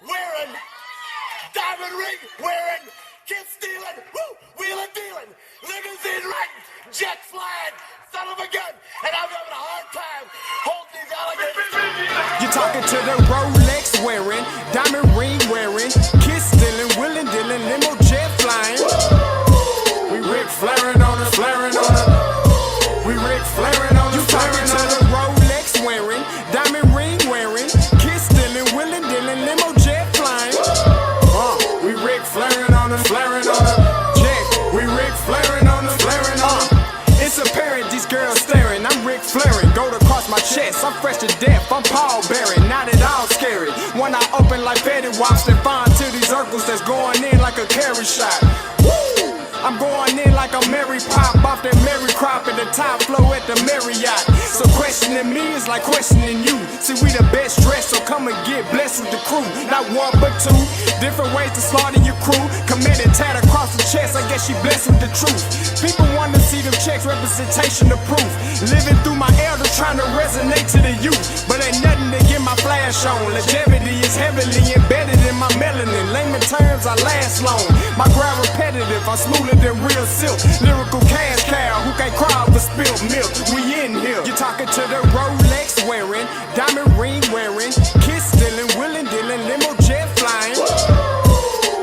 wearing, diamond ring wearing, kiss stealing, wheeling dealing, limousine riding, jet flying, son of a gun, and I'm having a hard time holding these alligators. You're talking to the Rolex wearing, diamond ring wearing, kiss stealing, wheeling dealing, limo jet flying. We Ric Flairin' on it, flaring on it. We Ric Flairin' on it. You talking to the Rolex wearing, diamond ring wearing, kiss stealing, wheeling dealing, limo jet flying. We Ric Flairin' on it, flaring on it. Check, we Ric Flairin' on it, flaring on it. It's apparent these girls staring. I'm Ric Flairin', gold across my chest. I'm fresh to death. I'm Paul Bearing, not at all scary. When I open like Betty Wops, then find to these circles that's going in like a carry shot. Woo! I'm going in like a Mary Pop off that Mary Crop at the top flow at the Marriott. So questioning me is like questioning you. See, we the best dressed, so come and get blessed with the crew. Not one but two, different ways to slaughter your crew. Committed tat across the chest, I guess she blessed with the truth. People want to see them checks, representation of proof. Living through my elders, trying to resonate to the youth. But ain't nothing to get my flash on. Longevity is heavily embedded in my melanin. Layman terms, I last long. My grind repetitive, I'm smoother than real silk. Lyrical cash cow who can't cry over spilled milk. We in here. You're talking to the Rolex wearing, diamond ring wearing, kiss stealing, wheeling dealing, limo jet flying.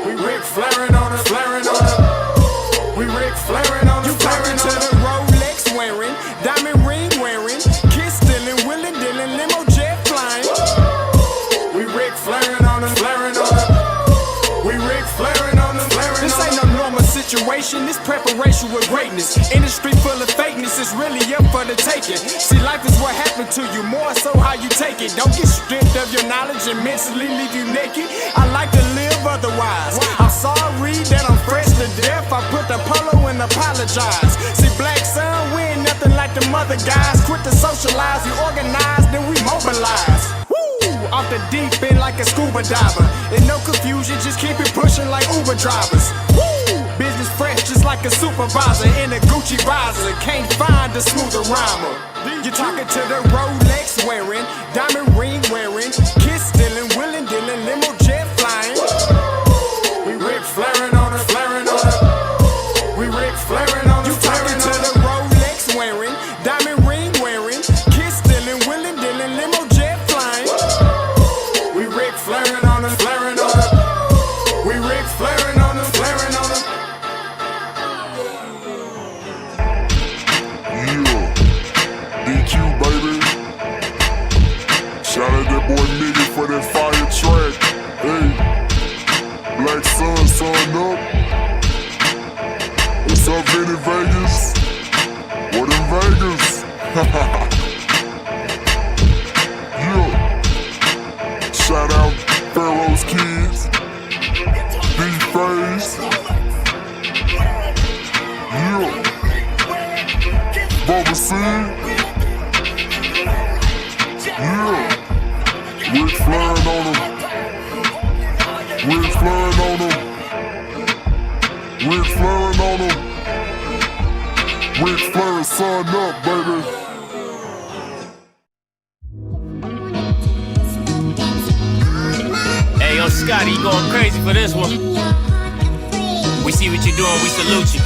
We Ric Flairin' on it, flaring on it. We Ric Flairin' on it, flaring on it. You talking to the Rolex wearing, diamond ring wearing, kiss stealing, wheeling dealing, limo jet flying. We Ric Flairin' on it, flaring on it. We Ric Flairin' on it, flaring on it. This ain't no normal situation, this preparation with greatness. Industry full of fakeness is really up for the taking. See, life is what happened to you, more so how you take it. Don't get stripped of your knowledge and mentally leave you naked. I like to live otherwise. I'm sorry that I'm fresh to death. I put the polo and apologize. See, black son, we ain't nothing like them other guys. Quit to socialize, we organize, then we mobilize. Off the deep end like a scuba diver. And no confusion, just keep it pushing like Uber drivers. Woo! Business fresh just like a supervisor in a Gucci visor. Can't find a smoother rhymer. You're talking to the Rolex wearing, diamond ring wearing, kiss stealing, wheeling dealing, limo jet flying. We Ric Flairin' on it, flaring on it. We Ric Flairin' on it. You talking to the Rolex wearing, diamond ring wearing, kiss stealing, wheeling dealing, limo jet flying. We Ric Flairin' on it, flaring on it. We Ric Flairin' on it, flaring on it. Yeah, DQ baby. Shout out that boy Nigga for that fire track. Hey, Lackson, son up. What's up, Vinny Vegas? What in Vegas? Yeah. Shout out Pharaoh's Kids, D-Phase, yeah, Bubba C, yeah, Ric Flairin' on them, Ric Flairin' on them, Ric Flairin' on them, Ric Flairin' son up, baby. Hey, yo, Scotty, you going crazy for this one. We see what you're doing, we salute you.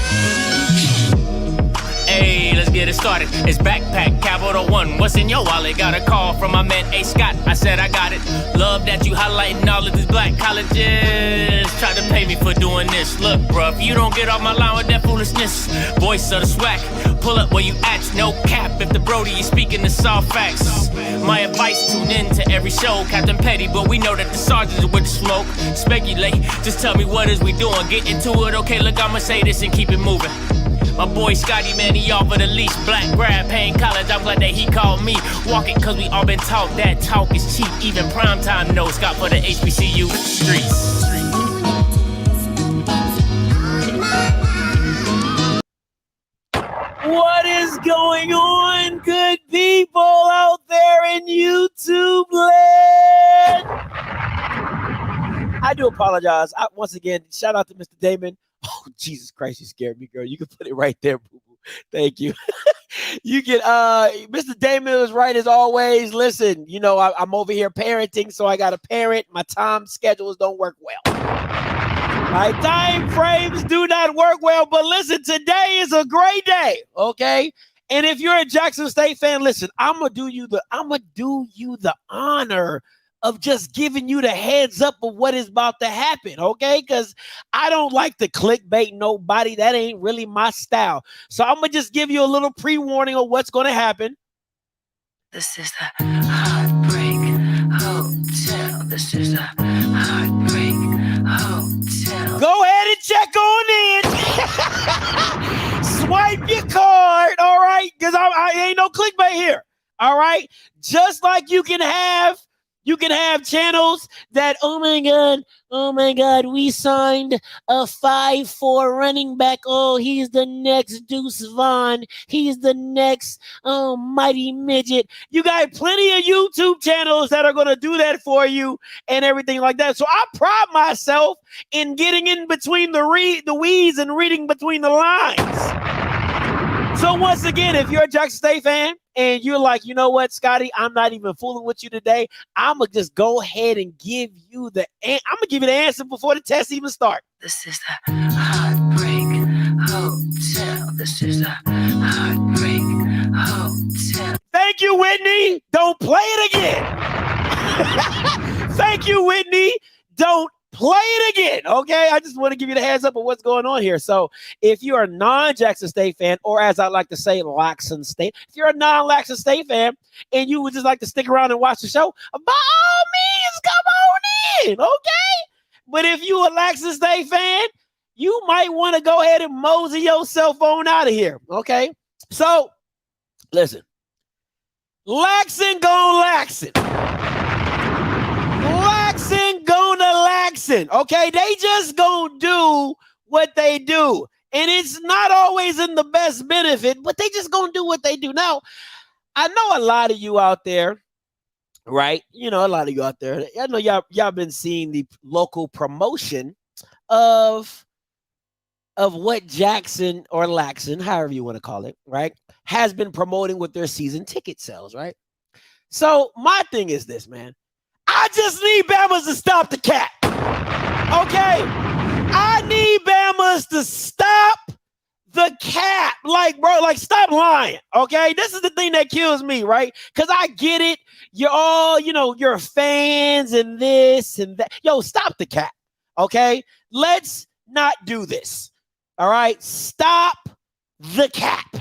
Hey, let's get it started. It's Backpack Capital One. What's in your wallet? Got a call from my man A. Scott. I said I got it. Love that you highlighting all of these black colleges. Try to pay me for doing this. Look, bruh, if you don't get off my line with that foolishness, voice of the swag, pull up where you at, no cap. If the Brody is speaking the soft facts, my advice, tune in to every show. Captain Petty, but we know that the sergeants are with the smoke. Speculate, just tell me what is we doing. Get into it, okay, look, I'ma say this and keep it moving. My boy Scotty, man, he offered the least. Black grad, paying college, I'm glad that he called me. Walking, cause we all been taught that talk is cheap. Even primetime knows Scott for the HBCU streets. What is going on, good people out there in YouTube land? I do apologize. Once again, shout out to Mr. Damon. Oh, Jesus Christ, you scared me, girl. You can put it right there, boo-boo. Thank you. You can, Mr. Damon is right as always. Listen, you know, I'm over here parenting, so I got to parent. My time schedules don't work well. My time frames do not work well, but listen, today is a great day, okay? And if you're a Jackson State fan, listen, I'm gonna do you the honor of just giving you the heads up of what is about to happen, okay? Because I don't like to clickbait nobody. That ain't really my style. So I'm gonna just give you a little pre-warning of what's gonna happen. This is the Heartbreak Hotel. This is the Heartbreak Hotel. Go ahead and check on in. Swipe your card, all right? Because I ain't no clickbait here, all right? Just like you can have channels that, oh my God, we signed a 5'4" running back. Oh, he's the next Deuce Vaughn. He's the next mighty midget. You got plenty of YouTube channels that are going to do that for you and everything like that. So I pride myself in getting in between the weeds and reading between the lines. So once again, if you're a Jackson State fan and you're like, you know what, Scotty, I'm not even fooling with you today. I'm going to just go ahead and give you the answer before the test even starts. This is the Heartbreak Hotel. This is the Heartbreak Hotel. Thank you, Whitney. Don't play it again. Thank you, Whitney. Don't play it again, okay? I just want to give you the heads up of what's going on here. So if you're a non-Jackson State fan, or as I like to say, Lackson State, if you're a non-Lackson State fan and you would just like to stick around and watch the show, by all means, come on in, okay? But if you a Lackson State fan, you might want to go ahead and mosey your cell phone out of here, okay? So, listen. Lackson gon' Lackson. Lackson gonna Lackson, okay? They just gonna do what they do. And it's not always in the best benefit, but they just gonna do what they do. Now, I know a lot of you out there, right? You know, a lot of you out there, I know y'all been seeing the local promotion of what Jackson or Lackson, however you want to call it, right, has been promoting with their season ticket sales, right? So my thing is this, man. I just need Bamas to stop the cap. Okay? I need Bamas to stop the cap. Like, bro, like, stop lying. Okay? This is the thing that kills me, right? Because I get it. You're all, you know, you're fans and this and that. Yo, stop the cap. Okay? Let's not do this. All right? Stop the cap.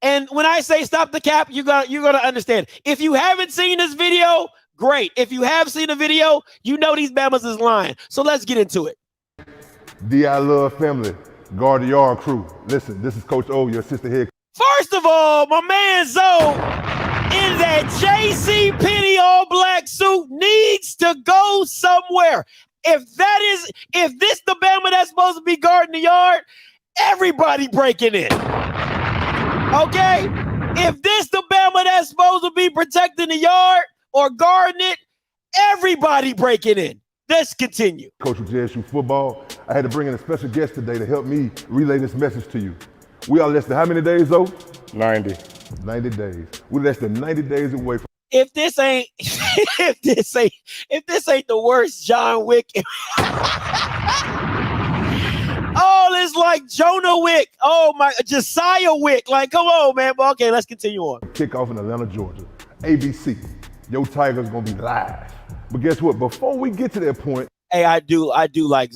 And when I say stop the cap, you're gonna understand. If you haven't seen this video, great. If you have seen the video, you know these Bamas is lying. So let's get into it. D.I. Love family, guard the yard crew. Listen, this is Coach O, your assistant head. First of all, my man Zoe in that J.C. Penney all black suit needs to go somewhere. If this the Bama that's supposed to be guarding the yard, everybody breaking in. Okay? If this the Bama that's supposed to be protecting the yard or guarding it, everybody breaking in. Let's continue. Coach of JSU football, I had to bring in a special guest today to help me relay this message to you. We are less than how many days, though? 90. 90 days. We're less than 90 days away from. If this ain't the worst John Wick. Oh, it's like Jonah Wick. Oh my, Josiah Wick. Like, come on, man. But okay, let's continue on. Kickoff in Atlanta, Georgia. ABC. Your Tigers gonna be live. But guess what? Before we get to that point, hey, I do like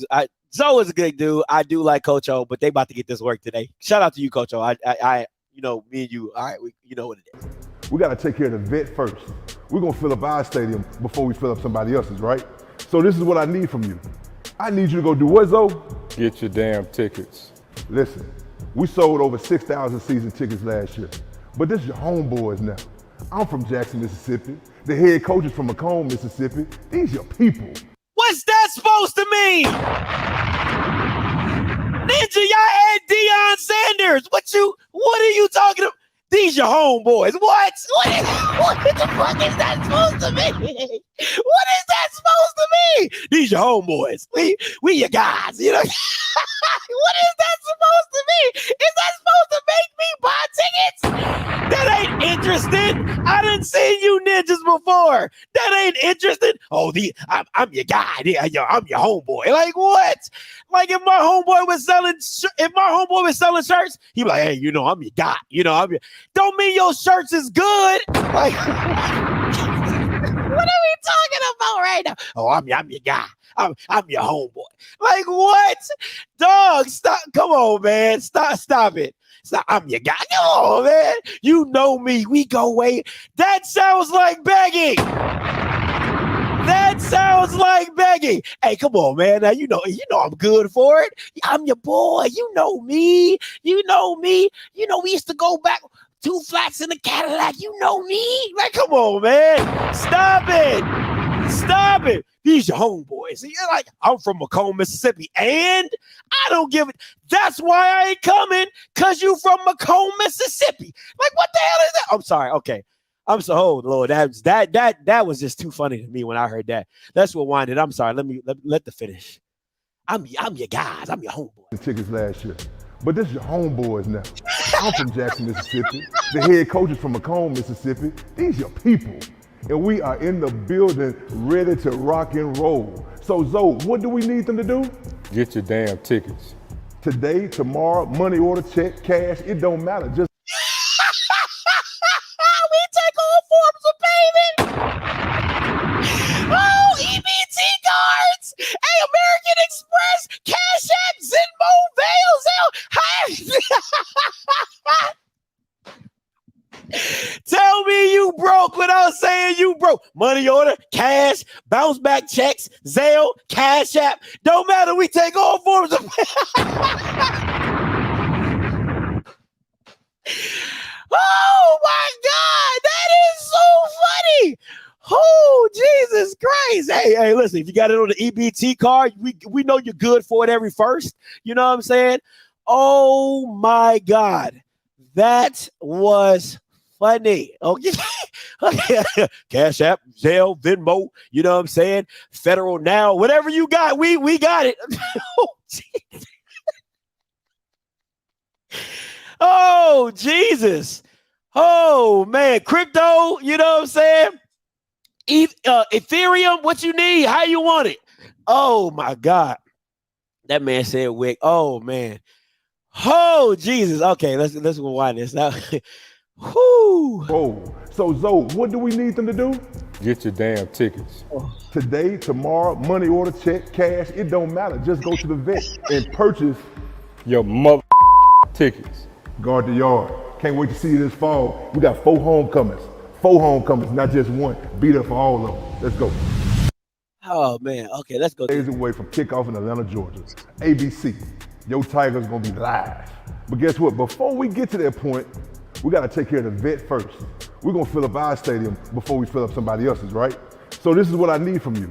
Zoe is a good dude. I do like Coach O, but they about to get this work today. Shout out to you, Coach O. I you know, me and you. All right, you know what it is. We gotta take care of the vet first. We're gonna fill up our stadium before we fill up somebody else's, right? So this is what I need from you. I need you to go do what, Zoe? Get your damn tickets. Listen, we sold over 6,000 season tickets last year, but this is your homeboys now. I'm from Jackson, Mississippi. The head coach is from Macomb, Mississippi. These your people. What's that supposed to mean? Ninja, y'all had Deion Sanders. What are you talking about? These your homeboys. What the fuck is that supposed to mean? What is that supposed to mean? These your homeboys. We your guys, you know. What is that supposed to mean? Is that supposed to make me interested. I didn't see you ninjas before. That ain't interesting. Oh, I'm your guy. I'm your homeboy. Like what? Like if my homeboy was selling shirts, he'd be like, hey, I'm your guy. Don't mean your shirts is good. Like what are we talking about right now? Oh, I'm your guy. I'm your homeboy. Like what? Dog, stop. Come on, man. Stop it. Stop. I'm your guy. Come on, man. You know me. We go way. That sounds like begging. That sounds like begging. Hey, come on, man. Now you know I'm good for it. I'm your boy. You know me. We used to go back 2 flats in the Cadillac. You know me. Like, come on, man. Stop it. These your homeboys. You're like, I'm from Macomb, Mississippi, and I don't give it. That's why I ain't coming, because you from Macomb, Mississippi. Like, what the hell is that? I'm sorry. Okay. I'm so, oh Lord, that was just too funny to me when I heard that. Let's rewind it. I'm sorry. Let the finish. I'm your guys. I'm your homeboy. Tickets last year, but this is your homeboys now. I'm from Jackson, Mississippi. The head coach is from Macomb, Mississippi. These your people, and we are in the building, ready to rock and roll. So Zoe, what do we need them to do? Get your damn tickets. Today, tomorrow, money order, check, cash, it don't matter. Just we take all forms of payment. Oh, EBT cards. Hey, American Express, Cash App, Venmo, Tell me you broke without saying you broke. Money order, cash, bounce back checks, Zelle, Cash App. Don't matter. We take all forms of Oh my God, that is so funny. Oh, Jesus Christ. Hey, listen, if you got it on the EBT card, we know you're good for it every first. You know what I'm saying? Oh my God. That was funny. Okay. Cash App, Zelle, Venmo, you know what I'm saying? Federal Now, whatever you got, we got it. Oh, Jesus. Oh, man. Crypto, you know what I'm saying? Ethereum, what you need, how you want it. Oh, my God. That man said wick. Oh, man. Oh, Jesus. Okay, let's rewind this now. Whoo. roll. So Zoe, what do we need them to do? Get your damn tickets. Today, tomorrow, money order, check, cash, it don't matter. Just go to the vet and purchase Your mother tickets. Guard the Yard. Can't wait to see you this fall. We got 4 homecomings. 4 homecomings, not just one. Be there for all of them. Let's go. Oh, man. Okay, let's go. Days away from kickoff in Atlanta, Georgia. ABC, your Tigers gonna be live. But guess what? Before we get to that point, we gotta take care of the vet first. We're gonna fill up our stadium before we fill up somebody else's, right? So this is what I need from you.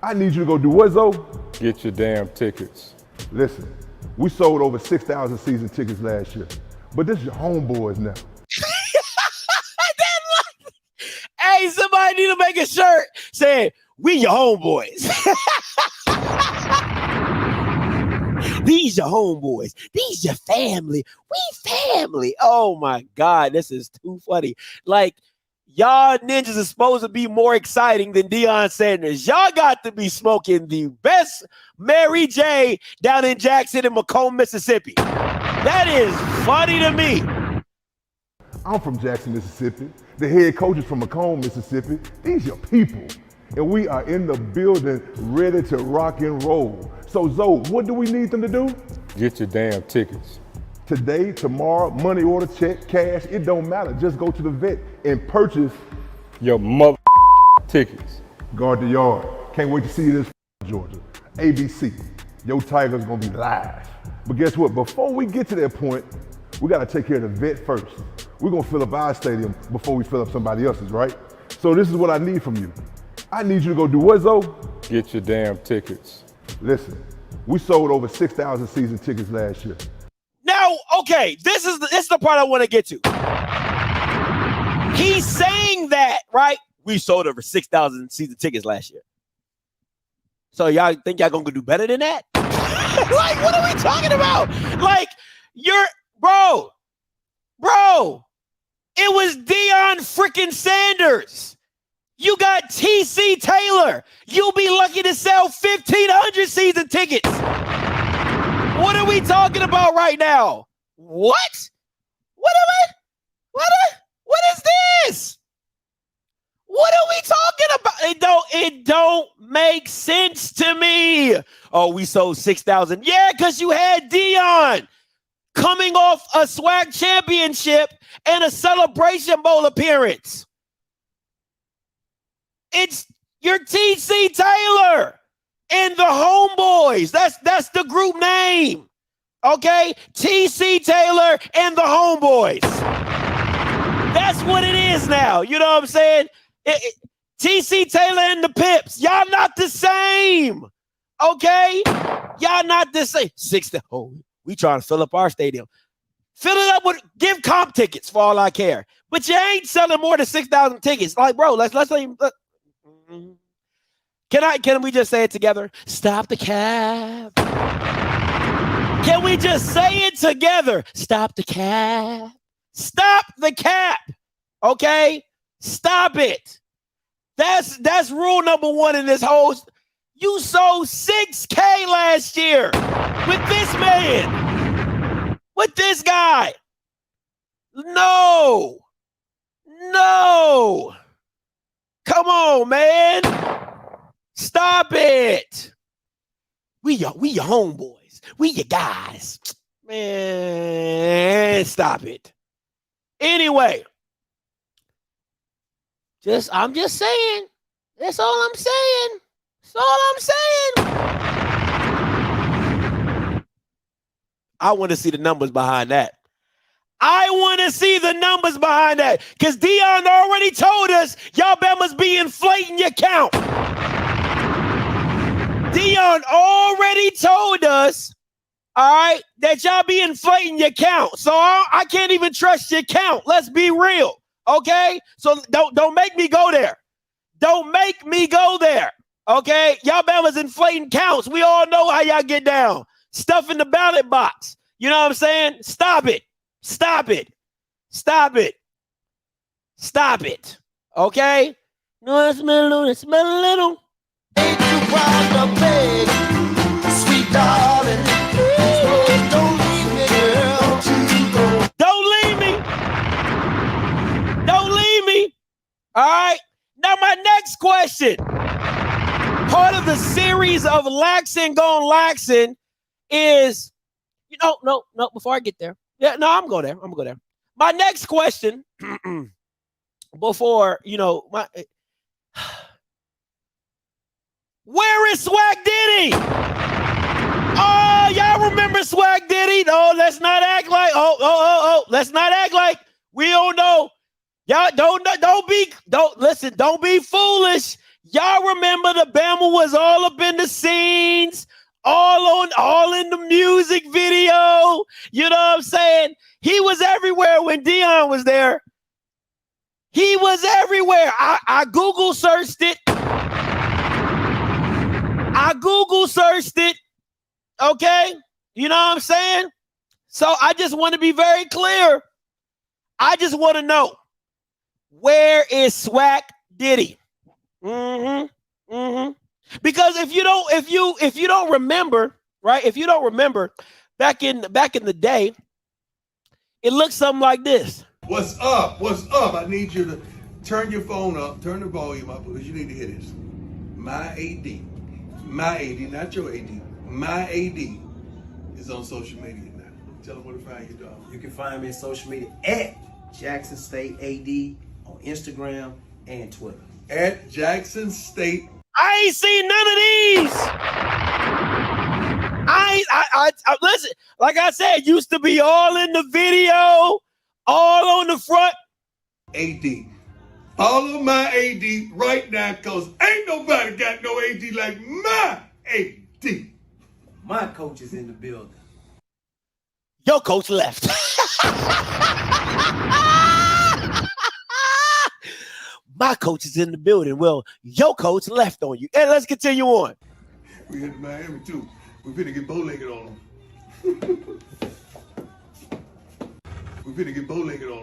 I need you to go do what, Zoe? Get your damn tickets. Listen, we sold over 6,000 season tickets last year. But this is your homeboys now. Hey, somebody need to make a shirt saying, we your homeboys. These your homeboys. These your family. We family. Oh my God, this is too funny. Like, y'all ninjas are supposed to be more exciting than Deion Sanders. Y'all got to be smoking the best Mary J down in Jackson and Macomb, Mississippi. That is funny to me. I'm from Jackson, Mississippi. The head coach is from Macomb, Mississippi. These your people. And we are in the building ready to rock and roll. So Zoe, what do we need them to do? Get your damn tickets. Today, tomorrow, money order, check, cash, it don't matter. Just go to the vet and purchase Your mother tickets. Guard the Yard. Can't wait to see you this Georgia. ABC, your Tigers gonna be live. But guess what? Before we get to that point, we gotta take care of the vet first. We're gonna fill up our stadium before we fill up somebody else's, right? So this is what I need from you. I need you to go do what, Zoe? Get your damn tickets. Listen, we sold over 6,000 season tickets last year. Now, okay, this is the part I want to get to. He's saying that, right? We sold over 6,000 season tickets last year. So y'all think y'all gonna do better than that? Like, what are we talking about? Like, bro. It was Deion freaking Sanders. You got T.C. Taylor. You'll be lucky to sell 1,500 season tickets. What are we talking about right now? What? What is this? What are we talking about? It don't make sense to me. Oh, we sold 6,000. Yeah, because you had Deion coming off a SWAC championship and a Celebration Bowl appearance. It's your T.C. Taylor and the Homeboys. That's the group name. Okay? T.C. Taylor and the Homeboys. That's what it is now. You know what I'm saying? T.C. Taylor and the Pips. Y'all not the same. Okay? Y'all not the same. We trying to fill up our stadium. Fill it up with, give comp tickets for all I care. But you ain't selling more than 6,000 tickets. Like, bro, let's can we just say it together? Stop the cap. Can we just say it together? Stop the cap. Stop the cap. Okay? Stop it. That's rule number one in this whole. You sold $6K last year with this man. With this guy. No. Come on, man. Stop it. We your homeboys. We your guys. Man, stop it. Anyway. I'm just saying. That's all I'm saying. That's all I'm saying. I want to see the numbers behind that. I want to see the numbers behind that. Because Deion already told us y'all must be inflating your count. Deion already told us, all right, that y'all be inflating your count. So I can't even trust your count. Let's be real. Okay? So don't make me go there. Don't make me go there. Okay? Y'all was inflating counts. We all know how y'all get down. Stuff in the ballot box. You know what I'm saying? Stop it. Stop it. Stop it. Stop it. Okay? No, it's a little. Ain't you proud to beg, sweet darling? Don't leave me, girl. Don't leave me. Don't leave me. All right. Now my next question. Part of the series of Lackson Gone Lackson is, no, before I get there. Yeah, no, I'm going there. My next question before, where is Swag Diddy? Oh, y'all remember Swag Diddy? No, let's not act like, let's not act like we don't know. Y'all don't be foolish. Y'all remember the Bama was all up in the scenes, all in the music video. You know what I'm saying? He was everywhere when Deion was there. He was everywhere. I Google searched it. Okay? You know what I'm saying? So I just want to be very clear. I just want to know, where is Swag Diddy? Because if you don't remember, right? If you don't remember, back in the day, it looked something like this. What's up? What's up? I need you to turn your phone up, turn the volume up, because you need to hear this. My AD, not your AD. My AD is on social media now. Tell them where to find you, dog. You can find me on social media at Jackson State AD on Instagram and Twitter. At Jackson State. I ain't seen none of these. I listen, like I said, used to be all in the video, all on the front. AD. Follow my AD right now, because ain't nobody got no AD like my AD. My coach is in the building. Your coach left. My coach is in the building. Well, your coach left on you. And let's continue on. We hit Miami too. We finna get bow-legged on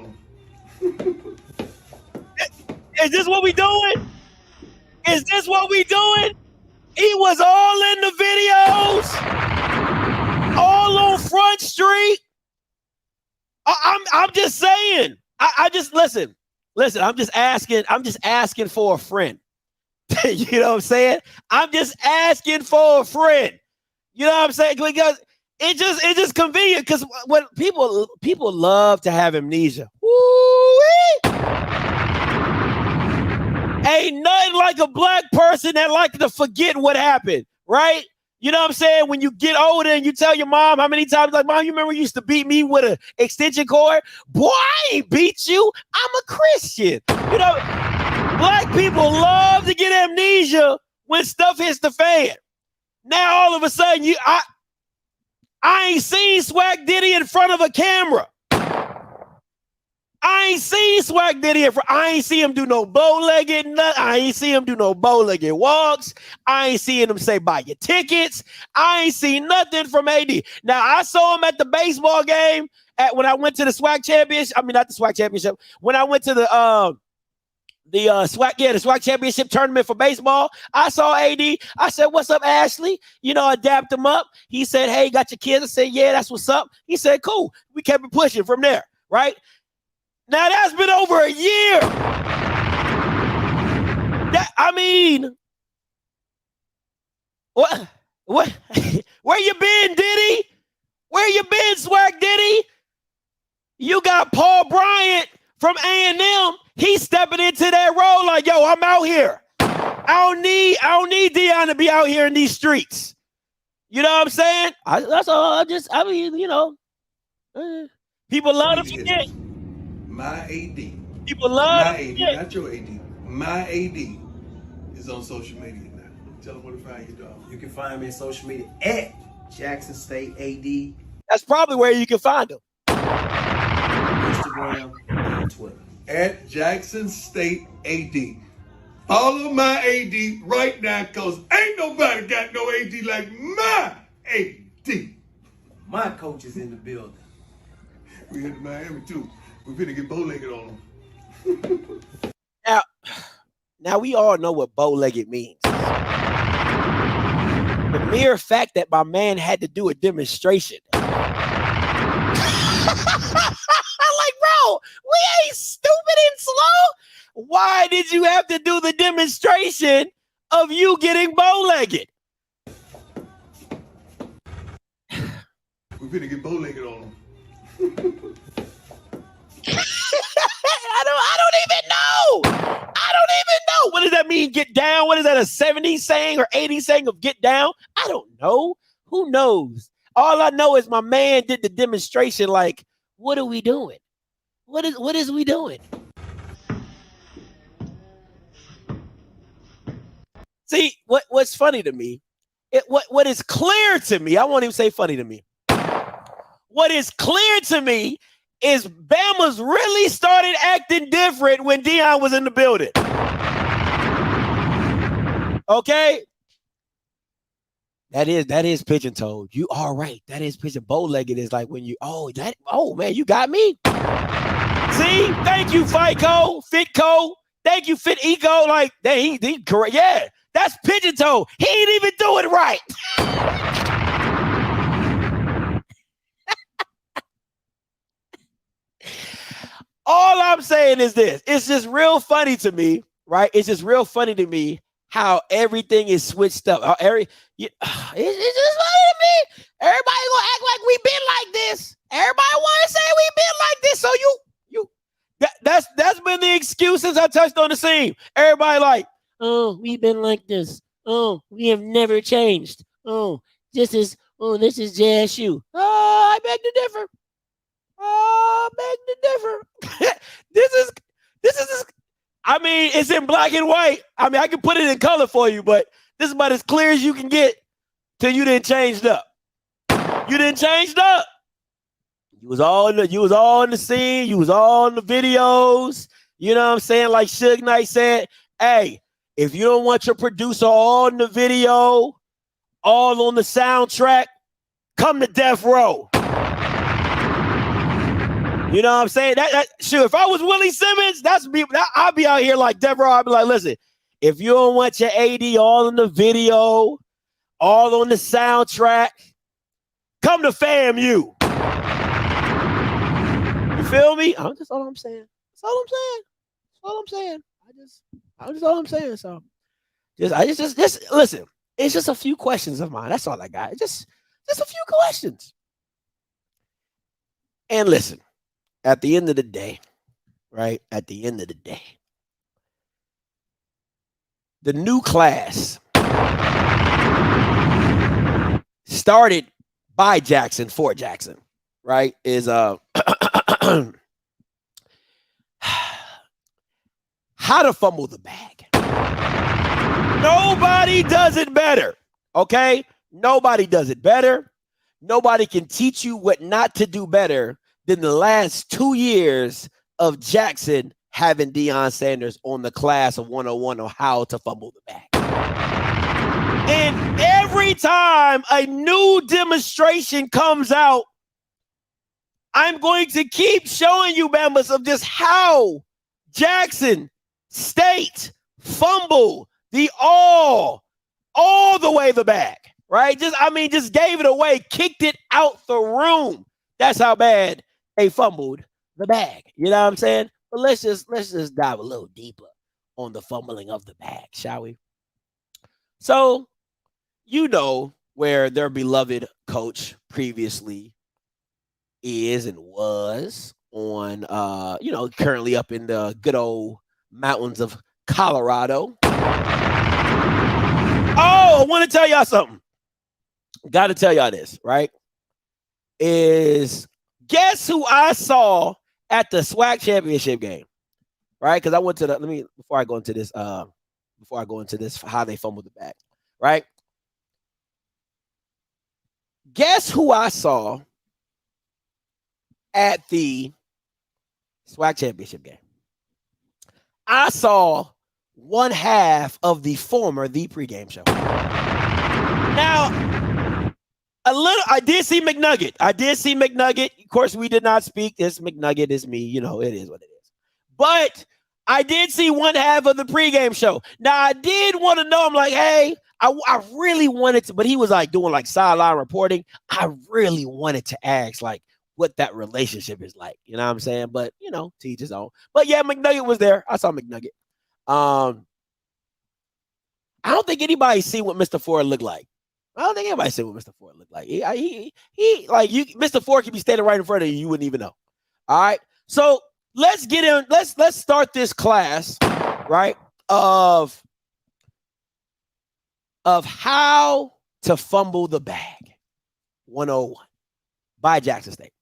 them. Is this what we doing? Is this what we doing? He was all in the videos, all on Front Street. I'm just saying. I just listen. I'm just asking for a friend. You know what I'm saying? I'm just asking for a friend. You know what I'm saying? Because it's just convenient. Because when people love to have amnesia. Woo-wee. Ain't nothing like a black person that like to forget what happened, right? You know what I'm saying? When you get older and you tell your mom how many times, like, Mom, you remember you used to beat me with an extension cord? Boy, I ain't beat you. I'm a Christian. You know, black people love to get amnesia when stuff hits the fan. Now all of a sudden, I ain't seen Swag Diddy in front of a camera. I ain't seen Swag Diddy I ain't see him do no bow-legged nut. I ain't see him do no bow-legged walks. I ain't seeing him say buy your tickets. I ain't seen nothing from AD. Now I saw him at the baseball game when I went to the Swag Championship. I mean, not the Swag Championship. When I went to the Swag Championship tournament for baseball, I saw AD. I said, "What's up, Ashley?" You know, I dapped him up. He said, "Hey, got your kids?" I said, "Yeah, that's what's up." He said, "Cool." We kept it pushing from there, right? Now that's been over a year. What? Where you been, Diddy? Where you been, Swag Diddy? You got Paul Bryant from A&M. He's stepping into that role like, yo, I'm out here. I don't need Deion to be out here in these streets. You know what I'm saying? That's all. You know, people love to forget. My AD. People love my AD, not your AD. My AD is on social media now. Tell them where to find you, dog. You can find me on social media at Jackson State AD. That's probably where you can find them. Instagram and Twitter. At Jackson State AD. Follow my AD right now, cause ain't nobody got no AD like my AD. My coach is in the building. We headed to Miami too. We're finna get bow-legged on them. Now we all know what bow-legged means. The mere fact that my man had to do a demonstration. I'm like, bro, we ain't stupid and slow. Why did you have to do the demonstration of you getting bow-legged? We're finna get bow-legged on them. I don't even know. What does that mean, get down? What is that, a 70s saying or 80s saying of get down? I don't know. Who knows? All I know is my man did the demonstration like, what are we doing? What is we doing? See, what's funny to me, what is clear to me, I won't even say funny to me. What is clear to me is Bama's really started acting different when Deion was in the building. Okay? That is pigeon-toed. You are right. That is pigeon. Bow-legged is like when you, man, you got me. See? Thank you, FICO, Fitco. Thank you, Fit Eco. Like, he correct. Yeah, that's pigeon-toed. He ain't even do it right. All I'm saying is this. It's just real funny to me, right? It's just real funny to me how everything is switched up. It's just funny to me. Everybody gonna act like we been like this. Everybody want to say we been like this. So that's been the excuse since I touched on the scene. Everybody like, oh, we've been like this. Oh, we have never changed. This is JSU. Oh, I beg to differ. This is I mean, it's in black and white. I mean, I can put it in color for you, but this is about as clear as you can get till you didn't changed up. You didn't changed up. You was all in the scene, you was all in the videos. You know what I'm saying? Like Suge Knight said, hey, if you don't want your producer all in the video, all on the soundtrack, come to Death Row. You know what I'm saying? Sure, if I was Willie Simmons, I'd be out here like Devereaux. I'd be like, listen, if you don't want your AD all in the video, all on the soundtrack, come to FAMU. You feel me? That's all I'm saying. That's all I'm saying. That's all I'm saying. That's all I'm saying. So just listen. It's just a few questions of mine. That's all I got. Just a few questions. And listen, at the end of the day, right? At the end of the day, the new class started by Jackson for Jackson, right? Is how to fumble the bag. Nobody does it better. Okay? Nobody does it better. Nobody can teach you what not to do better than the last 2 years of Jackson having Deion Sanders on the class of 101 on how to fumble the bag. And every time a new demonstration comes out, I'm going to keep showing you, Bambas, of just how Jackson State fumble the all the way the bag, right? Just gave it away, kicked it out the room. That's how bad they fumbled the bag. You know what I'm saying? But let's just dive a little deeper on the fumbling of the bag, shall we? So, you know where their beloved coach previously is and was on, currently up in the good old mountains of Colorado. Oh, I want to tell y'all something. Got to tell y'all this, right? Is guess who I saw at the SWAC championship game, right? Because I went to before I go into this, how they fumbled the bag, right? Guess who I saw at the SWAC championship game? I saw one half of the pregame show. Now, I did see McNugget. Of course, we did not speak. This McNugget is me. You know, it is what it is. But I did see one half of the pregame show. Now, I did want to know. I'm like, hey, I really wanted to, but he was like doing like sideline reporting. I really wanted to ask like what that relationship is like. You know what I'm saying? But, you know, to each his own. But yeah, McNugget was there. I saw McNugget. I don't think anybody's seen what Mr. Ford looked like. Mr. Ford could be standing right in front of you. You wouldn't even know. All right. So let's get in. Let's start this class, right? Of how to fumble the bag. 101 by Jackson State.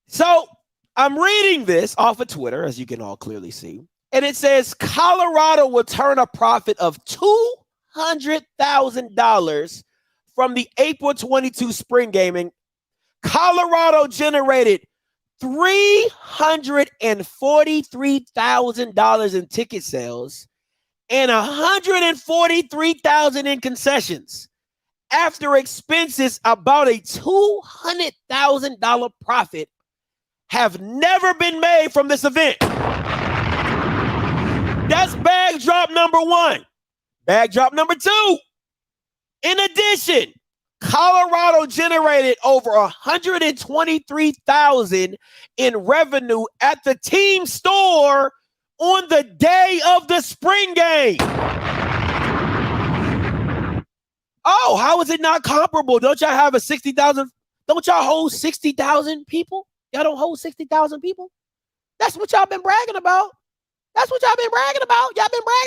So I'm reading this off of Twitter, as you can all clearly see. And it says Colorado will turn a profit of $200,000 from the April 22 spring game. And Colorado generated $343,000 in ticket sales and $143,000 in concessions. After expenses, about a $200,000 profit have never been made from this event. That's bag drop number one. Bag drop number two. In addition, Colorado generated over $123,000 in revenue at the team store on the day of the spring game. Oh, how is it not comparable? Don't y'all have a 60,000? Don't y'all hold 60,000 people? Y'all don't hold 60,000 people? That's what y'all been bragging about. Y'all been bragging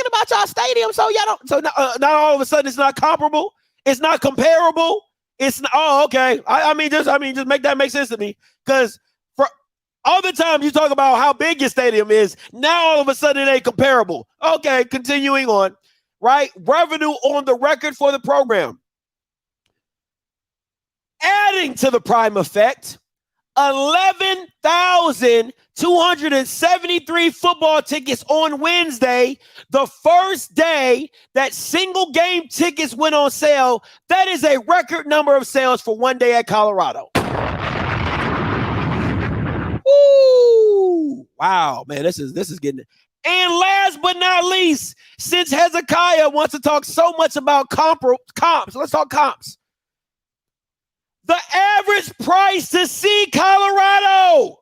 about y'all stadium. So y'all don't. So not all of a sudden it's not comparable. It's not comparable. It's not. Oh, okay. Just make that make sense to me. Because for all the time you talk about how big your stadium is, now all of a sudden it ain't comparable. Okay, continuing on. Right, revenue on the record for the program. Adding to the prime effect, 11,273 football tickets on Wednesday, the first day that single game tickets went on sale. That is a record number of sales for one day at Colorado. Wow, man, this is getting it. And last but not least, since Hezekiah wants to talk so much about comps, let's talk comps. The average price to see Colorado.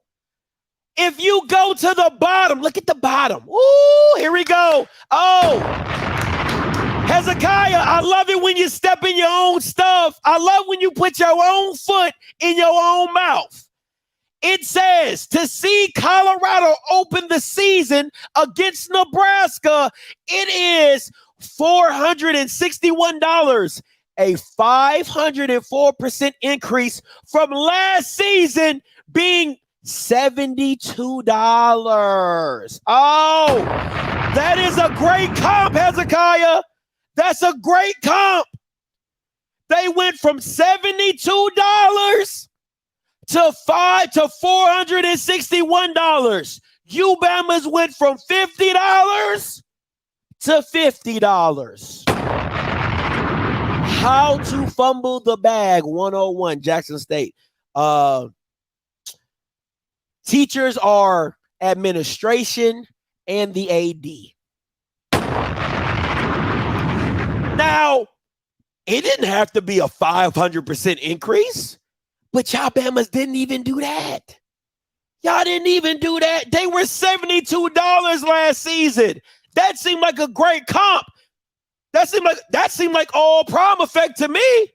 If you go to the bottom, look at the bottom. Ooh, here we go. Oh, Hezekiah, I love it when you step in your own stuff. I love when you put your own foot in your own mouth. It says to see Colorado open the season against Nebraska, it is $461, a 504% increase from last season being $72. Oh, that is a great comp, Hezekiah. That's a great comp. They went from $72 to $461. U-Bamas went from $50 to $50. How to fumble the bag 101, Jackson State. Teachers are administration and the AD. Now, it didn't have to be a 500% increase. But y'all Bamas didn't even do that. Y'all didn't even do that. They were $72 last season. That seemed like a great comp. That seemed like all prom effect to me.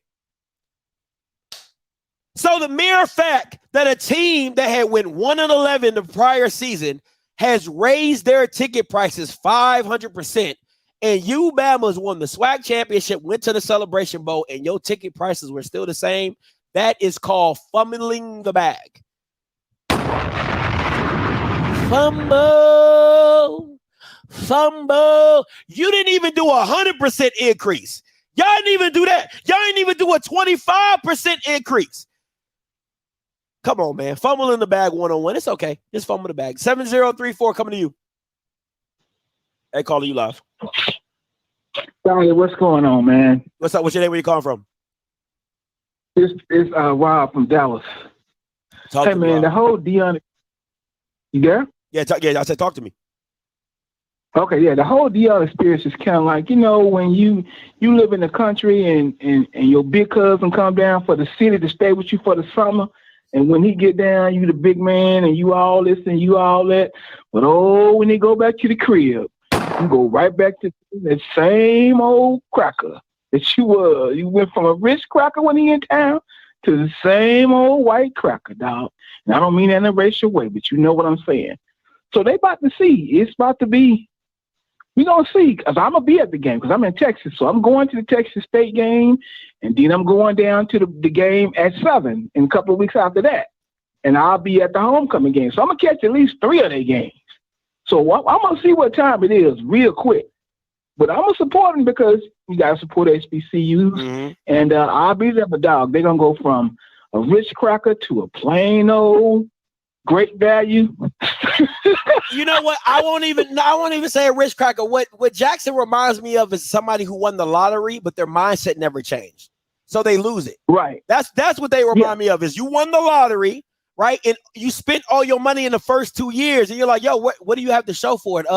So the mere fact that a team that had went 1-11 the prior season has raised their ticket prices 500%, and you Bamas won the SWAC championship, went to the Celebration Bowl, and your ticket prices were still the same. That is called fumbling the bag. Fumble. You didn't even do 100% increase. Y'all didn't even do that. Y'all didn't even do a 25% increase. Come on, man. Fumble in the bag 101. It's okay. Just fumble the bag. 7034 coming to you. Hey, caller, you live. Sorry, what's going on, man? What's up? What's your name? Where you calling from? It's Rob from Dallas. Hey, man, the whole Deion. You there? Yeah, I said talk to me. Okay, yeah, the whole Deion experience is kind of like, when you live in the country and your big cousin come down for the city to stay with you for the summer, and when he get down, you the big man and you all this and you all that. But when they go back to the crib, you go right back to that same old cracker that you were. You went from a rich cracker when he in town to the same old white cracker, dog. And I don't mean that in a racial way, but you know what I'm saying. So they about to see. It's about to be. We're going to see, because I'm going to be at the game, because I'm in Texas. So I'm going to the Texas State game, and then I'm going down to the game at 7 in a couple of weeks after that. And I'll be at the homecoming game. So I'm going to catch at least 3 of their games. So I'm going to see what time it is real quick. But I'm going to support them because you got to support HBCUs. Mm-hmm. And I'll be there, but dog, they're going to go from a rich cracker to a plain old great value. You know what? I won't even say a rich cracker. What Jackson reminds me of is somebody who won the lottery, but their mindset never changed. So they lose it. Right. That's what they remind me of is you won the lottery, right? And you spent all your money in the first 2 years, and you're like, yo, what do you have to show for it?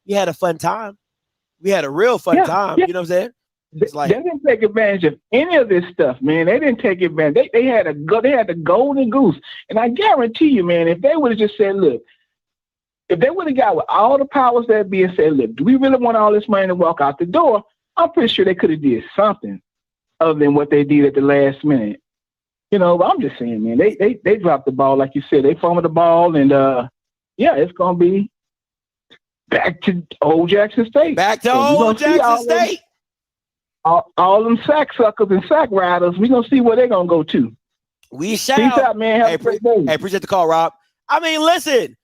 We had a fun time. We had a real fun time. Yeah. You know what I'm saying? It's like, they didn't take advantage of any of this stuff, man. They didn't take advantage. They had the golden goose. And I guarantee you, man, if they would have just said, look, if they would have got with all the powers that be and said, look, do we really want all this money to walk out the door? I'm pretty sure they could have did something other than what they did at the last minute. But I'm just saying, man, they dropped the ball, like you said. They fumbled the ball, and it's gonna be back to old Jackson State. Back to old Jackson State. All them sack suckers and sack riders, we're going to see where they're going to go to. We shall. Peace out, man. Have a great day. Hey, appreciate the call, Rob. I mean, listen,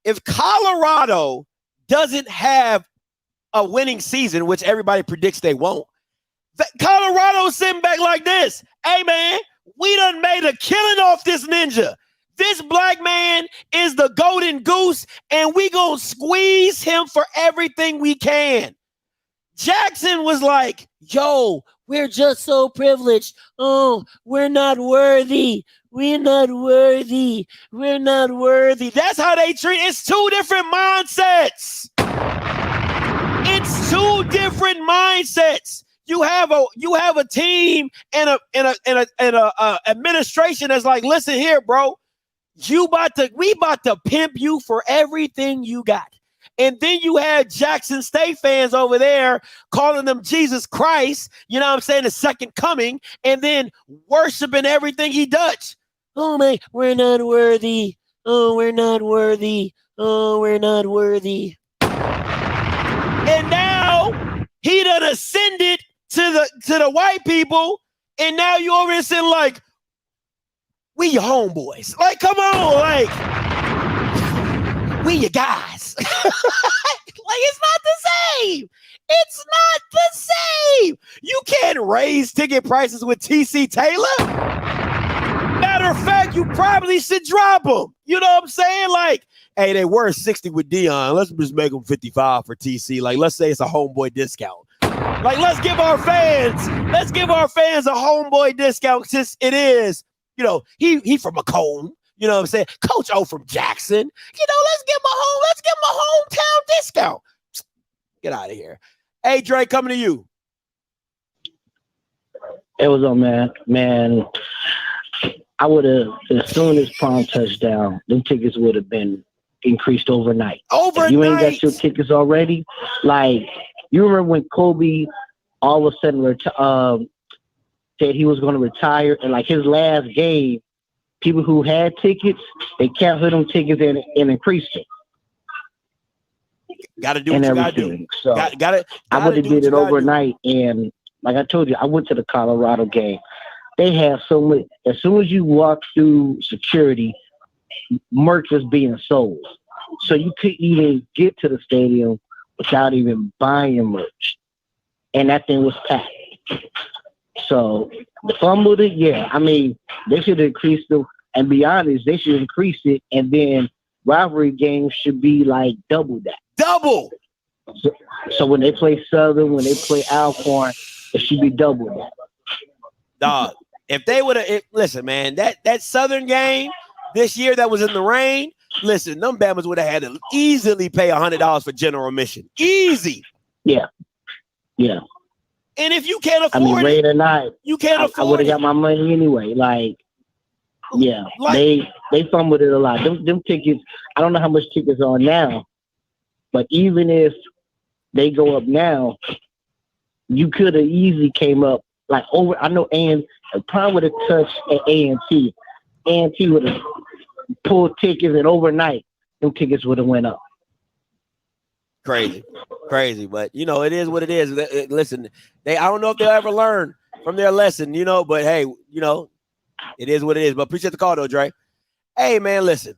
if Colorado doesn't have a winning season, which everybody predicts they won't, Colorado's sitting back like this. Hey, man, we done made a killing off this ninja. This black man is the golden goose, and we gonna squeeze him for everything we can. Jackson was like, yo, we're just so privileged. Oh, we're not worthy. we're not worthy. We're not worthy. That's how they treat. It's two different mindsets. It's two different mindsets. You have a team and a administration that's like, listen here, bro. We about to pimp you for everything you got. And then you had Jackson State fans over there calling them Jesus Christ, you know what I'm saying, the second coming, and then worshiping everything he does. Oh, man, we're not worthy. Oh, we're not worthy. Oh, we're not worthy. And now he done ascended to the white people, and now you over here saying, like, we your homeboys. Like, come on, like, we your guys. Like, it's not the same. It's not the same. You can't raise ticket prices with TC Taylor. Matter of fact, you probably should drop them. You know what I'm saying? Like, hey, they were 60 with Dion. Let's just make them 55 for TC. Like, let's say it's a homeboy discount. Like, let's give our fans a homeboy discount since it is, you know, he from Macomb. You know what I'm saying? Coach O from Jackson. You know, let's give him a hometown discount. Get out of here. Hey, Dre, coming to you. It was on, man. I would have, as soon as Prom touchdown, them tickets would have been increased overnight. If you ain't got your tickets already, like, you remember when Kobe all of a sudden said he was going to retire, and like his last game, people who had tickets, they canceled them tickets and increased it. Got to do what you got to do. So I would have did it overnight, and like I told you, I went to the Colorado game. They have so much. As soon as you walk through security, merch was being sold, so you couldn't even get to the stadium without even buying merch, and that thing was packed. So the fumbled it, yeah. I mean, they should have increased them. And be honest, they should increase it, and then rivalry games should be like double that. Double. So when they play Southern, when they play Alcorn, it should be double that. Dog, if they would have, listen, man, that Southern game this year that was in the rain, listen, them Bammers would have had to easily pay $100 for general admission. Easy. Yeah. Yeah. And if you can't afford rain or not, you can't afford I would have got my money anyway. Like, yeah, they fumbled it a lot. Them tickets, I don't know how much tickets are now, but even if they go up now, you could have easily came up like over. I know probably would have touched at A&T. A&T would have pulled tickets, and overnight, them tickets would have went up. Crazy, but you know, it is what it is. Listen, I don't know if they'll ever learn from their lesson, you know, but hey, you know, it is what it is. But appreciate the call though, Dre. Hey man, listen.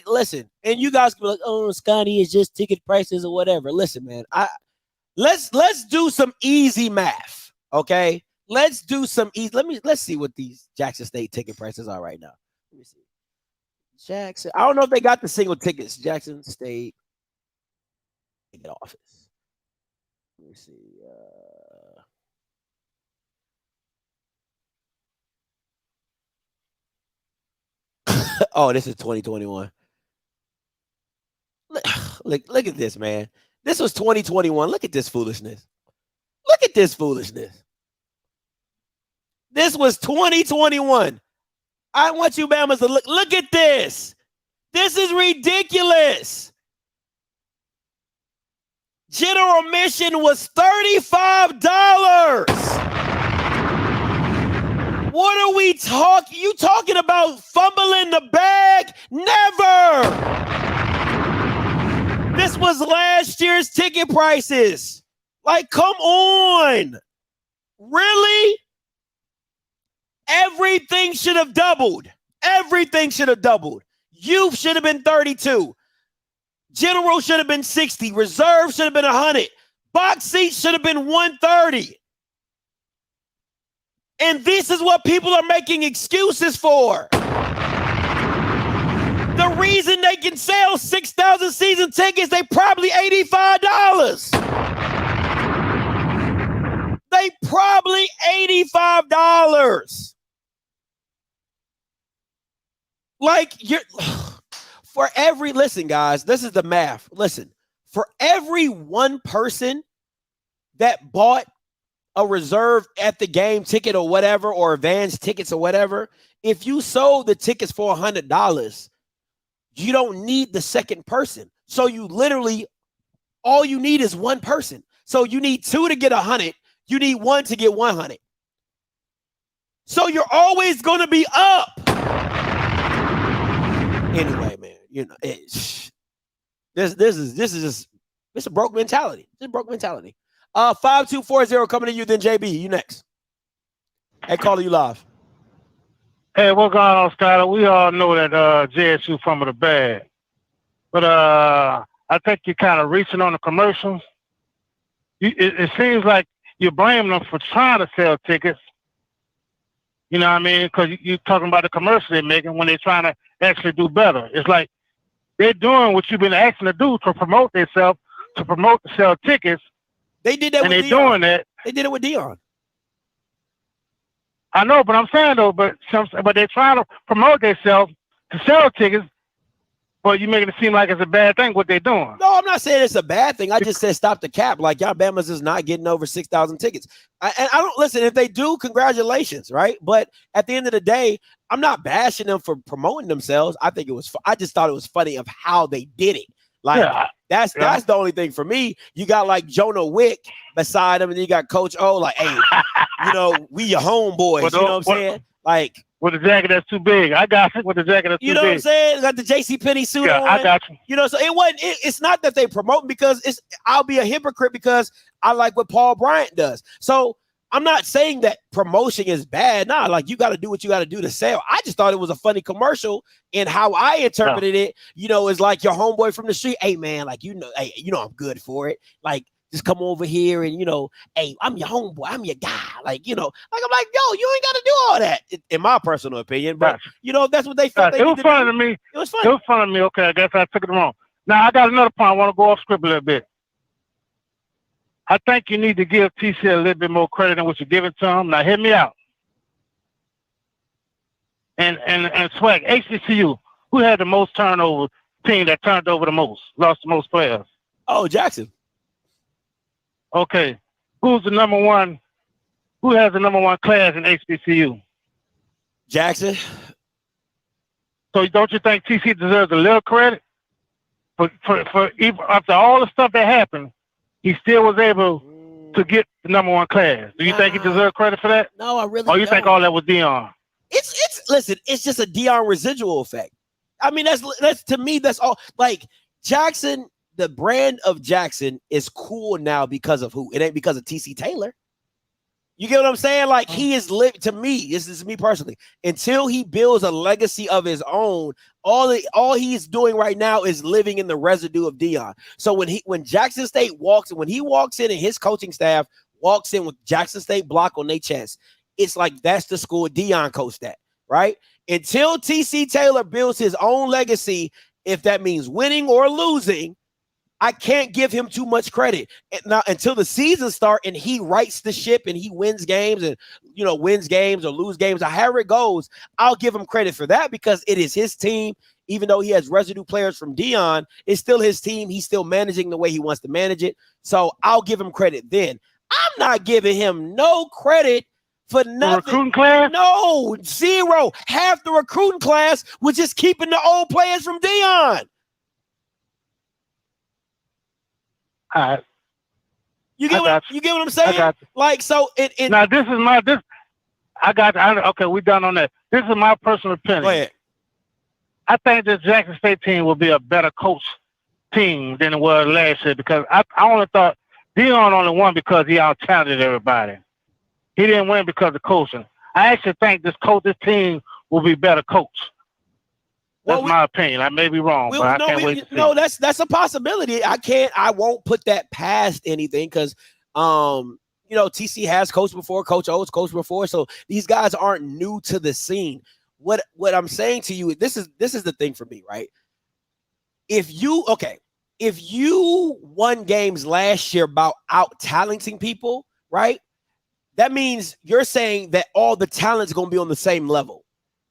Listen, and you guys can be like, oh, Scotty, it's just ticket prices or whatever. Listen, man, let's do some easy math, okay? Let's do some easy. Let's see what these Jackson State ticket prices are right now. Let me see. Jackson. I don't know if they got the single tickets. Jackson State ticket office. Let me see. Oh, this is 2021. Look at this, man. This was 2021. Look at this foolishness. Look at this foolishness. This was 2021. I want you Bammers to look at this. This is ridiculous. General admission was $35. What are we talking? You talking about fumbling the bag? Never. This was last year's ticket prices. Like, come on. Really? Everything should have doubled. Everything should have doubled. Youth should have been 32. General should have been 60. Reserve should have been 100. Box seats should have been 130. And this is what people are making excuses for. The reason they can sell 6,000 season tickets, they probably $85. They probably $85. Like you're for every listen, guys, this is the math. Listen, for every one person that bought a reserve at the game ticket or whatever, or advance tickets or whatever, if you sold the tickets for $100, you don't need the second person. So you literally, all you need is one person. So you need 2 to get 100. You need 1 to get 100. So you're always going to be up. Anyway, man, you know, this is just it's a broke mentality. It's a broke mentality. 5240 coming to you, then JB, you next. Hey, caller, you live. Hey, what's going on, Skyler? We all know that JSU from the bad. But I think you're kind of reaching on the commercials. It seems like you're blaming them for trying to sell tickets. You know what I mean? Because you're talking about the commercials they're making when they're trying to actually do better. It's like they're doing what you've been asking to do to promote themselves, to promote to sell tickets. They did that and with they're Dion. doing that. They did it with Dion. I know, but I'm saying though, but they're trying to promote themselves to sell tickets, but you're making it seem like it's a bad thing what they're doing. No, I'm not saying it's a bad thing. I just said stop the cap. Like y'all Bama's is not getting over 6,000 tickets. And I don't listen. If they do, congratulations, right? But at the end of the day, I'm not bashing them for promoting themselves. I think it was. I just thought it was funny of how they did it. Like that's the only thing for me. You got like Jonah Wick beside him, and then you got Coach O. Like, hey, you know, we your homeboys. You know what I'm saying? Like with the jacket that's too big. I got it with the jacket that's too big. You know what I'm saying? Got the JCPenney suit on. I got you. You know, so it wasn't. It's not that they promote because I'll be a hypocrite because I like what Paul Bryant does. So I'm not saying that promotion is bad. Nah, like you got to do what you got to do to sell. I just thought it was a funny commercial, and how I interpreted it, you know, is like your homeboy from the street. Hey man, like hey, you know I'm good for it. Like just come over here and hey, I'm your homeboy, I'm your guy. Like like I'm like, yo, you ain't got to do all that, in my personal opinion. But that's what they felt. It was funny to me. It was funny. It was funny to me. Okay, I guess I took it wrong. Now I got another point. I want to go off script a little bit. I think you need to give TC a little bit more credit than what you're giving to him. Now, hear me out. And Swag, HBCU, who had the most turnover team that turned over the most, lost the most players? Oh, Jackson. Okay. Who's the number one? Who has the number one class in HBCU? Jackson. So don't you think TC deserves a little credit for even after all the stuff that happened? He still was able to get the number one class. Do you think he deserves credit for that? No, I really don't. Or you don't. think all that was Dion? Listen, it's just a Dion residual effect. I mean, that's to me, that's all. Like Jackson, the brand of Jackson is cool now because of who? It ain't because of TC Taylor. You get what I'm saying? Like he is to me, this is me personally, until he builds a legacy of his own, all he's doing right now is living in the residue of Dion. So when Jackson State when he walks in and his coaching staff walks in with Jackson State block on their chest, it's like that's the school Dion coached at, right? Until TC Taylor builds his own legacy, if that means winning or losing, I can't give him too much credit. Now, until the season starts and he rights the ship and he wins games and wins games or lose games, or however it goes, I'll give him credit for that because it is his team. Even though he has residue players from Dion, it's still his team. He's still managing the way he wants to manage it. So I'll give him credit then. I'm not giving him no credit for nothing. The recruiting class? No, zero. Half the recruiting class was just keeping the old players from Dion. You get what I'm saying? Like, so now this is okay, we're done on that. This is my personal opinion. Go ahead. I think this Jackson State team will be a better coach team than it was last year because I only thought Dion only won because he out-talented everybody. He didn't win because of coaching. I actually think this team will be better coached. That's my opinion. I may be wrong, but I can't wait to see. No, that's a possibility. I won't put that past anything because TC has coached before, Coach O's coached before, so these guys aren't new to the scene. What I'm saying to you, this is the thing for me, right? If you won games last year about out-talenting people, right? that means you're saying that all the talent's going to be on the same level,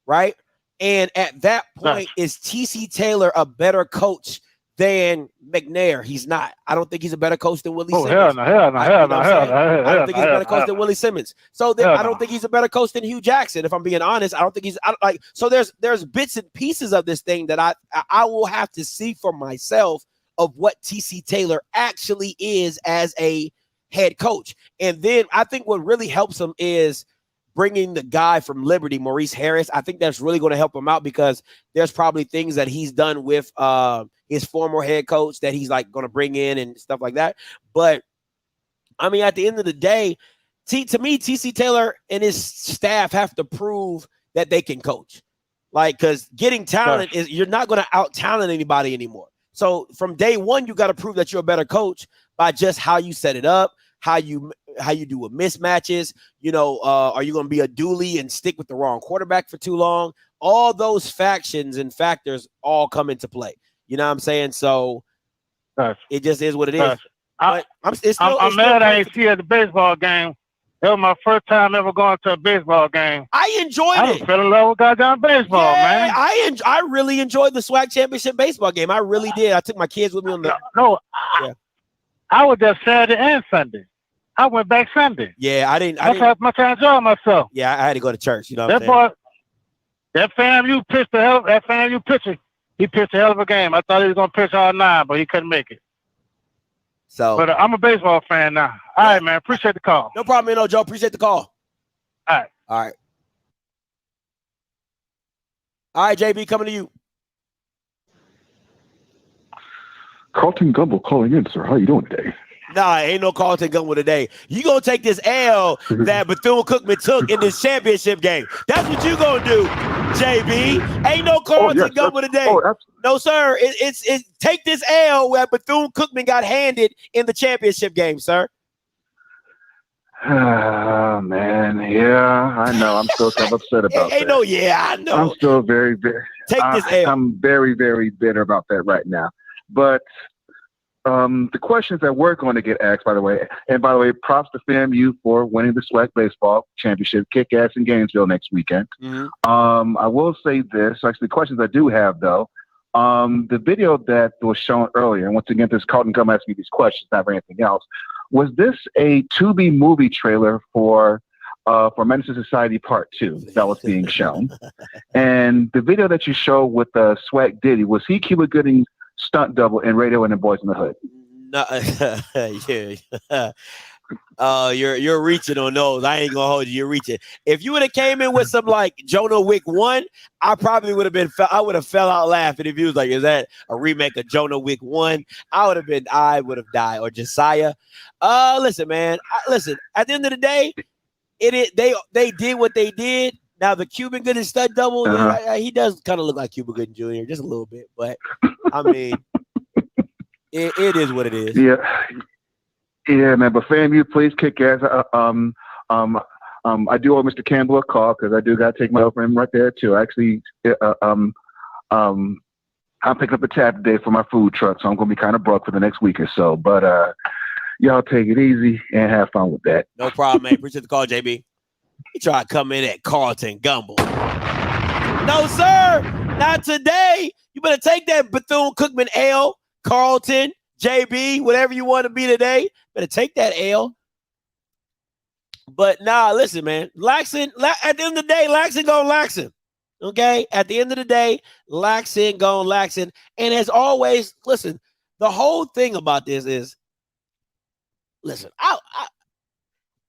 right? And at that point, is TC Taylor a better coach than McNair? He's not. I don't think he's a better coach than Willie Simmons. Hell no. I don't think he's a better coach than Willie Simmons. So I don't think he's a better coach than Hugh Jackson. If I'm being honest, I don't think he's like. So there's bits and pieces of this thing that I will have to see for myself of what TC Taylor actually is as a head coach. And then I think what really helps him is bringing the guy from Liberty, Maurice Harris. I think that's really going to help him out because there's probably things that he's done with his former head coach that he's like going to bring in and stuff like that. But I mean, at the end of the day, to me, TC Taylor and his staff have to prove that they can coach. Like, because getting talent is, you're not going to out talent anybody anymore. So from day one, you got to prove that you're a better coach by just how you set it up, how you do with mismatches. You know, are you going to be a dually and stick with the wrong quarterback for too long? All those factions and factors all come into play. You know what I'm saying? So it just is what it is. I'm mad I ain't see at the baseball game. That was my first time ever going to a baseball game. I enjoyed it. I fell in love with goddamn baseball, man. I really enjoyed the SWAC championship baseball game. I really did. I took my kids with me on the. I was there Saturday and Sunday. I went back Sunday. Yeah, I didn't. My time enjoy myself. Yeah, I had to go to church. You know that boy, that FAMU pitched that FAMU pitcher. He pitched a hell of a game. I thought he was gonna pitch all 9, but he couldn't make it. So, but I'm a baseball fan now. All right, man. Appreciate the call. No problem, Joe. Appreciate the call. All right. All right. All right, JB, coming to you. Carlton Gumble calling in, sir. How you doing today? Nah, ain't no Carlton Gumble today. You gonna take this L that Bethune-Cookman took in this championship game. That's what you gonna do, JB. Ain't no Carlton Gumble today. No, sir. It's take this L where Bethune-Cookman got handed in the championship game, sir. Man, yeah, I know. I'm still kind of upset about that. I know. I'm still very, very. Take this L. I'm very, very bitter about that right now. But the questions that we're going to get asked, by the way, props to FAMU for winning the SWAC baseball championship, kick ass in Gainesville next weekend. Mm-hmm. I will say this. Actually, the questions I do have, though, the video that was shown earlier, and once again, this Carlton Gum asked me these questions, not for anything else. Was this a Tubi movie trailer for Menace to Society Part 2 that was being shown? And the video that you showed with Swag Diddy, was he Cuba Gooding's stunt double in Radio and the Boys in the Hood? No, you're reaching on those. I ain't gonna hold you. You're reaching. If you would have came in with some like Jonah Wick 1, I probably would have I would have fell out laughing if he was like, "Is that a remake of Jonah Wick 1?" I would have died. Or Josiah. Listen, man. Listen. At the end of the day, they did what they did. Now the Cuban Gooding stud double, he does kind of look like Cuba Gooding Jr. just a little bit, but I mean, it is what it is. Yeah, man. But FAMU, please kick ass. I do owe Mr. Campbell a call because I do got to take my over him right there too. Actually, I'm picking up a tab today for my food truck, so I'm gonna be kind of broke for the next week or so. But y'all take it easy and have fun with that. No problem, man. Appreciate the call, JB. You try to come in at Carlton Gumble. No, sir. Not today. You better take that Bethune-Cookman L, Carlton, JB, whatever you want to be today. Better take that L. But nah, listen, man. Lackson, at the end of the day, Lackson gonna Lackson. Okay? At the end of the day, Lackson gonna Lackson. And as always, listen, the whole thing about this is, listen,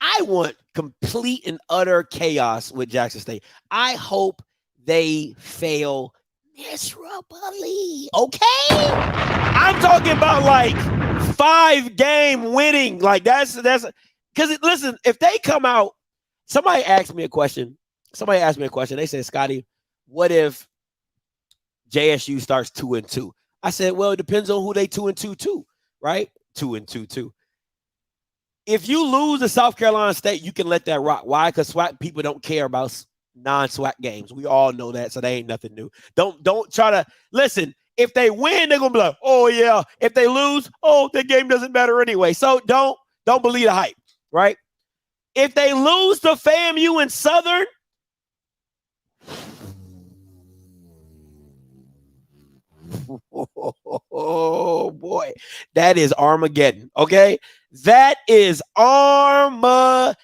I want complete and utter chaos with Jackson State. I hope they fail miserably. Okay? I'm talking about like 5-game winning. Like that's because listen, if they come out, somebody asked me a question. They said, Scotty, what if JSU starts 2-2? I said, well, it depends on who they 2-2 to, right? 2-2 too. If you lose to South Carolina State, you can let that rock. Why? Because SWAC people don't care about non-SWAC games. We all know that, so they ain't nothing new. Don't try to listen. If they win, they're gonna be like, oh yeah. If they lose, oh, the game doesn't matter anyway. So don't believe the hype, right? If they lose to FAMU and Southern, oh boy, that is Armageddon. Okay, that is Armageddon.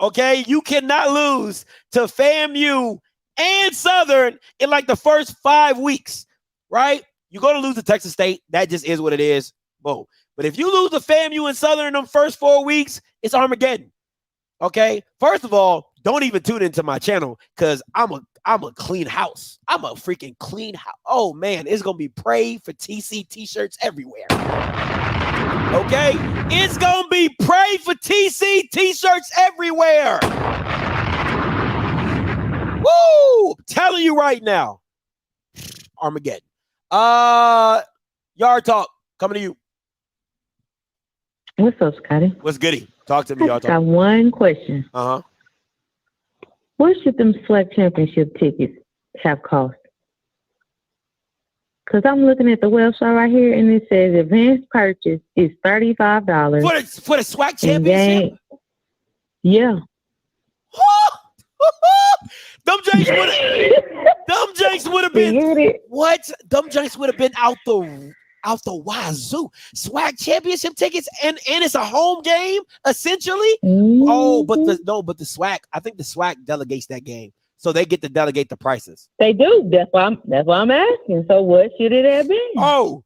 Okay, you cannot lose to FAMU and Southern in like the first 5 weeks, right? You're going to lose to Texas State. That just is what it is. Boom. But if you lose to FAMU and Southern in them first 4 weeks, it's Armageddon. Okay. First of all, don't even tune into my channel because I'm a clean house. I'm a freaking clean house. Oh man, it's gonna be pray for TC t-shirts everywhere. Okay, it's gonna be pray for TC t-shirts everywhere. Woo! I'm telling you right now, Armageddon. Yard Talk coming to you. What's up, Scotty? What's goody? Talk to me, Yard Talk. I got one question. What should them SWAC championship tickets have cost? Because I'm looking at the website right here, and it says advanced purchase is $35. For the SWAC championship? Yeah. Them Janks would have been what? Them Janks would have been out the wazoo. SWAC championship tickets, and it's a home game essentially. Oh, but the SWAC. I think the SWAC delegates that game, so they get to delegate the prices. They do. That's why I'm asking. So what should it have been? Oh,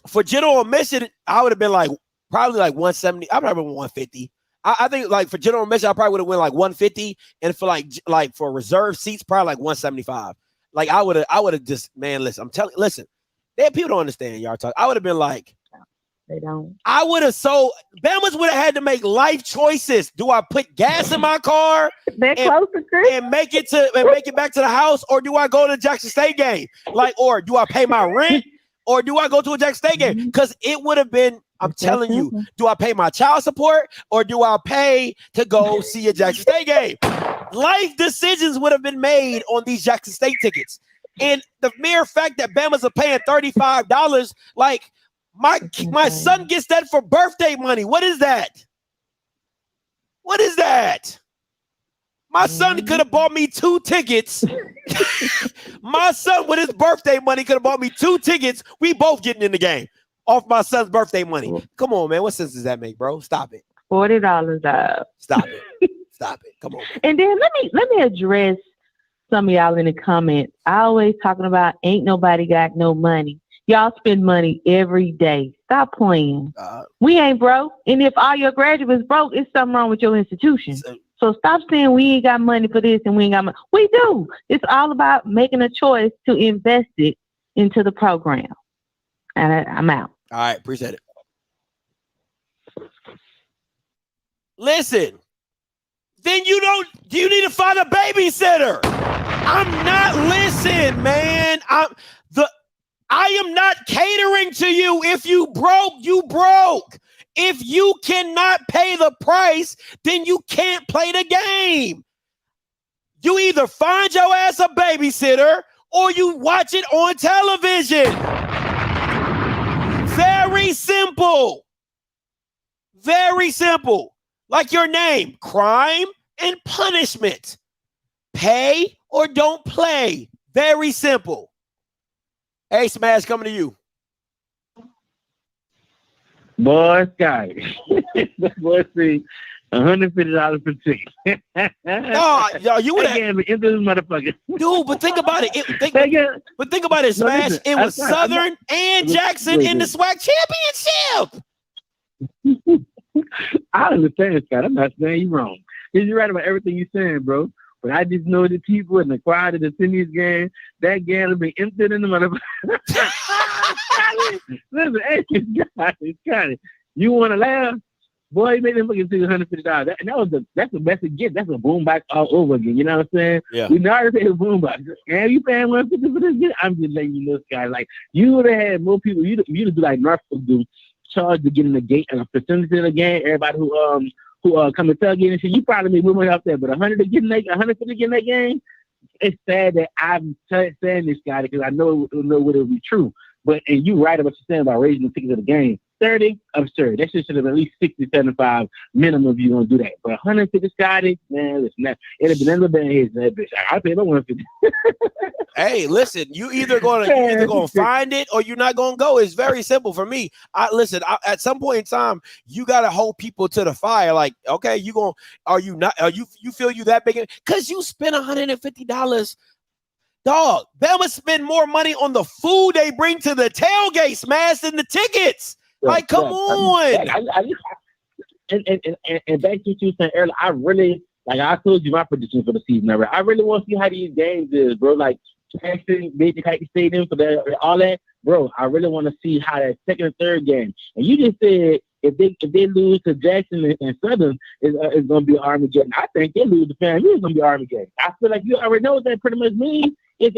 for general admission, I would have been like probably like 170. I probably went 150. I think like for general admission, I probably would have went like 150, and for like for reserve seats, probably like 175. Like I would have just, man, listen. Listen, people don't understand Yard Talk. I would have been like, they don't. I would have Bama's would have had to make life choices. Do I put gas in my car and make it back to the house, or do I go to the Jackson State game? Like, or do I pay my rent, or do I go to a Jackson State game? Because it would have been. I'm telling you, do I pay my child support, or do I pay to go see a Jackson State game? Life decisions would have been made on these Jackson State tickets. And the mere fact that Bama's are paying $35, like my son gets that for birthday money. What is that? What is that? My son could have bought me 2 tickets. My son, with his birthday money, could have bought me 2 tickets. We both getting in the game off my son's birthday money. Come on, man. What sense does that make, bro? Stop it. $40 up. Stop it. Stop it. Come on, man. And then let me address some of y'all in the comments. I always talking about ain't nobody got no money. Y'all spend money every day. Stop playing. We ain't broke. And if all your graduates broke, it's something wrong with your institution. So stop saying we ain't got money for this and we ain't got money. We do. It's all about making a choice to invest it into the program. And I'm out. All right. Appreciate it. Listen. Then you need to find a babysitter. I'm not, listen, man. I am not catering to you. If you broke, you broke. If you cannot pay the price, then you can't play the game. You either find your ass a babysitter or you watch it on television. Very simple. Very simple. Like your name, crime and punishment. Pay or don't play. Very simple. Hey, Smash, coming to you. Boy, Scotty. Boy, see, $150 per ticket. No, yo, you would have into this motherfucker. Dude, but think about it. But think about it, Smash. Listen, it was Southern and Jackson in the SWAC championship. I understand, Scott. I'm not saying you're wrong. You're right about everything you're saying, bro. But I just know the people in the crowd that attend this game, that game will be emptied in the motherfucker. Listen, hey, Scotty, you want to laugh? Boy, you made them fucking $150. That's the best it gets. That's a boombox all over again. You know what I'm saying? Yeah. We never pay a boombox. And you paying $150 for this? I'm just letting you know, Scotty. Like, you would have had more people. You'd do like Norfolk do, charge to get in the gate and a percentage of the game. Everybody who come to tailgate and shit, you probably made more money off there. But $150 to get in that game, it's sad that I'm saying this, guy, because I know it would be true. And you right about what you're saying about raising the tickets of the game. 30, absurd. That shit should have been at least 60, 75 minimum if you're going to do that. But 150 Scotty, man, listen, it'd have been a been his that bitch. I paid my 150. Hey, listen, you either gonna find it or you're not gonna go. It's very simple for me. At some point in time, you gotta hold people to the fire. Like, okay, you feel you that big? Because you spent $150. Dog, Bama spend more money on the food they bring to the tailgate smash than the tickets. Like, come on. And back to what you saying earlier, I really, like I told you my prediction for the season already. I really want to see how these games is, bro. Like, Jackson, Big Kite Stadium, for that, all that, bro. I really want to see how that second and third game. And you just said if they lose to Jackson and Southern, it's going to be Armageddon. I think they lose to FAMU, it's going to be Armageddon. I feel like you already know what that pretty much means.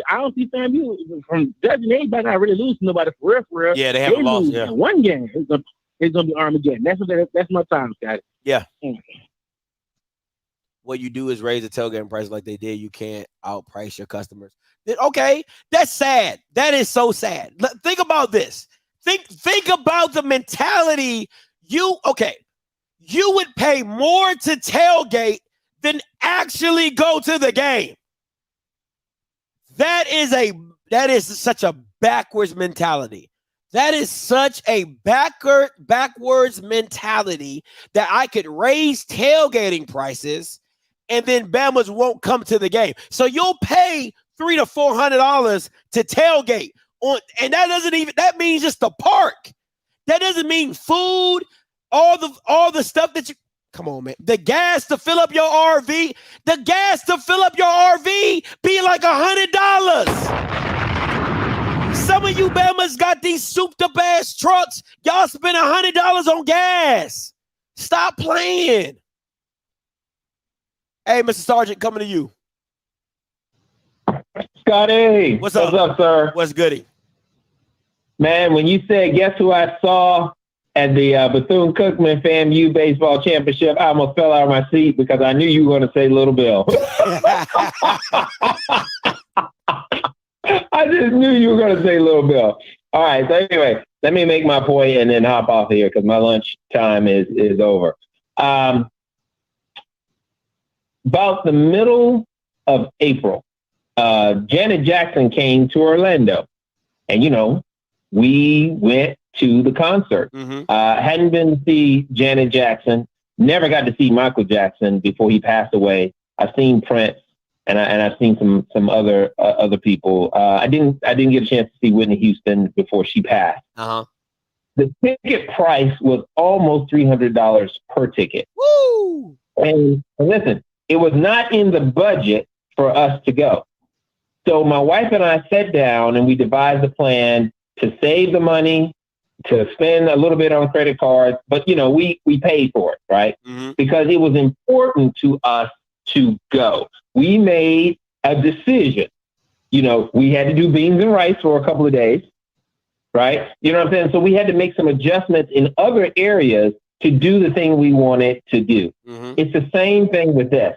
I don't see FAMU from judging anybody not really lose to nobody for real. Yeah, they haven't lost. Yeah, in one game. It's gonna be Armageddon. That's my time, Scott. Yeah. What you do is raise the tailgate price like they did. You can't outprice your customers. Okay, that's sad. That is so sad. Think about this. Think about the mentality. You would pay more to tailgate than actually go to the game. That is such a backwards mentality. That is such a backwards mentality that I could raise tailgating prices and then Bama's won't come to the game. So you'll pay $300 to $400 to tailgate and that means just the park. That doesn't mean food, all the stuff that you. Come on, man. The gas to fill up your RV be like $100. Some of you Bama's got these souped up ass trucks. Y'all spend $100 on gas. Stop playing. Hey, Mr. Sergeant, coming to you. Scotty. What's up, sir? What's goody? Man, when you said, guess who I saw at the Bethune-Cookman FAMU baseball championship, I almost fell out of my seat because I knew you were going to say Little Bill. I just knew you were going to say Little Bill. All right. So anyway, let me make my point and then hop off here because my lunch time is over. About the middle of April, Janet Jackson came to Orlando, and we went to the concert. Hadn't been to see Janet Jackson. Never got to see Michael Jackson before he passed away. I've seen Prince, and I've seen some other people. I didn't get a chance to see Whitney Houston before she passed. The ticket price was almost $300 per ticket. Woo! And listen, it was not in the budget for us to go. So my wife and I sat down and we devised a plan to save the money, to spend a little bit on credit cards, but we paid for it, right? Because it was important to us to go. We made a decision. We had to do beans and rice for a couple of days, right? You know what I'm saying? So we had to make some adjustments in other areas to do the thing we wanted to do. It's the same thing with this.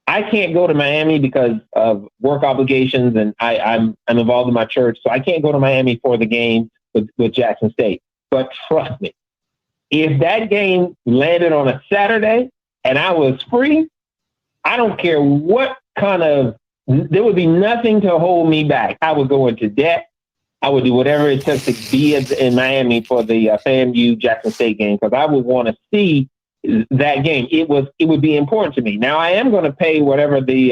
I can't go to Miami because of work obligations, and I'm involved in my church, so I can't go to Miami for the game with Jackson State. But trust me, if that game landed on a Saturday and I was free, I don't care what there would be nothing to hold me back. I would go into debt. I would do whatever it took to be in Miami for the FAMU Jackson State game because I would want to see that game. It would be important to me. Now I am going to pay whatever the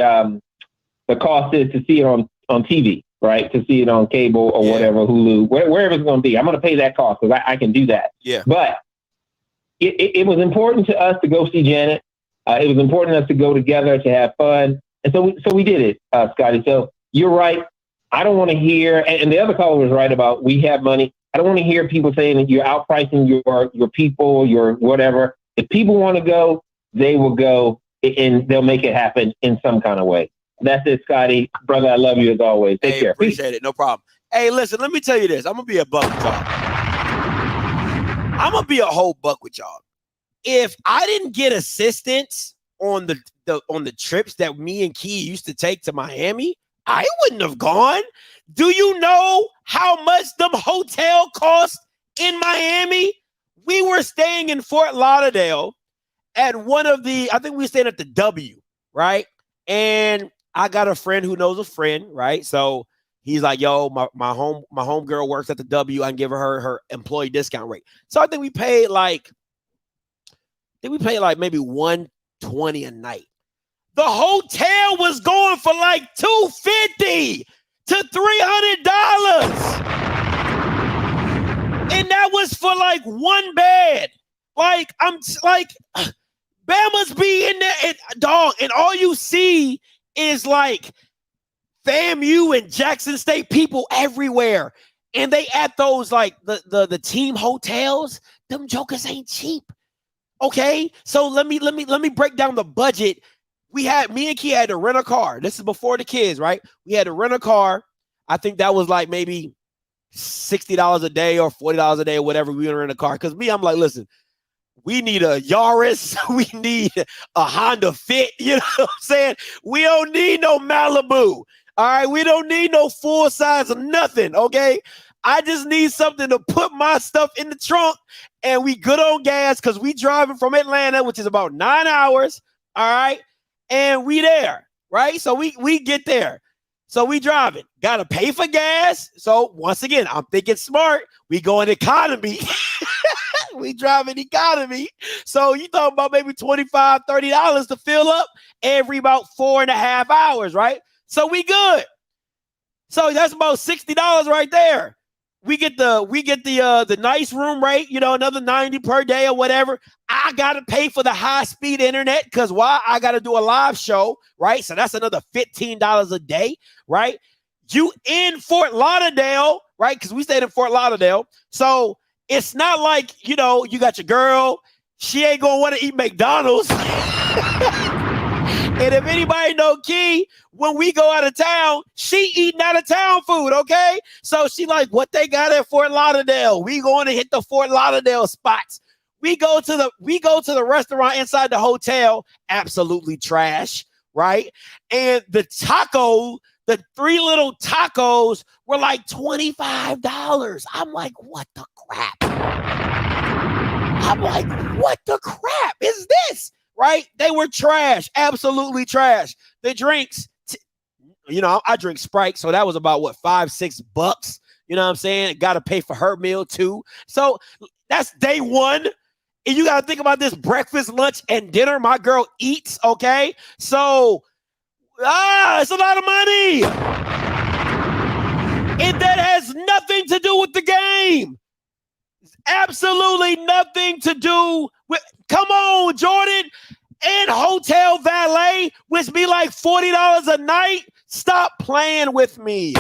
cost is to see it on TV, right? To see it on cable or whatever, Hulu, wherever it's going to be. I'm going to pay that cost because I can do that. Yeah. But it was important to us to go see Janet. It was important to us to go together to have fun, and so we did it, Scotty. So you're right. I don't want to hear, and the other caller was right about we have money. I don't want to hear people saying that you're outpricing your people, your whatever. If people want to go, they will go, and they'll make it happen in some kind of way. That's it, Scotty. Brother, I love you as always. Take care. Appreciate it. No problem. Hey, listen, let me tell you this. I'm going to be a buck with y'all. I'm going to be a whole buck with y'all. If I didn't get assistance on the trips that me and Key used to take to Miami, I wouldn't have gone. Do you know how much them hotel costs in Miami? we were staying in Fort Lauderdale at one of the, I think we were staying at the W, right? And I got a friend who knows a friend, right? So he's like, yo, my home girl works at the W. I can give her employee discount rate. So I think we paid like maybe $120 a night. The hotel was going for like $250 to $300. And that was for like one bed. Like, I'm like, Bama's be in there, and dog, and all you see is like FAMU and Jackson State people everywhere. And they at those like the team hotels, them jokers ain't cheap. Okay. So let me break down the budget. Me and Key had to rent a car. This is before the kids, right? We had to rent a car. I think that was like maybe $60 a day or $40 a day or whatever. We were in a car. Because I'm like, listen, we need a Yaris. We need a Honda Fit. You know what I'm saying? We don't need no Malibu. All right. We don't need no full size of nothing. Okay. I just need something to put my stuff in the trunk, and we good on gas because we driving from Atlanta, which is about 9 hours. All right. And we there. Right. So we get there. So we driving, got to pay for gas. So once again, I'm thinking smart. We going economy. We driving economy. So you talking about maybe $25, $30 to fill up every about 4.5 hours, right? So we good. So that's about $60 right there. We get the nice room rate, another $90 per day or whatever. I gotta pay for the high-speed internet because why? I gotta do a live show, right? So that's another $15 a day, right? You in Fort Lauderdale, right? Because we stayed in Fort Lauderdale. So it's not like, you got your girl, she ain't gonna want to eat McDonald's. And if anybody know Key, when we go out of town, she eating out of town food, okay? So she like, what they got at Fort Lauderdale? We going to hit the Fort Lauderdale spots. We go to the restaurant inside the hotel, absolutely trash, right? And the 3 little tacos were like $25. I'm like, what the crap? What the crap is this? Right? They were trash, absolutely trash. The drinks, I drink Sprite, so that was about $5, $6. You know what I'm saying? Got to pay for her meal too. So that's day one. And you got to think about this breakfast, lunch, and dinner my girl eats, okay? So, it's a lot of money. And that has nothing to do with the game. Absolutely nothing to do with, come on, Jordan. And hotel valet, which be like $40 a night. Stop playing with me.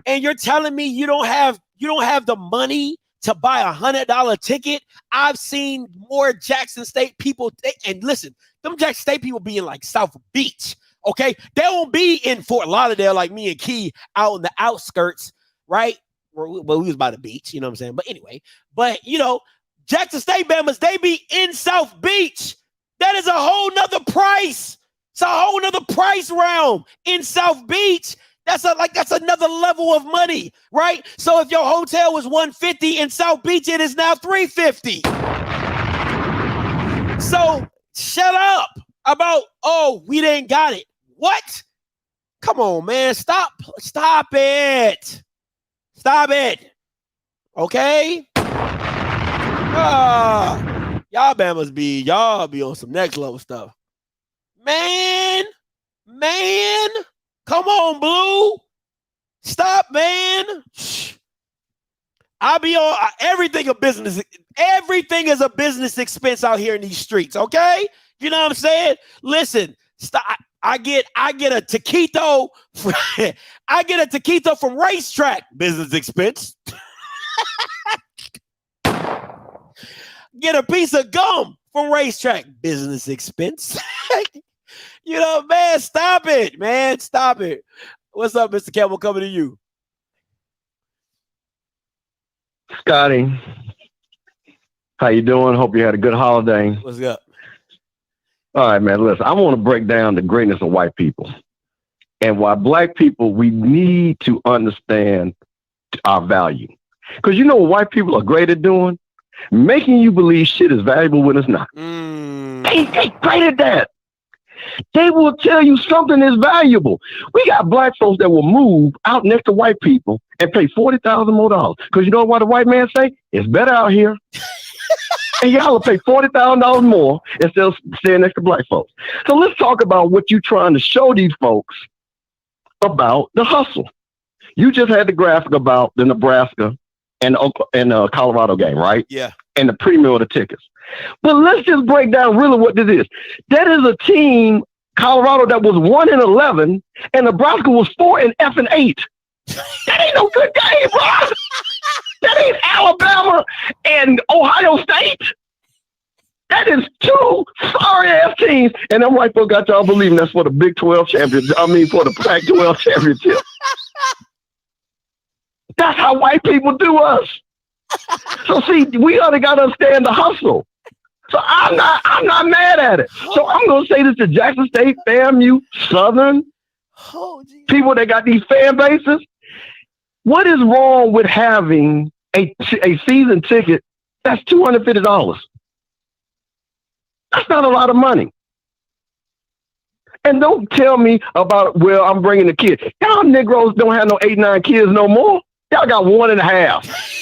And you're telling me you don't have the money to buy $100 ticket? I've seen more Jackson State people, and listen, them Jackson State people be in like South Beach, okay? They won't be in Fort Lauderdale like me and Key out in the outskirts, right? Well, we was by the beach, you know what I'm saying? But anyway, Jackson State Bamas, they be in South Beach. That is a whole nother price. It's a whole nother price realm in South Beach. That's another level of money, right? So if your hotel was $150 in South Beach, it is now $350. So shut up about, we didn't got it. What? Come on, man. Stop it. Stop it. Okay? Y'all Bamas y'all be on some next level stuff. Man. Come on, Blue. Stop, man. I be on everything a business. Everything is a business expense out here in these streets, okay? You know what I'm saying? Listen, stop. I get a taquito. I get a taquito from Racetrack, business expense. Get a piece of gum from Racetrack, business expense. Man, stop it, man. Stop it. What's up, Mr. Campbell? Coming to you. Scotty, how you doing? Hope you had a good holiday. What's up? All right, man. Listen, I want to break down the greatness of white people and why black people, we need to understand our value. Because you know what white people are great at doing? Making you believe shit is valuable when it's not. They great at that. They will tell you something is valuable. We got black folks that will move out next to white people and pay $40,000 more dollars. Because you know what the white man say? It's better out here. And y'all will pay $40,000 more instead of staying next to black folks. So let's talk about what you're trying to show these folks about the hustle. You just had the graphic about the Nebraska and Colorado game, right? Yeah. And the premium of the tickets. But let's just break down really what this is. That is a team, Colorado, that was 1-11, and Nebraska was 4-8. That ain't no good game, bro. That ain't Alabama and Ohio State. That is two sorry ass teams, and them white folks got y'all believing that's for the Big 12 championship. I mean, for the Pac-12 championship. That's how white people do us. So see, we ought to got to understand the hustle. So I'm not mad at it. So I'm gonna say this to Jackson State, FAMU, Southern, people that got these fan bases. What is wrong with having a season ticket that's $250? That's not a lot of money. And don't tell me about, well, I'm bringing the kids. Y'all Negroes don't have no 8, 9 kids no more. Y'all got 1.5.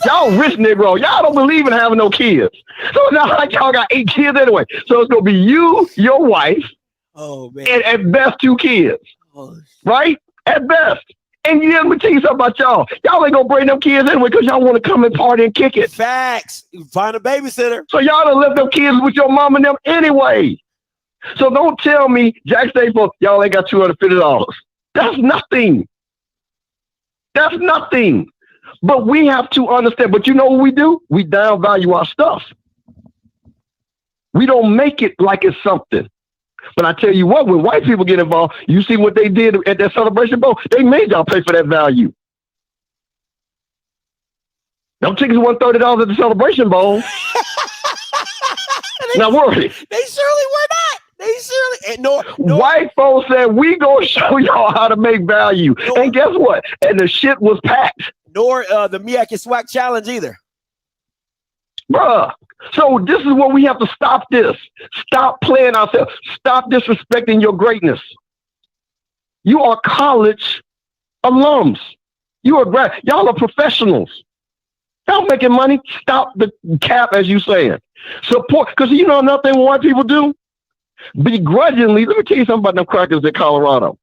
Y'all rich Negro. Y'all don't believe in having no kids. So it's not like y'all got 8 kids anyway. So it's going to be you, your wife, and at best 2 kids. Right? At best. And yeah, let me tell you something about y'all. Y'all ain't going to bring them kids anyway because y'all want to come and party and kick it. Facts. You find a babysitter. So y'all done left them kids with your mom and them anyway. So don't tell me, Jack State folks, y'all ain't got $250. That's nothing. That's nothing. But we have to understand. But you know what we do? We downvalue our stuff. We don't make it like it's something. But I tell you what, when white people get involved, you see what they did at that Celebration Bowl? They made y'all pay for that value. Them tickets were $30 at the Celebration Bowl. Now worry. They surely were not. They surely no. White folks said we gonna show y'all how to make value. And guess what? And the shit was packed. Nor the Miyake Swag Challenge either. Bruh. So this is where we have to stop this. Stop playing ourselves. Stop disrespecting your greatness. You are college alums. You are y'all are professionals. Y'all making money. Stop the cap, as you saying. Support, because you know another thing white people do? Begrudgingly, let me tell you something about them crackers in Colorado.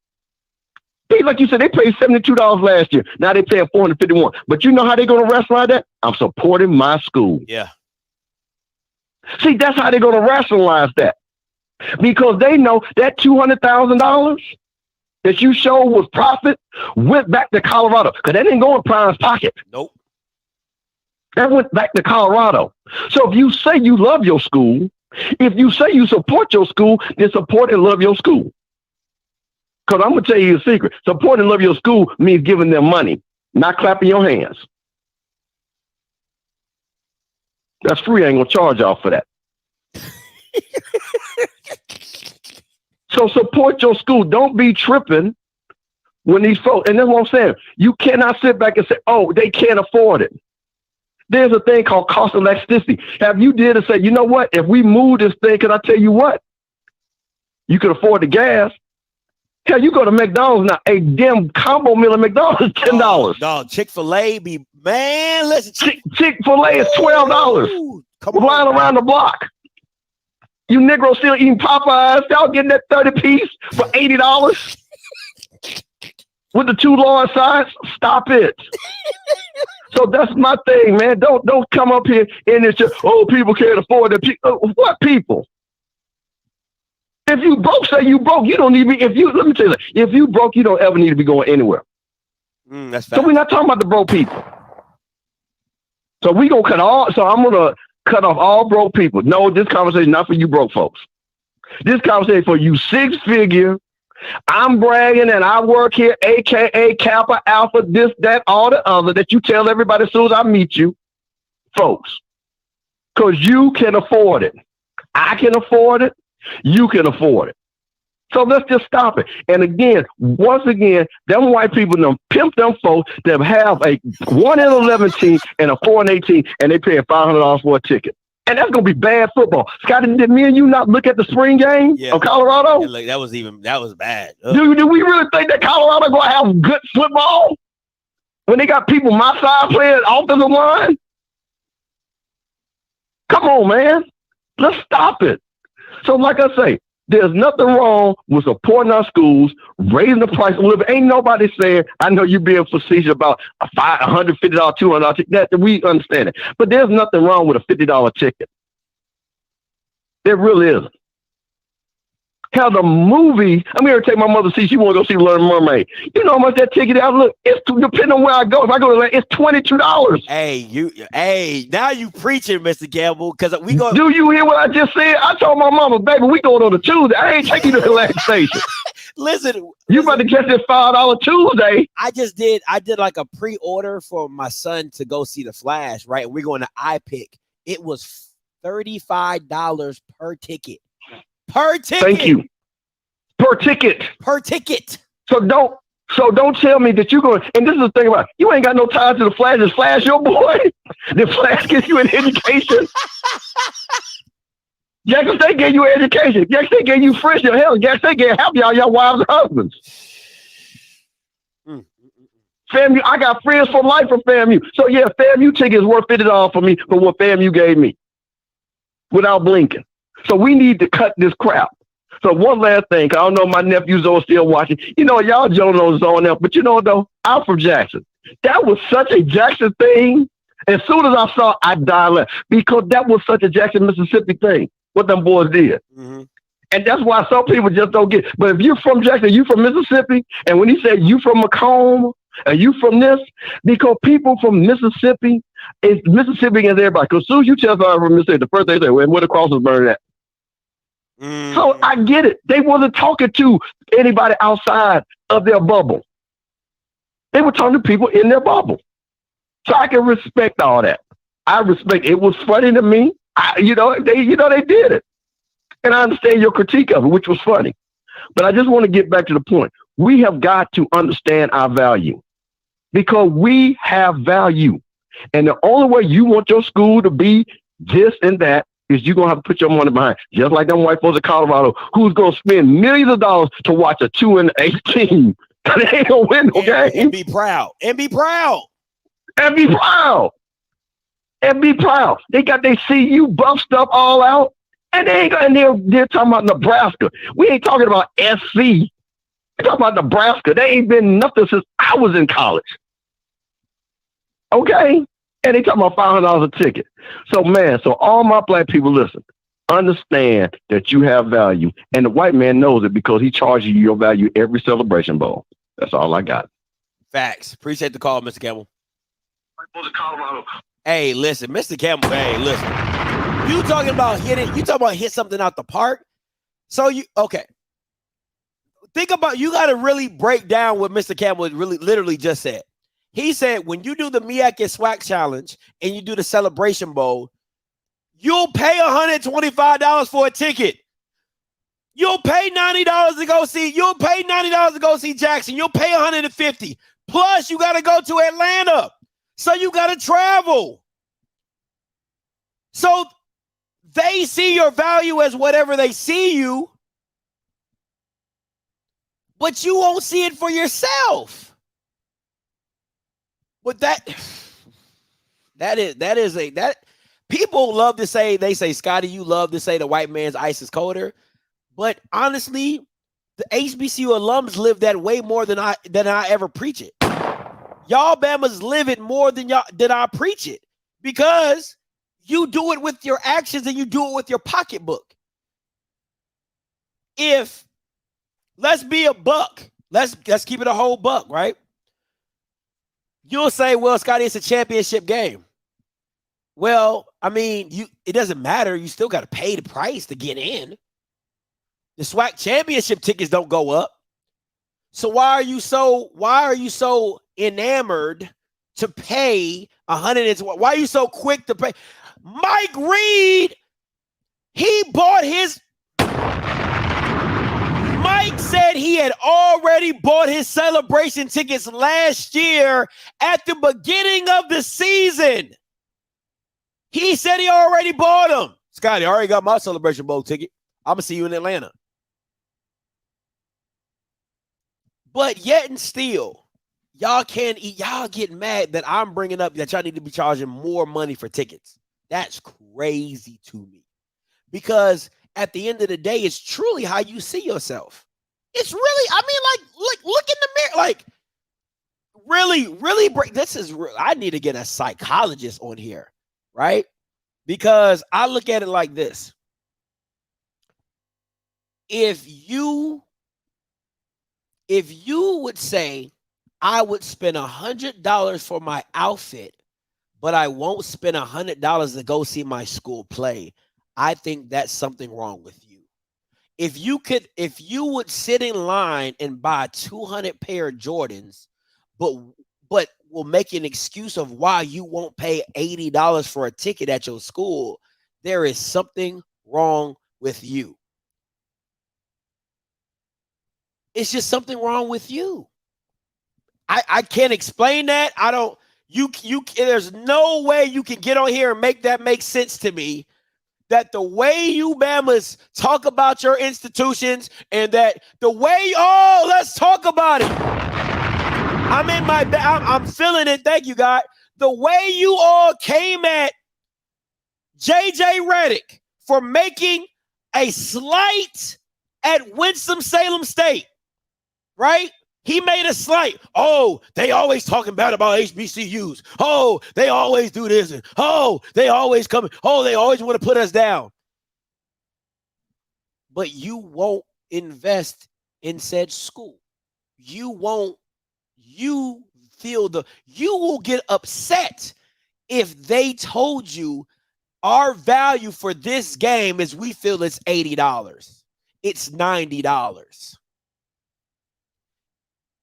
Like you said, they paid $72 last year. Now they paying $451. But you know how they're going to rationalize that? I'm supporting my school. Yeah. See, that's how they're going to rationalize that. Because they know that $200,000 that you showed was profit went back to Colorado. Because that didn't go in Prime's pocket. Nope. That went back to Colorado. So if you say you love your school, if you say you support your school, then support and love your school. Because I'm going to tell you a secret. Support and love your school means giving them money, not clapping your hands. That's free. I ain't going to charge y'all for that. So support your school. Don't be tripping when these folks, and that's what I'm saying. You cannot sit back and say, oh, they can't afford it. There's a thing called cost elasticity. Have you did and say, you know what? If we move this thing, can I tell you what? You could afford the gas. Hell, you go to McDonald's now. A damn combo meal at McDonald's is $10. Dog, Chick-fil-A be, man, listen. Chick-fil-A is $12. Flying around the block. You Negroes still eating Popeyes. Y'all getting that 30 piece for $80 with the 2 large sides. Stop it. So that's my thing, man. Don't come up here and it's just, oh, people can't afford it. What people? If you broke, say you broke. You don't need me. Let me tell you, if you broke, you don't ever need to be going anywhere. That's so we're not talking about the broke people. So we gonna I'm gonna cut off all broke people. No, this conversation is not for you broke folks. This conversation is for you 6-figure. I'm bragging and I work here, AKA Kappa, Alpha, this, that, all the other that you tell everybody as soon as I meet you, folks. Because you can afford it. I can afford it. You can afford it. So let's just stop it. And again, once again, them white people them pimp them folks that have a 1-11 team and a 4-18, and they paying $500 for a ticket. And that's gonna be bad football. Scotty, did me and you not look at the spring game of Colorado? Yeah, look, that was bad. Do we really think that Colorado gonna have good football when they got people my side playing offensive line? Come on, man. Let's stop it. So like I say, there's nothing wrong with supporting our schools, raising the price a little bit. Ain't nobody saying, I know you being facetious about a $150, $200 ticket. That we understand it. But there's nothing wrong with a $50 ticket. There really isn't. Hell, the movie, I'm here to take my mother to see, she want to go see Little Mermaid. You know how much that ticket is? Look, it's depending on where I go. If I go to it's $22. Hey, now you preaching, Mr. Gamble, because we go. Do you hear what I just said? I told my mama, baby, we going on a Tuesday. I ain't taking you to the last station. Listen, you about to catch this $5 Tuesday. I did like a pre-order for my son to go see The Flash, right? And we're going to iPick. It was $35 per ticket. Per ticket. Thank you. Per ticket. Per ticket. So don't tell me that you're going. And this is the thing about it, you ain't got no ties to the Flash. Is Flash your boy? The Flash gives you an education. Jackson State gave you an education. Jackson State gave you friendship. Hell, Jackson State gave half y'all wives and husbands. FAMU, I got friends for life from FAMU. So yeah, FAMU ticket is worth $50 for me for what FAMU gave me, without blinking. So we need to cut this crap. So one last thing, I don't know my nephews are still watching. You know, y'all Jonos on there, but you know though, I'm from Jackson. That was such a Jackson thing. As soon as I saw it, I dialed because that was such a Jackson, Mississippi thing, what them boys did. Mm-hmm. And that's why some people just don't get it. But if you're from Jackson, you from Mississippi, and when he said you from Macomb, and you from this, because people from Mississippi, is Mississippi against everybody. Because as soon as you tell somebody from Mississippi, the first thing they say, well, where the cross was burned at. So I get it. They wasn't talking to anybody outside of their bubble. They were talking to people in their bubble. So I can respect all that. I respect it. It was funny to me. They did it. And I understand your critique of it, which was funny. But I just want to get back to the point. We have got to understand our value because we have value. And the only way you want your school to be this and that is you're going to have to put your money behind. Just like them white folks in Colorado who's going to spend millions of dollars to watch a 2-8 team. They ain't going to win no game. And be proud. And be proud. And be proud. And be proud. They got their CU buff stuff all out. And they ain't got, and they're talking about Nebraska. We ain't talking about SC. We're talking about Nebraska. They ain't been nothing since I was in college. Okay? And they talking about $500 a ticket. So, man, all my black people, listen, understand that you have value. And the white man knows it because he charges you your value every Celebration Bowl. That's all I got. Facts. Appreciate the call, Mr. Campbell. Hey, listen, Mr. Campbell, hey, listen. You talking about hit something out the park. So think about, you got to really break down what Mr. Campbell really literally just said. He said, when you do the Miak and Swag Challenge and you do the Celebration Bowl, you'll pay $125 for a ticket. You'll pay $90 to go see. You'll pay $90 to go see Jackson. You'll pay $150. Plus, you got to go to Atlanta. So you got to travel. So they see your value as whatever they see you, but you won't see it for yourself. But that people love to say, they say, Scotty, you love to say the white man's ice is colder. But honestly, the HBCU alums live that way more than I ever preach it. Y'all Bamas live it more than I preach it, because you do it with your actions and you do it with your pocketbook. If let's be a buck, let's keep it a whole buck, right? You'll say, well, Scotty, it's a championship game. Well, I mean, it doesn't matter. You still got to pay the price to get in. The SWAC championship tickets don't go up. So why are you so enamored to pay $100? Why are you so quick to pay? Mike Reed, he bought his Mike said he had already bought his celebration tickets last year at the beginning of the season. He said he already bought them. Scotty, I already got my Celebration Bowl ticket. I'm going to see you in Atlanta. But yet and still, y'all get mad that I'm bringing up that y'all need to be charging more money for tickets. That's crazy to me. Because at the end of the day, it's truly how you see yourself. It's really, I mean, like look in the mirror. Like, really break. This is real. I need to get a psychologist on here, right? Because I look at it like this. If you would say, I would spend $100 for my outfit, but I won't spend $100 to go see my school play, I think that's something wrong with you. If you would sit in line and buy 200 pair of Jordans, but will make an excuse of why you won't pay $80 for a ticket at your school, there is something wrong with you. It's just something wrong with you. I can't explain that. There's no way you can get on here and make that make sense to me. That the way you Bamas talk about your institutions and that the way, let's talk about it. I'm feeling it. Thank you, God. The way you all came at JJ Redick for making a slight at Winston-Salem State, right? He made a slight. Oh, they always talking bad about HBCUs. Oh, they always do this. And, they always come. Oh, they always want to put us down. But you won't invest in said school. You will get upset if they told you our value for this game is we feel it's $80. It's $90.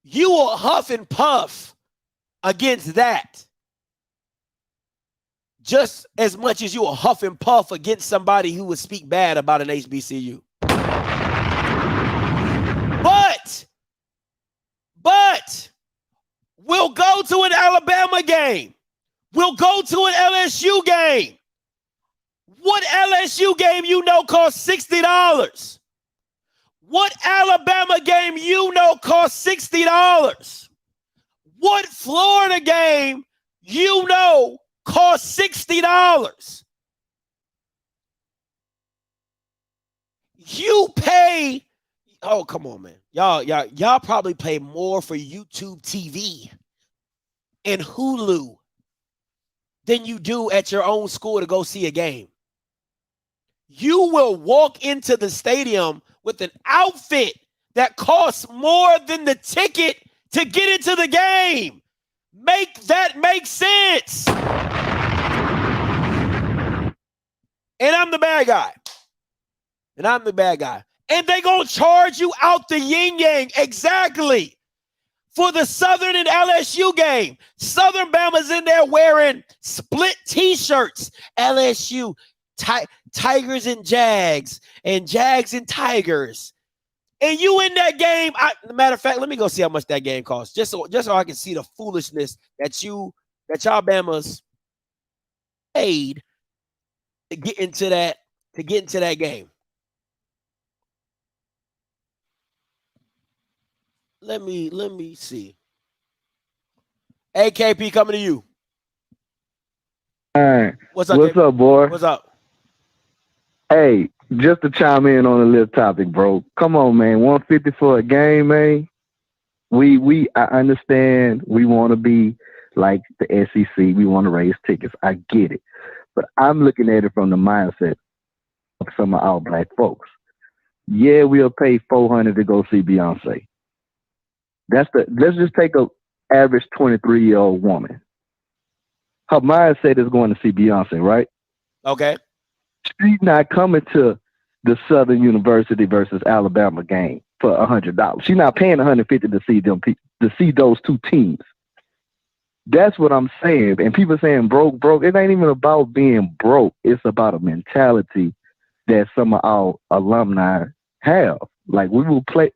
You will huff and puff against that just as much as you will huff and puff against somebody who would speak bad about an HBCU. But we'll go to an Alabama game. We'll go to an LSU game. What LSU game costs $60? What Alabama game costs $60? What Florida game costs $60? You pay, come on, man. Y'all probably pay more for YouTube TV and Hulu than you do at your own school to go see a game. You will walk into the stadium with an outfit that costs more than the ticket to get into the game. Make that make sense. And I'm the bad guy. And they gonna charge you out the yin-yang. Exactly. For the Southern and LSU game. Southern Bama's in there wearing split t-shirts. LSU, Tigers and Jags, and Jags and Tigers. And you in that game. Matter of fact, let me go see how much that game costs. Just so I can see the foolishness that y'all Bama's paid to get into that game. Let me see. AKP coming to you. All right. What's up, boy? What's up? Hey, just to chime in on the little topic, bro. Come on, man. 150 for a game, man. I understand we want to be like the SEC. We want to raise tickets. I get it. But I'm looking at it from the mindset of some of our black folks. Yeah, we'll pay $400 to go see Beyonce. Let's just take a average 23-year-old woman. Her mindset is going to see Beyonce, right? Okay. She's not coming to the Southern University versus Alabama game for $100. She's not paying $150 to see those two teams. That's what I'm saying. And people saying broke. It ain't even about being broke. It's about a mentality that some of our alumni have. Like we will play.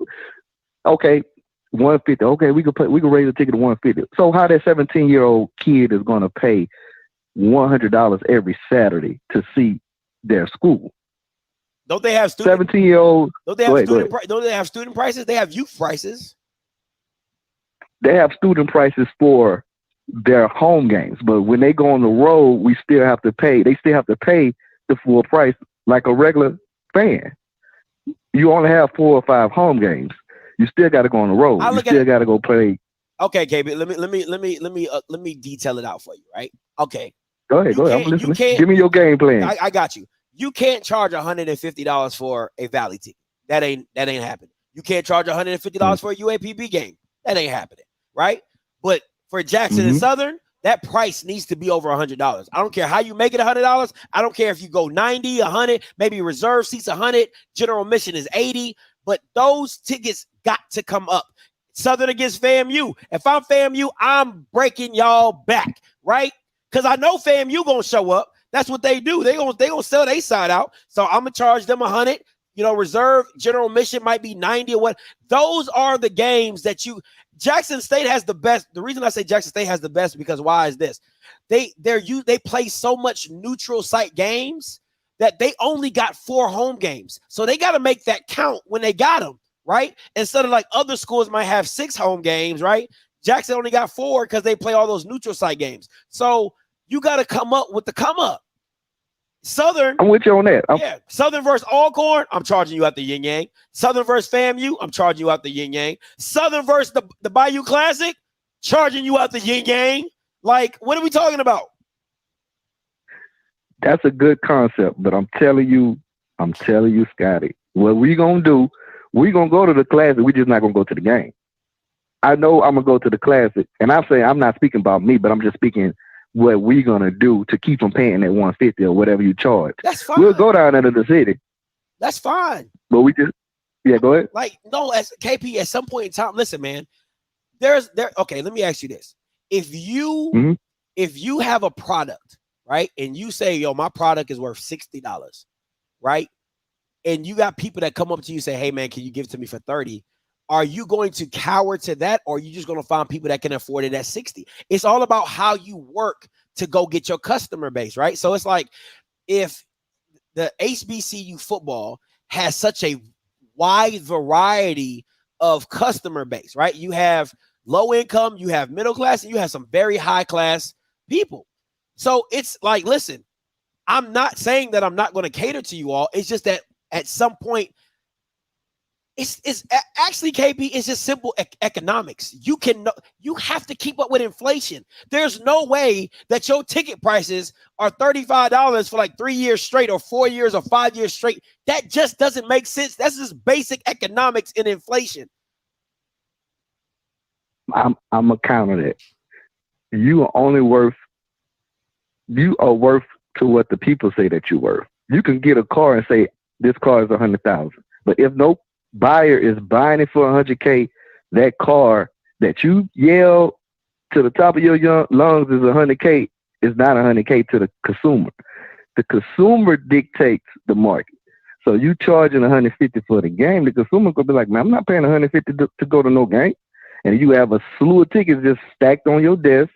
Okay, 150. Okay, we could raise the ticket to 150. So how that 17-year-old kid is going to pay $100 every Saturday to see their school? Don't they have 17-year-old? Don't they have student prices? They have youth prices. They have student prices for their home games, but when they go on the road, we still have to pay. They still have to pay the full price like a regular fan. You only have 4 or 5 home games. You still got to go on the road. You still got to go play. Okay, KB, let me detail it out for you, right? Okay. Go ahead. I'm listening. Give me your game plan. I got you. You can't charge $150 for a Valley ticket. That ain't happening. You can't charge $150 for a UAPB game. That ain't happening, right? But for Jackson and Southern, that price needs to be over $100. I don't care how you make it $100. I don't care if you go 90, 100, maybe reserve seats 100, general admission is 80, but those tickets got to come up. Southern against FAMU. If I'm FAMU, I'm breaking y'all back, right? Because I know FAMU gonna show up. That's what they do. They gonna sell their side out. So I'm gonna charge them 100. Reserve general admission might be 90 or what. Those are the games that Jackson State has the best. The reason I say Jackson State has the best because why is this? They play so much neutral site games that they only got 4 home games. So they got to make that count when they got them, right? Instead of like other schools might have 6 home games, right? Jackson only got 4 because they play all those neutral site games. So you got to come up with the come up. Southern, I'm with you on that. Yeah, Southern versus Alcorn, I'm charging you out the yin yang. Southern versus FAMU, I'm charging you out the yin yang. Southern versus the Bayou Classic, charging you out the yin yang. Like, what are we talking about? That's a good concept, but I'm telling you, Scotty, what we gonna do? We gonna go to the Classic. We just not gonna go to the game. I know I'm gonna go to the Classic, and I'm saying I'm not speaking about me, but I'm just speaking what we gonna do to keep them paying that 150 or whatever you charge. That's fine. We'll go down into the city. That's fine. But we just, go ahead. Like, no, as KP, at some point in time, listen, man, okay, let me ask you this. If you have a product, right, and you say, yo, my product is worth $60, right? And you got people that come up to you and say, hey, man, can you give it to me for 30? Are you going to cower to that, or are you just going to find people that can afford it at 60? It's all about how you work to go get your customer base, right? So it's like if the HBCU football has such a wide variety of customer base, right? You have low income, you have middle class, and you have some very high class people. So it's like, listen, I'm not saying that I'm not going to cater to you all. It's just that at some point, it's actually, KP, it's just simple economics. You have to keep up with inflation. There's no way that your ticket prices are $35 for like 3 years straight or 4 years or 5 years straight. That just doesn't make sense. That's just basic economics in inflation. I'm gonna counter that. You are worth to what the people say that you're worth. You can get a car and say this car is $100,000, but if no buyer is buying it for $100K, that car that you yell to the top of your lungs is $100K is not $100K to the consumer. The consumer dictates the market. So you charging $150 for the game, the consumer could be like, man, I'm not paying $150 to go to no game. And you have a slew of tickets just stacked on your desk,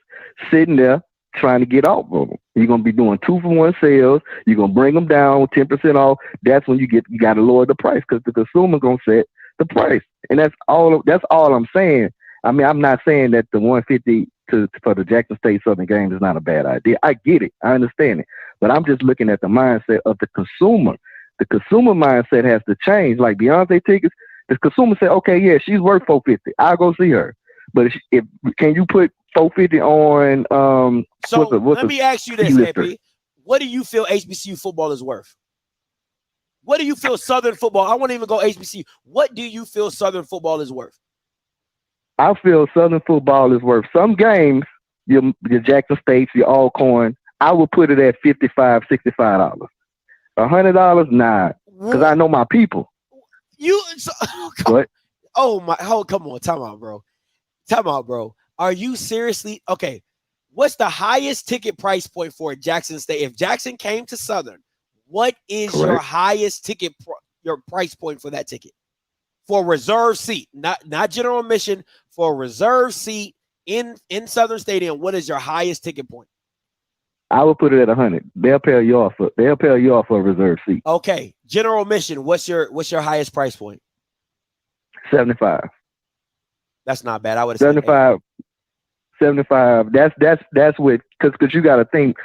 sitting there trying to get off of them. You're gonna be doing 2-for-1 sales. You're gonna bring them down 10% off. That's when you got to lower the price because the consumer gonna set the price. And that's all I'm saying. I mean, I'm not saying that the 150 for the Jackson State Southern game is not a bad idea. I get it. I understand it. But I'm just looking at the mindset of the consumer. The consumer mindset has to change. Like Beyonce tickets, the consumer said, okay, yeah, she's worth $450. I'll go see her. But if can you put $450 on let me ask you this, KP. What do you feel HBCU football is worth? What do you feel Southern football? I won't even go HBCU. What do you feel Southern football is worth? I feel Southern football is worth some games, your Jackson States, your Alcorn, I would put it at $55, $65. $100, nah. Because I know my people. Come on, time out, bro. Are you seriously okay? What's the highest ticket price point for Jackson State? If Jackson came to Southern, what is your highest ticket, your price point for that ticket? for reserve seat, not general admission, for reserve seat in Southern Stadium, what is your highest ticket point? I would put it at 100. They'll pay you off for a reserve seat. Okay, general admission. What's your highest price point? 75. That's not bad. I would have 75. 75. That's what because you got to think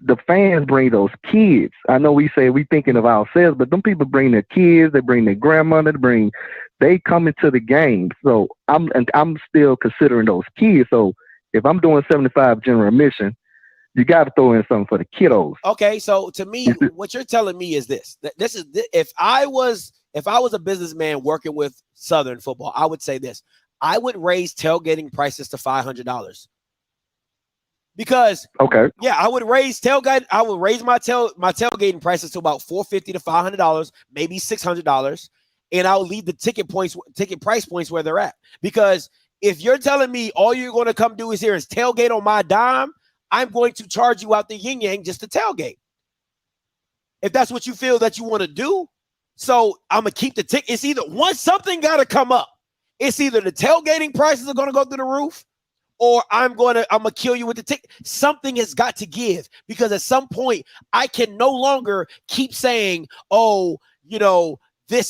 the fans bring those kids. I know we say we thinking of ourselves, but them people bring their kids. They bring their grandmother. They come into the game. So I'm still considering those kids. So if I'm doing 75 general admission, you got to throw in something for the kiddos. Okay, so to me, what you're telling me is this. If I was a businessman working with Southern football, I would say this. I would raise tailgating prices to $500. Because I would raise my tailgating prices to about $450 to $500, maybe $600, and I'll leave the ticket price points where they're at. Because if you're telling me all you're going to come do is tailgate on my dime, I'm going to charge you out the yin yang just to tailgate. If that's what you feel that you want to do, so I'm gonna keep the ticket. It's either something got to come up. It's either the tailgating prices are going to go through the roof, or I'm gonna kill you with the ticket. Something has got to give, because at some point I can no longer keep saying, we're gonna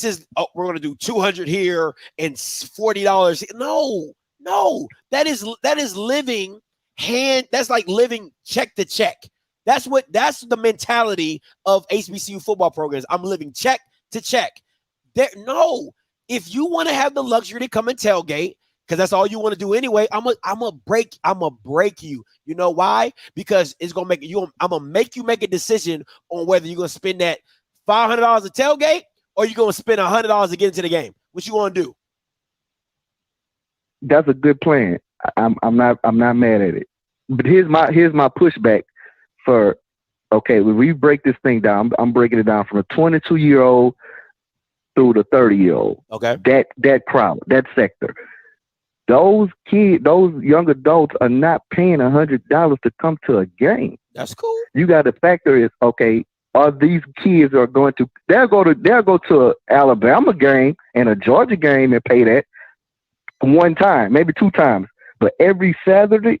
do $200 here and $40. No, that is living that's like living check to check. That's the mentality of HBCU football programs. I'm living check to check. If you want to have the luxury to come and tailgate, because that's all you want to do anyway, I'm gonna break you. You know why? Because it's gonna make you. I'm gonna make you make a decision on whether you're gonna spend that $500 a tailgate or you're gonna spend $100 to get into the game. What you gonna do? That's a good plan. I'm not mad at it. But here's my pushback for when we break this thing down, I'm breaking it down from a 22-year-old through the 30-year-old. Okay. That crowd, that sector. Those kids, those young adults are not paying $100 to come to a game. That's cool. You got to factor is are these kids they'll go to an Alabama game and a Georgia game and pay that one time, maybe two times. But every Saturday,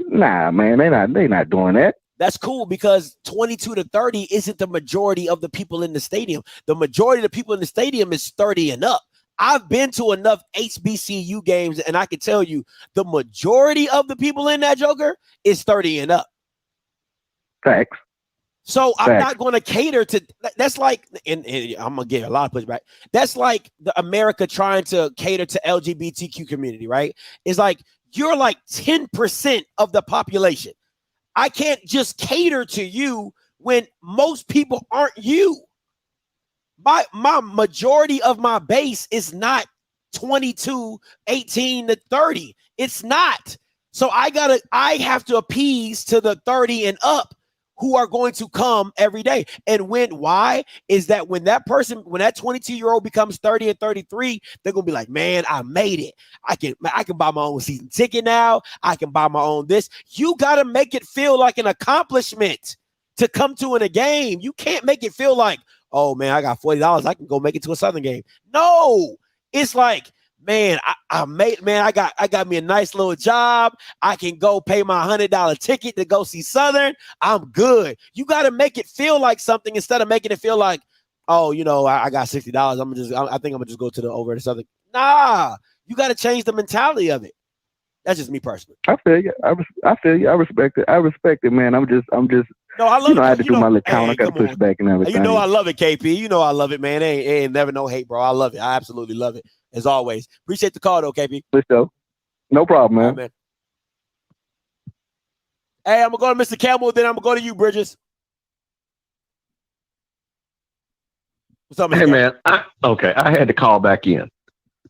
nah, man, they not doing that. That's cool, because 22 to 30 isn't the majority of the people in the stadium. The majority of the people in the stadium is 30 and up. I've been to enough HBCU games, and I can tell you the majority of the people in that joker is 30 and up. Facts. So I'm not going to cater to that's like, and I'm going to get a lot of pushback. That's like the America trying to cater to LGBTQ community, right? It's like you're like 10% of the population. I can't just cater to you when most people aren't you. My majority of my base is not 22, 18 to 30. It's not. So I have to appease to the 30 and up who are going to come every day. And why is that when that 22-year-old becomes 30 and 33, they're going to be like, man, I made it. I can buy my own season ticket now. I can buy my own this. You got to make it feel like an accomplishment to come to a game. You can't make it feel like, oh man, I got $40. I can go make it to a Southern game. No, it's like, man, I got me a nice little job. I can go pay my $100 ticket to go see Southern. I'm good. You got to make it feel like something instead of making it feel like, oh, I got $60. I think I'm gonna just go over to Southern. Nah, you got to change the mentality of it. That's just me personally. I feel you. I feel you. I respect it, man. I'm just. No, I love it. I had to do my little count. I got to push back and everything. I love it, KP. I love it, man. Ain't never no hate, bro. I love it. I absolutely love it. As always. Appreciate the call, though, KP. For sure. No problem, man. Right, man. Hey, I'm going to go to Mr. Campbell, then I'm going to go to you, Bridges. What's up, Mr. Hey, Campbell? man. I had to call back in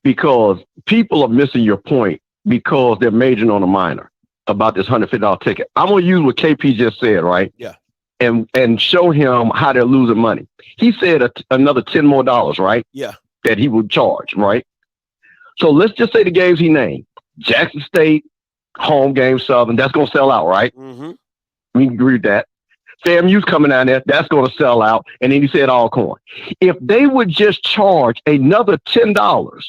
because people are missing your point because they're majoring on a minor about this $150 ticket. I'm going to use what KP just said, right? Yeah. And show him how they're losing money. He said another $10 more, right? Yeah. That he would charge, right? So let's just say the games he named: Jackson State, home game, Southern. That's going to sell out, right? Mm-hmm. We can agree with that. FAMU's coming down there. That's going to sell out. And then you said Alcorn. If they would just charge another $10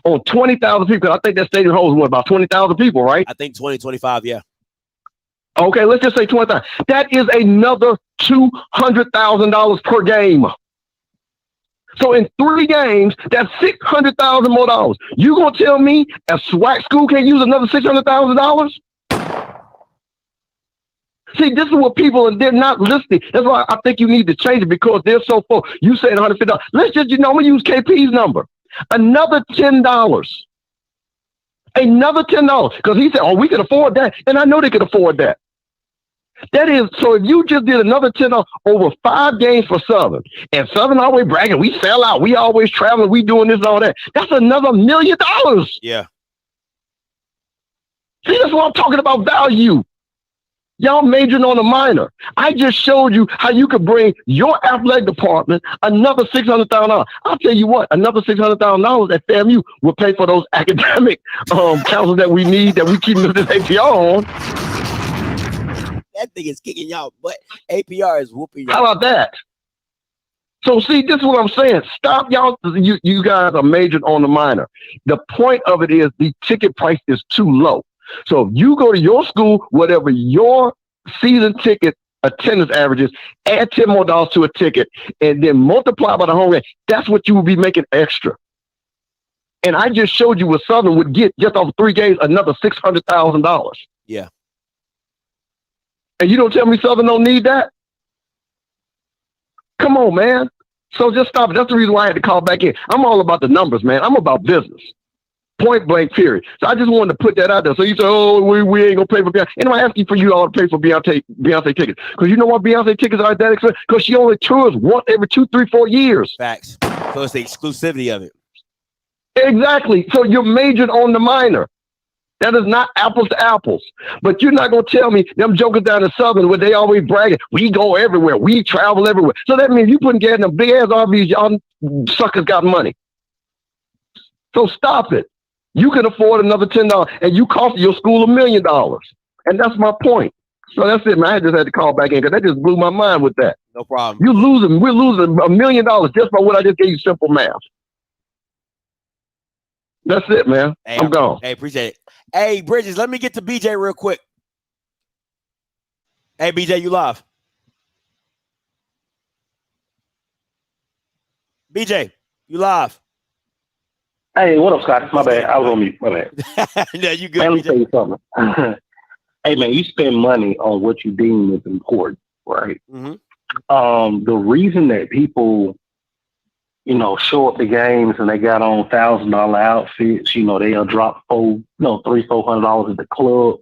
on 20,000 people, I think that stadium holds what, about 20,000 people, right? I think 20, 25, yeah. Okay, let's just say 20,000. That is another $200,000 per game. So in 3 games, that's $600,000 more dollars. You gonna tell me a SWAC school can't use another $600,000? See, this is what people, and they're not listening. That's why I think you need to change it, because they're so full. You saying $150. Let's just, I'm gonna use KP's number. Another $10. Another $10. Because he said, oh, we can afford that. And I know they could afford that. That is, so if you just did another $10 over 5 games for Southern, and Southern always bragging, we sell out, we always traveling, we doing this and all that, that's another $1 million. Yeah. See, that's what I'm talking about, value. Y'all majoring on a minor. I just showed you how you could bring your athletic department another $600,000. I'll tell you what, another $600,000 at FAMU will pay for those academic councils that we need, that we keep this APR on. That thing is kicking y'all, but APR is whooping y'all. How about that? So see, this is what I'm saying. Stop, y'all. You guys are majoring on the minor. The point of it is the ticket price is too low. So if you go to your school, whatever your season ticket attendance averages, add $10 more to a ticket, and then multiply by the home game, that's what you will be making extra. And I just showed you what Southern would get just off 3 games, another $600,000. Yeah. And you don't tell me Southern don't need that? Come on, man. So just stop it. That's the reason why I had to call back in. I'm all about the numbers, man. I'm about business. Point blank, period. So I just wanted to put that out there. So you say, oh, we ain't going to pay for Beyonce. And I'm asking for you all to pay for Beyonce tickets. Because you know why Beyonce tickets are that expensive? Because she only tours once every 2, 3, 4 years. Facts. So it's the exclusivity of it. Exactly. So you're majored on the minor. That is not apples to apples. But you're not going to tell me them jokers down in Southern where they always bragging, we go everywhere, we travel everywhere. So that means you putting gas in them big ass RVs, y'all suckers got money. So stop it. You can afford another $10 and you cost your school $1 million. And that's my point. So that's it, man. I just had to call back in because that just blew my mind with that. No problem. We're losing $1 million just by what I just gave you, simple math. That's it, man. Hey, I'm gone. Hey, appreciate it. Hey, Bridges, let me get to BJ real quick. Hey, BJ, you live. BJ, you live. Hey, what up, Scott? My bad. I was on mute. My bad. Yeah, you good. Man, let me tell you something. Hey, man, you spend money on what you deem is important, right? Mm-hmm. The reason that people, show up to games and they got on $1,000 outfits, they'll drop $300-$400 at the club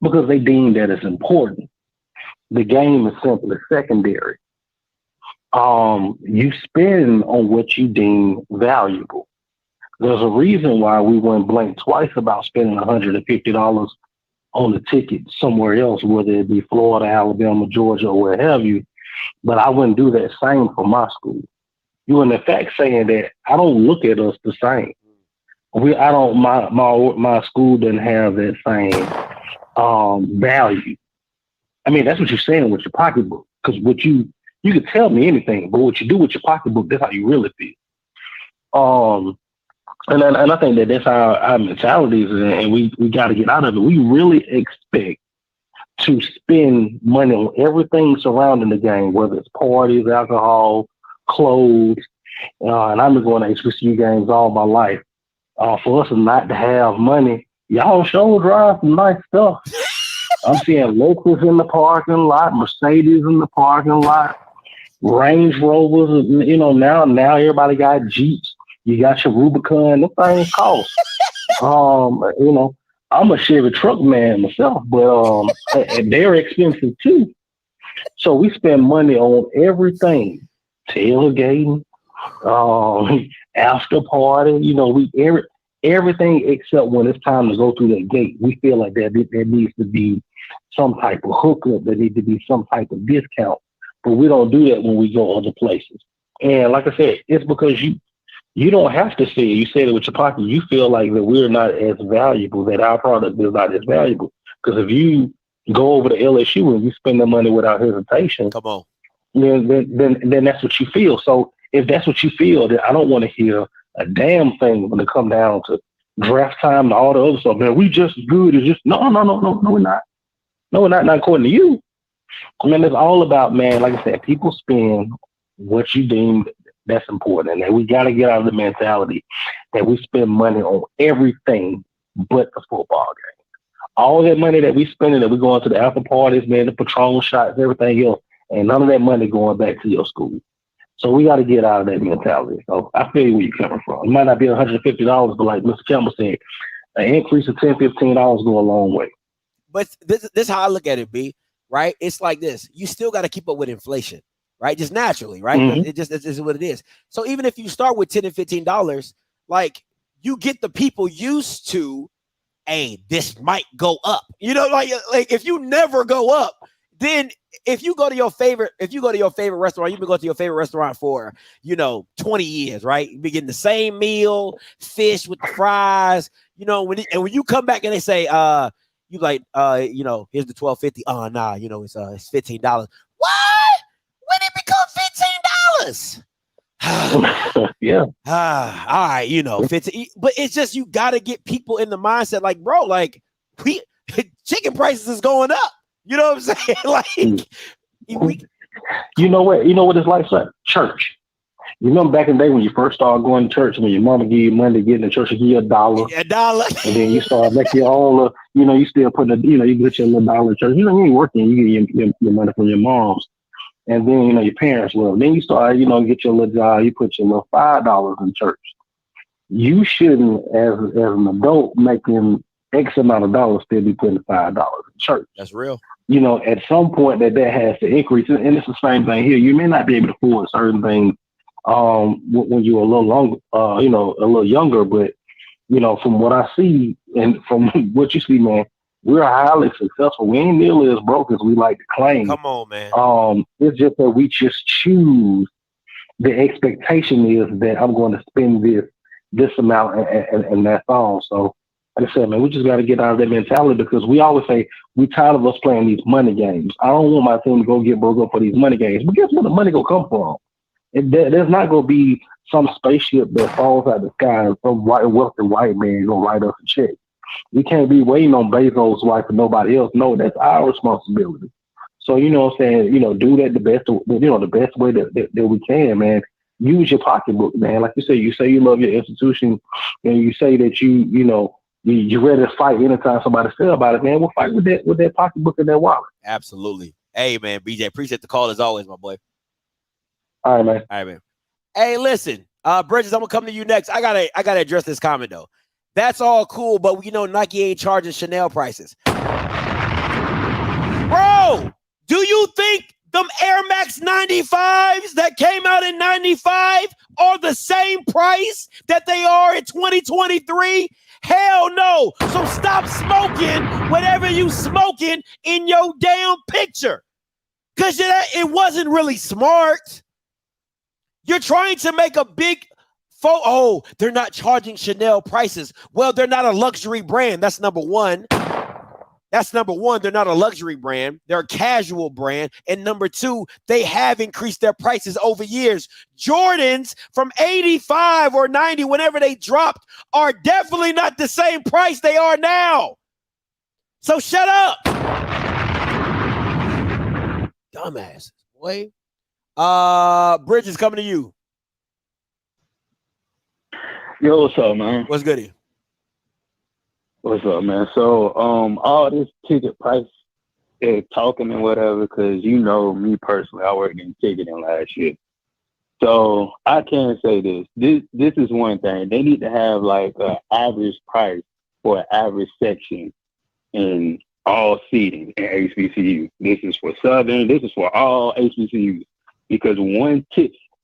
because they deem that it's important. The game is simply secondary. You spend on what you deem valuable. There's a reason why we went blank twice about spending $150 on the ticket somewhere else, whether it be Florida, Alabama, Georgia, or where have you. But I wouldn't do that same for my school. You in effect saying that I don't look at us the same. My school doesn't have that same value. I mean, that's what you're saying with your pocketbook. Because you can tell me anything, but what you do with your pocketbook, that's how you really feel. And I think that's our mentality is, and we got to get out of it. We really expect to spend money on everything surrounding the game, whether it's parties, alcohol, clothes. And I've been going to HBCU games all my life. For us not to have money, y'all sure drive some nice stuff. I'm seeing locals in the parking lot, Mercedes in the parking lot, Range Rovers. Now everybody got Jeeps. You got your Rubicon. Them things cost. I'm a Chevy truck man myself, but they're expensive too. So we spend money on everything. Tailgating, after party, everything except when it's time to go through that gate. We feel like there needs to be some type of hookup, there needs to be some type of discount, but we don't do that when we go other places. And like I said, it's because you don't have to say it. You said it with your pocket. You feel like that we're not as valuable, that our product is not as valuable. Because if you go over to LSU and you spend the money without hesitation. Come on. Then that's what you feel. So if that's what you feel, then I don't want to hear a damn thing when it come down to draft time and all the other stuff. Man, we just as good as just no, we're not. No, we're not according to you. I mean, it's all about, man, like I said, people spend what you deem that's important. And we got to get out of the mentality that we spend money on everything but the football game. All that money that we spending, that we going to the after parties, man, the Patron shots, everything else, and none of that money going back to your school. So we got to get out of that mentality. So I feel where you're coming from. It might not be $150, but like Mr. Campbell said, an increase of $10, $15 go a long way. But this is how I look at it, B, right? It's like this. You still got to keep up with inflation, right? Just naturally, right? Mm-hmm. It is what it is. So even if you start with $10 and $15, like you get the people used to, hey, this might go up. You know, like if you never go up, then if you go to your favorite restaurant, you've been going to your favorite restaurant for, 20 years, right? You've been getting the same meal, fish with the fries, when you come back and they say, you like, here's the $12.50. Oh, nah, it's $15. What? When did it become $15? Yeah. All right, 15. But it's just, you got to get people in the mindset like, bro, like chicken prices is going up. You know what I'm saying? Like, you know what it's like? It's like church. You remember back in the day when you first started going to church, when your mama give you money to get in the church, she give you $1. And then you start making your own, you still putting you put your little dollar in church. You ain't working, you get your money from your moms. And then, your parents will. Then you start, get your little job, you put your little $5 in church. You shouldn't, as an adult making X amount of dollars, still be putting $5 in church. That's real. At some point that has to increase. And it's the same thing here. You may not be able to afford certain things when you're a little longer, a little younger, but from what I see and from what you see, man, we're highly successful. We ain't nearly as broke as we like to claim. Come on, man. It's just that we just choose. The expectation is that I'm going to spend this amount and that's all. So like I said, man, we just got to get out of that mentality, because we always say we tired of us playing these money games. I don't want my team to go get broke up for these money games. But guess where the money gonna come from? There's not gonna be some spaceship that falls out of the sky and some wealthy white man gonna write us a check. We can't be waiting on Bezos' wife and nobody else. No, that's our responsibility. So what I'm saying, do that the best way that we can, man. Use your pocketbook, man. Like you say you love your institution, and you say that you're ready to fight anytime somebody says about it, man. We'll fight with that pocketbook and that wallet. Absolutely. Hey, man, BJ, appreciate the call as always, my boy. All right, man. Hey, listen, Bridges, I'm gonna come to you next. I gotta address this comment though. That's all cool, but Nike ain't charging Chanel prices. Bro, do you think them Air Max 95s that came out in 95 are the same price that they are in 2023? Hell no. So stop smoking whatever you smoking in your damn picture. Because it wasn't really smart. You're trying to make a big oh, they're not charging Chanel prices. Well, they're not a luxury brand. That's number one. They're not a luxury brand. They're a casual brand. And number two, they have increased their prices over years. Jordans from 85 or 90, whenever they dropped, are definitely not the same price they are now. So shut up. Dumbasses, boy. Bridges, coming to you. Yo, what's up, man? What's goody? What's up, man? So, all this ticket price talking and whatever, because me personally, I worked in ticketing last year. So I can say this. This is one thing. They need to have like an average price for an average section in all seating in HBCU. This is for Southern. This is for all HBCUs, because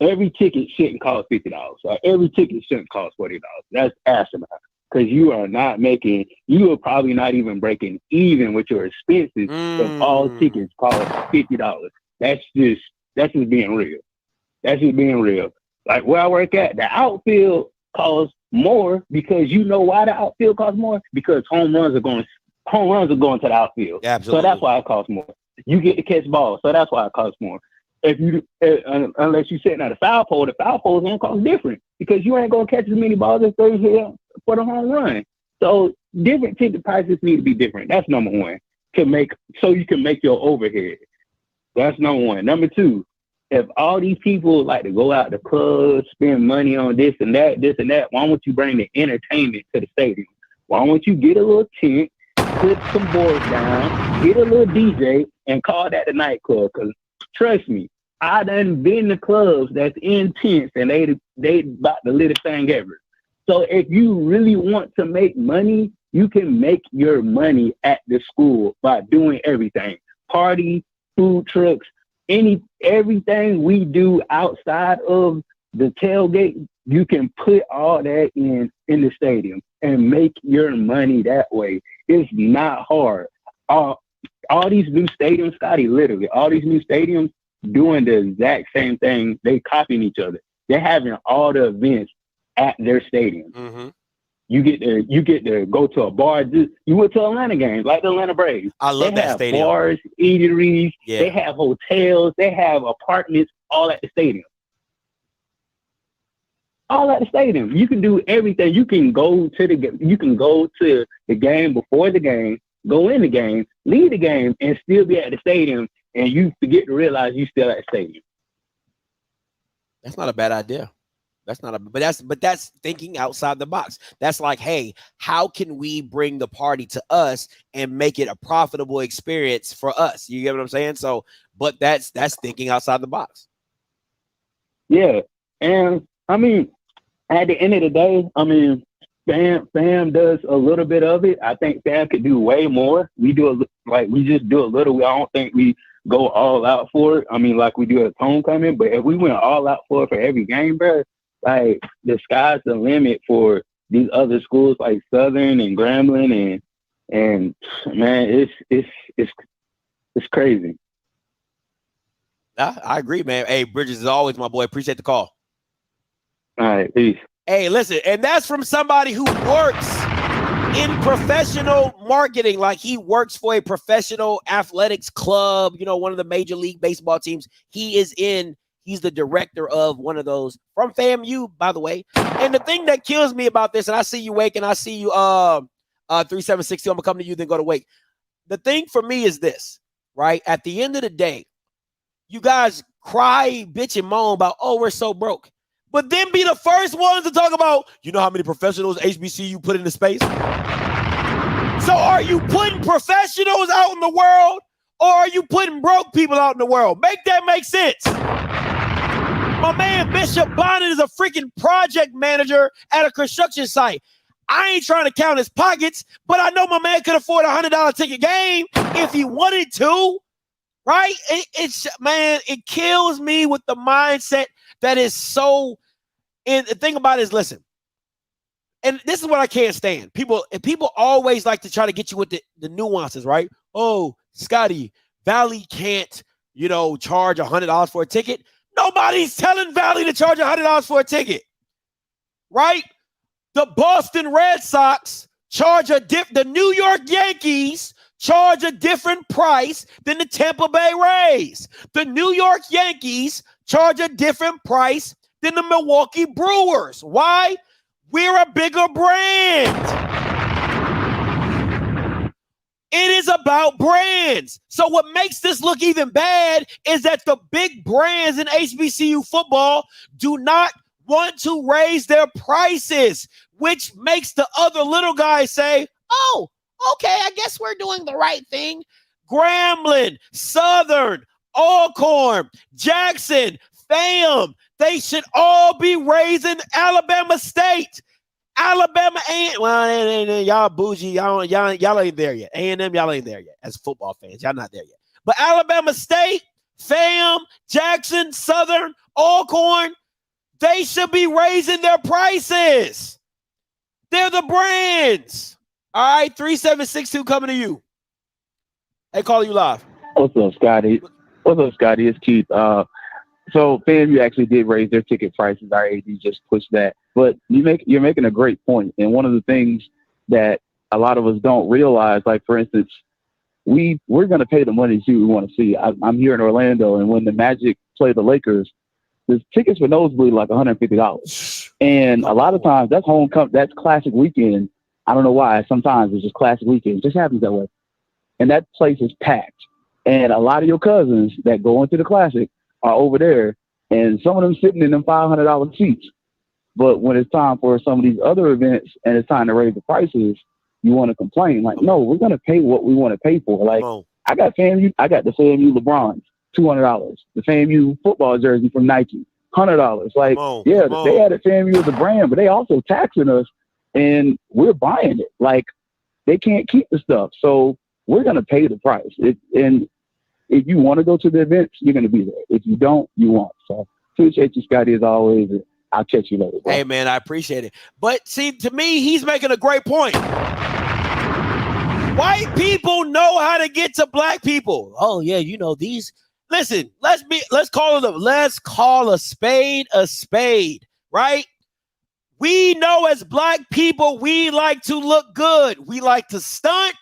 every ticket shouldn't cost $50. Or every ticket shouldn't cost $40. That's asinine. Because you are probably not even breaking even with your expenses if all tickets cost $50. That's just being real. That's just being real. Like where I work at, the outfield costs more, because you know why the outfield costs more? Because home runs are going to home runs are going to the outfield. Absolutely. So that's why it costs more. You get to catch balls, so that's why it costs more. If you unless you're sitting at a foul pole, the foul pole is gonna cost different because you ain't gonna catch as many balls as they hit for the home run. So different ticket prices need to be different. That's number one. So you can make your overhead. That's number one. Number two, if all these people like to go out to clubs, spend money on this and that, why don't you bring the entertainment to the stadium? Why don't you get a little tent, put some boards down, get a little DJ, and call that a nightclub? Because trust me, I done been to clubs that's intense and they about the littest thing ever. So if you really want to make money, you can make your money at the school by doing everything. Party, food trucks, everything we do outside of the tailgate, you can put all that in the stadium and make your money that way. It's not hard. All these new stadiums, Scotty, literally, all these new stadiums doing the exact same thing. They copying each other. They're having all the events at their stadium. Mm-hmm. You get to go to a bar. You went to Atlanta games, like the Atlanta Braves. I love that stadium. Bars, eateries. Yeah. They have hotels. They have apartments all at the stadium. All at the stadium. You can do everything. You can go to the game before the game, go in the game, leave the game, and still be at the stadium. And you forget to realize you still at the stadium. That's not a bad idea. But that's thinking outside the box. That's like, hey, how can we bring the party to us and make it a profitable experience for us? You get what I'm saying? So, but that's thinking outside the box. Yeah, and I mean, at the end of the day, I mean, Fam does a little bit of it. I think Fam could do way more. We just do a little. I don't think we go all out for it. I mean, like we do at homecoming. But if we went all out for it for every game, bro, like the sky's the limit for these other schools like Southern and Grambling and man, it's crazy. I agree, man. Hey, Bridges, as always, my boy. Appreciate the call. All right, peace. Hey, listen, and that's from somebody who works in professional marketing, like he works for a professional athletics club, one of the Major League Baseball teams. He's the director of one of those from FAMU, by the way. And the thing that kills me about this, and I see you, Wake, and I see you 3760, I'm gonna come to you, then go to Wake. The thing for me is this, right? At the end of the day, you guys cry, bitch, and moan about, oh, we're so broke. But then be the first ones to talk about, you know how many professionals HBCU put into space? So are you putting professionals out in the world, or are you putting broke people out in the world? Make that make sense. My man Bishop Bonnet is a freaking project manager at a construction site. I ain't trying to count his pockets, but I know my man could afford a $100 ticket game if he wanted to, right? It kills me with the mindset that is so. And the thing about it is, listen, and this is what I can't stand. People always like to try to get you with the nuances, right? Oh, Scotty, Valley can't, charge $100 for a ticket. Nobody's telling Valley to charge $100 for a ticket, right? The Boston Red Sox charge the New York Yankees charge a different price than the Tampa Bay Rays. The New York Yankees charge a different price than the Milwaukee Brewers. Why? We're a bigger brand. It is about brands. So what makes this look even bad is that the big brands in HBCU football do not want to raise their prices, which makes the other little guys say, oh, okay, I guess we're doing the right thing. Grambling, Southern, Alcorn, Jackson, FAM, they should all be raising Alabama State. Alabama ain't, well, y'all bougie. Y'all ain't there yet. A&M, y'all ain't there yet. As football fans, y'all not there yet. But Alabama State, FAM, Jackson, Southern, Alcorn, they should be raising their prices. They're the brands. All right, 3762 coming to you. Hey, call you live. What's up, Scotty? It's Keith. So FAMU actually did raise their ticket prices. Our AD just pushed that. But you're making a great point. And one of the things that a lot of us don't realize. Like, for instance, we're going to pay the money to see what we want to see. I'm here in Orlando, and when the Magic play the Lakers, the tickets for nosebleed like $150. And a lot of times that's that's classic weekend. I don't know why. Sometimes it's just classic weekend. It just happens that way. And that place is packed. And a lot of your cousins that go into the classic are over there, and some of them sitting in them $500 seats. But when it's time for some of these other events and it's time to raise the prices, you want to complain. Like, no, we're going to pay what we want to pay for. Like, I got the FAMU LeBrons, $200. The FAMU football jersey from Nike, $100. Like, they added FAMU as a brand, but they also taxing us, and we're buying it. Like, they can't keep the stuff. So we're going to pay the price. And if you want to go to the events, you're going to be there. If you don't, you won't. So appreciate you, Scotty, as always. I'll catch you later, bro. Hey, man, I appreciate it. But see, to me, he's making a great point. White people know how to get to black people. Oh, yeah, you know, these. Listen, let's call a spade, right? We know as black people, we like to look good. We like to stunt,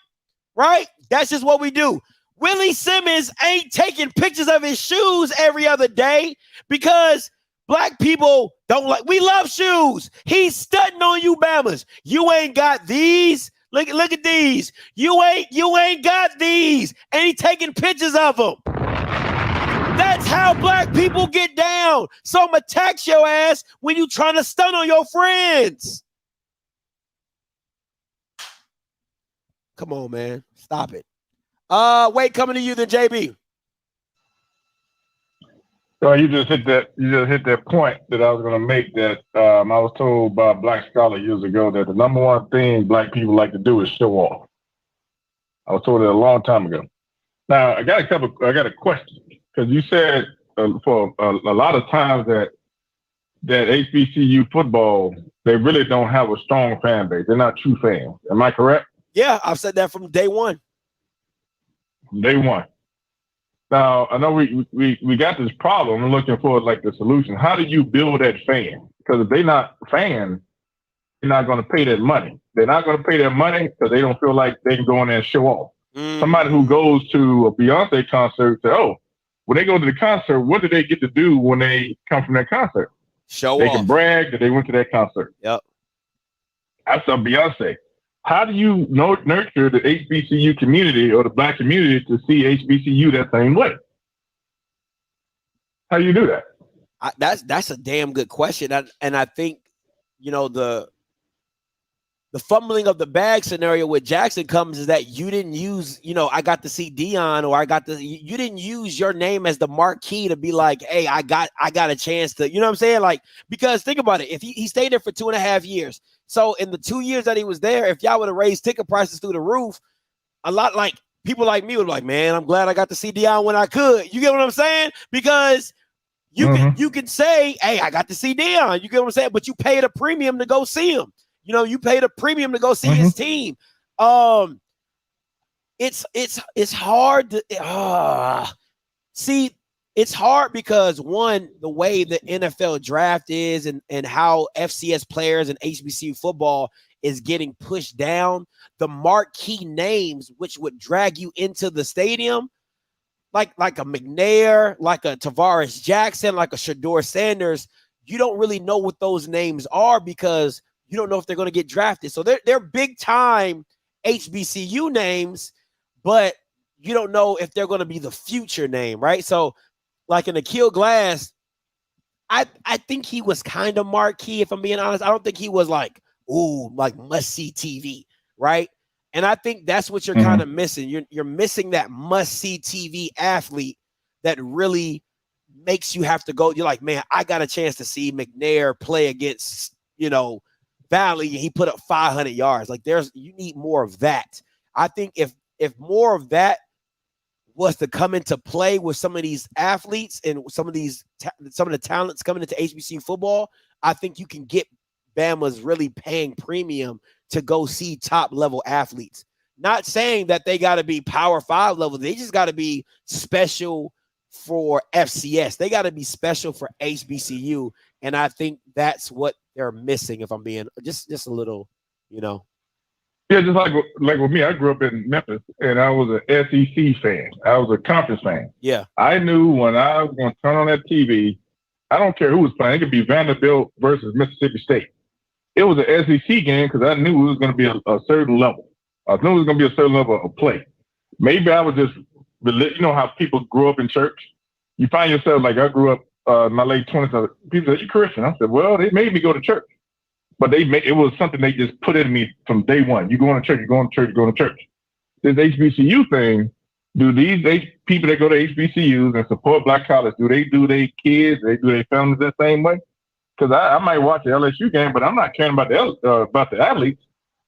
right? That's just what we do. Willie Simmons ain't taking pictures of his shoes every other day because black people don't like. We love shoes. He's stunting on you, Bammers. You ain't got these. Look at these. You ain't got these. And he taking pictures of them. That's how black people get down. So I'ma tax your ass when you trying to stunt on your friends. Come on, man. Stop it. Wait, coming to you then, JB. So you just hit that point that I was going to make. That I was told by a black scholar years ago that the number one thing black people like to do is show off. I was told it a long time ago. Now I got a question, because you said for a lot of times that HBCU football, they really don't have a strong fan base. They're not true fans. Am I correct? Yeah, I've said that from day one. Day one. Now, I know we got this problem. I'm looking for like the solution. How do you build that fan? Because if they're not fans, they're not going to pay that money. They're not going to pay that money because they don't feel like they can go in there and show off. Somebody who goes to a Beyonce concert say, oh, when they go to the concert, what do they get to do when they come from that concert? Show off. They can brag that they went to that concert. Yep. That's a Beyonce. How do you nurture the HBCU community or the black community to see HBCU that same way? How do you do that? That's a damn good question. And I think, you know, the fumbling of the bag scenario with Jackson comes is that you didn't use, you know, I got to see Dion, or you didn't use your name as the marquee to be like, hey, I got a chance to, you know what I'm saying? Like, because think about it. If he stayed there for 2.5 years. So in the 2 years that he was there, if y'all would have raised ticket prices through the roof, a lot like people like me would be like, man, I'm glad I got to see Dion when I could. You get what I'm saying? Because you can say, hey, I got to see Dion. You get what I'm saying? But you paid a premium to go see him. You know, you paid a premium to go see his team. It's hard to see. It's hard because, one, the way the NFL draft is and how FCS players and HBCU football is getting pushed down, the marquee names which would drag you into the stadium, like a McNair, like a Tavares Jackson, like a Shador Sanders, you don't really know what those names are because you don't know if they're going to get drafted. So they're big time HBCU names, but you don't know if they're going to be the future name, right? So like an Akil Glass, I think he was kind of marquee, if I'm being honest. I don't think he was like, ooh, like must-see TV, right? And I think that's what you're kind of missing. You're missing that must-see TV athlete that really makes you have to go. You're like, man, I got a chance to see McNair play against, you know, Valley, and he put up 500 yards. Like you need more of that. I think if more of that was to come into play with some of these athletes and some of the talents coming into HBCU football, I think you can get Bama's really paying premium to go see top level athletes. Not saying that they got to be Power 5 level. They just got to be special for FCS. They got to be special for HBCU. And I think that's what they're missing, if I'm being just a little, you know. Yeah, just like with me, I grew up in Memphis, and I was an SEC fan. I was a conference fan. Yeah. I knew when I was going to turn on that TV, I don't care who was playing. It could be Vanderbilt versus Mississippi State. It was an SEC game because I knew it was going to be a certain level. I knew it was going to be a certain level of play. Maybe I was just, you know how people grew up in church? You find yourself, like I grew up in my late 20s, people said, you Christian? I said, well, they made me go to church. But it was something they just put in me from day one. You going to church, you're going to church, you're going to church. This HBCU thing, do these people that go to HBCUs and support black college, do they do their kids, they do their families that same way? Because I might watch the LSU game, but I'm not caring about the athletes.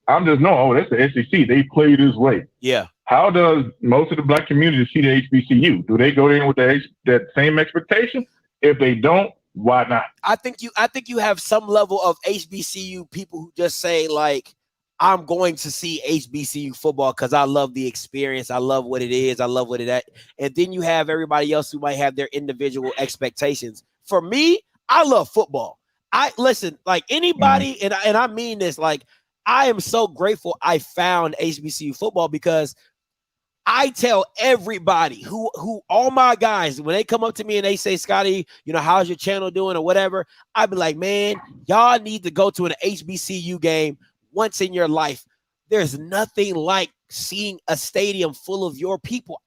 I'm just knowing, oh, that's the SEC. They play this way. Yeah. How does most of the black community see the HBCU? Do they go in with that same expectation? If they don't, why not? I think you have some level of HBCU people who just say, like, I'm going to see HBCU football because I love the experience. I love what it is. I love what it is. And then you have everybody else who might have their individual expectations. For me, I love football. I listen, like anybody, and I mean this, like, I am so grateful I found HBCU football because I tell everybody who all my guys, when they come up to me and they say, Scotty, you know, how's your channel doing or whatever, I be like, man, y'all need to go to an HBCU game once in your life. There's nothing like seeing a stadium full of your people.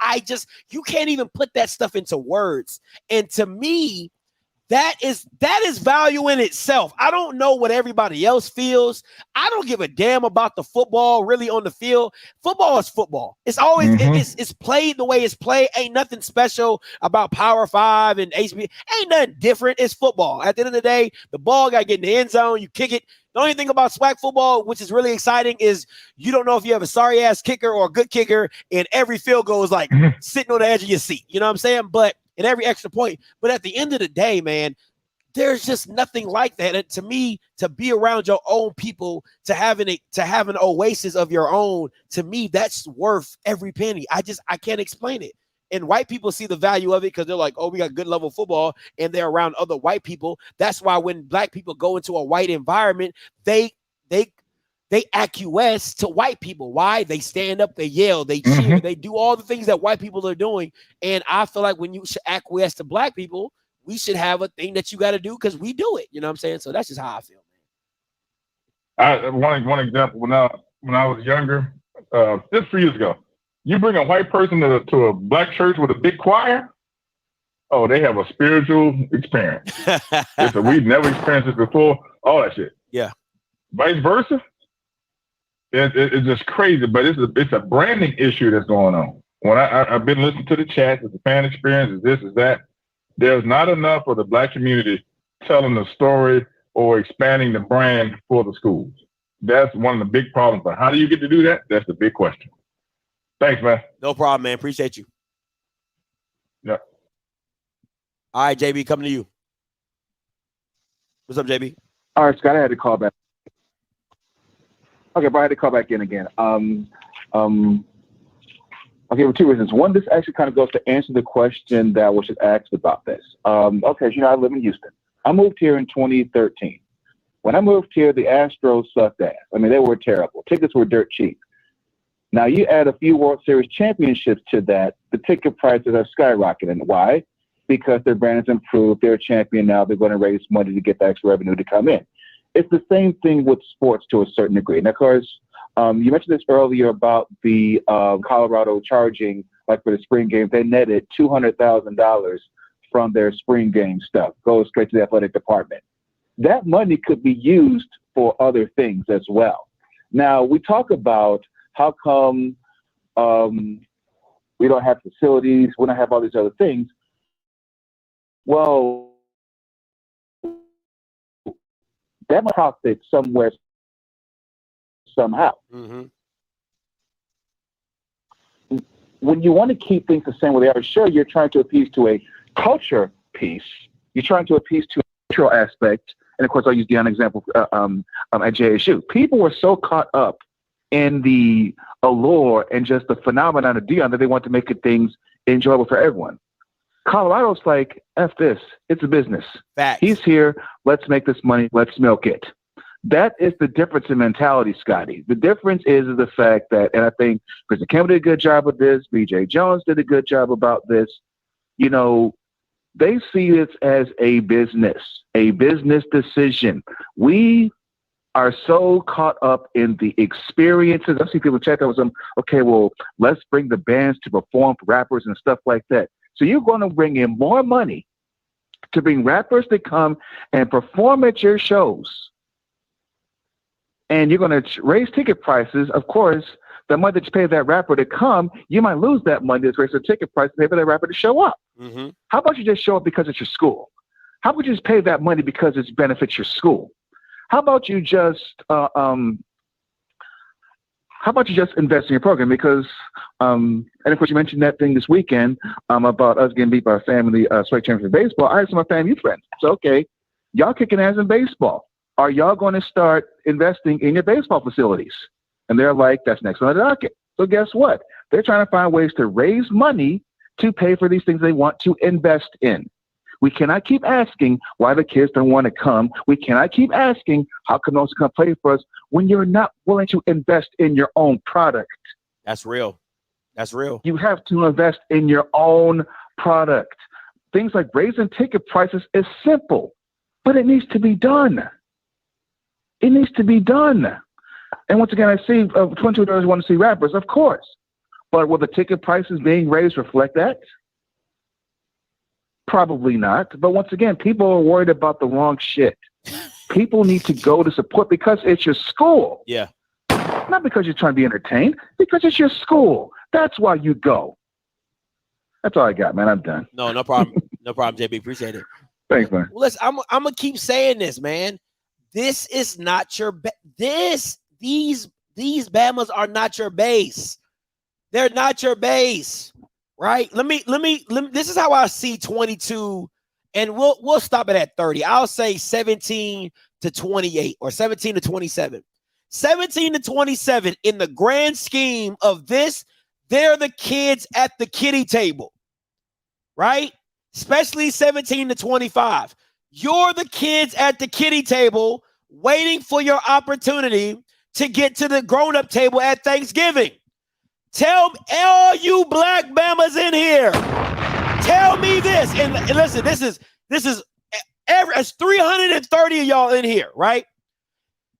You can't even put that stuff into words. And to me, that is value in itself. I don't know what everybody else feels. I don't give a damn about the football really on the field. Football is football. It's always it's played the way it's played. Ain't nothing special about Power 5 and HB. Ain't nothing different. It's football. At the end of the day, the ball got to get in the end zone. You kick it. The only thing about swag football, which is really exciting, is you don't know if you have a sorry ass kicker or a good kicker, and every field goal is like sitting on the edge of your seat. You know what I'm saying? But in every extra point. But at the end of the day, man, there's just nothing like that. And to me, to be around your own people, to have an oasis of your own, to me, that's worth every penny. I can't explain it. And white people see the value of it because they're like, oh, we got good level football, and they're around other white people. That's why when black people go into a white environment, they acquiesce to white people. Why? They stand up, they yell, they cheer, they do all the things that white people are doing. And I feel like when you should acquiesce to black people, we should have a thing that you got to do because we do it. You know what I'm saying? So that's just how I feel, man. One example, when I was younger, just 3 years ago, you bring a white person to a black church with a big choir, oh, they have a spiritual experience. We've never experienced this before, all that shit. Yeah. Vice versa. It's just crazy, but it's a branding issue that's going on. When I've been listening to the chat, it's a fan experience, it's this, it's that. There's not enough of the black community telling the story or expanding the brand for the schools. That's one of the big problems. But how do you get to do that? That's the big question. Thanks, man. No problem, man. Appreciate you. Yeah. All right, JB, coming to you. What's up, JB? All right, Scott, I had to call back. Okay, but I had to call back in again. Okay, for two reasons. One, this actually kind of goes to answer the question that was just asked about this. Okay, so I live in Houston. I moved here in 2013. When I moved here, the Astros sucked ass. I mean, they were terrible. Tickets were dirt cheap. Now, you add a few World Series championships to that, the ticket prices are skyrocketing. Why? Because their brand has improved. They're a champion now. They're going to raise money to get the extra revenue to come in. It's the same thing with sports to a certain degree. And of course, you mentioned this earlier about the Colorado charging, like for the spring games, they netted $200,000 from their spring game stuff, goes straight to the athletic department. That money could be used for other things as well. Now, we talk about how come we don't have facilities, we don't have all these other things. Well, that must profit somewhere, somehow. When you want to keep things the same way they are, sure, you're trying to appease to a culture piece. You're trying to appease to a cultural aspect. And of course, I'll use Deion example at JSU. People were so caught up in the allure and just the phenomenon of Deion that they want to make things enjoyable for everyone. Colorado's like, F this. It's a business. Facts. He's here. Let's make this money. Let's milk it. That is the difference in mentality, Scotty. The difference is the fact that, and I think Kristen Campbell did a good job of this, BJ Jones did a good job about this, you know, they see this as a business decision. We are so caught up in the experiences. I see people check out with them, okay, well, let's bring the bands to perform for rappers and stuff like that. So you're going to bring in more money to bring rappers to come and perform at your shows. And you're going to raise ticket prices. Of course, the money that you pay that rapper to come, you might lose that money to raise the ticket price to pay for that rapper to show up. Mm-hmm. How about you just show up because it's your school? How about you just pay that money because it benefits your school? How about you just invest in your program? Because and of course you mentioned that thing this weekend about us getting beat by our family state champions in baseball. I had some of my family friends. So okay, y'all kicking ass in baseball. Are y'all going to start investing in your baseball facilities? And they're like, that's next on the docket. So guess what? They're trying to find ways to raise money to pay for these things they want to invest in. We cannot keep asking why the kids don't want to come. We cannot keep asking how come no one come play for us when you're not willing to invest in your own product. That's real. That's real. You have to invest in your own product. Things like raising ticket prices is simple, but it needs to be done. It needs to be done. And once again, I see $22 want to see rappers, of course. But will the ticket prices being raised reflect that? Probably not. But once again, people are worried about the wrong shit. People need to go to support because it's your school. Yeah. Not because you're trying to be entertained, because it's your school. That's why you go. That's all I got, man. I'm done. No problem. No problem, JB. Appreciate it. Thanks, man. Listen, I'm gonna keep saying this, man. This is not your these Bamas are not your base. They're not your base, right? Let me. This is how I see 22, and we'll stop it at 30. I'll say 17 to 28 or 17 to 27. 17 to 27 in the grand scheme of this, they're the kids at the kiddie table, right? Especially 17 to 25. You're the kids at the kiddie table waiting for your opportunity to get to the grown-up table at Thanksgiving. Tell all you black Bamas in here, tell me this. And listen, this is it's 330 of y'all in here, right?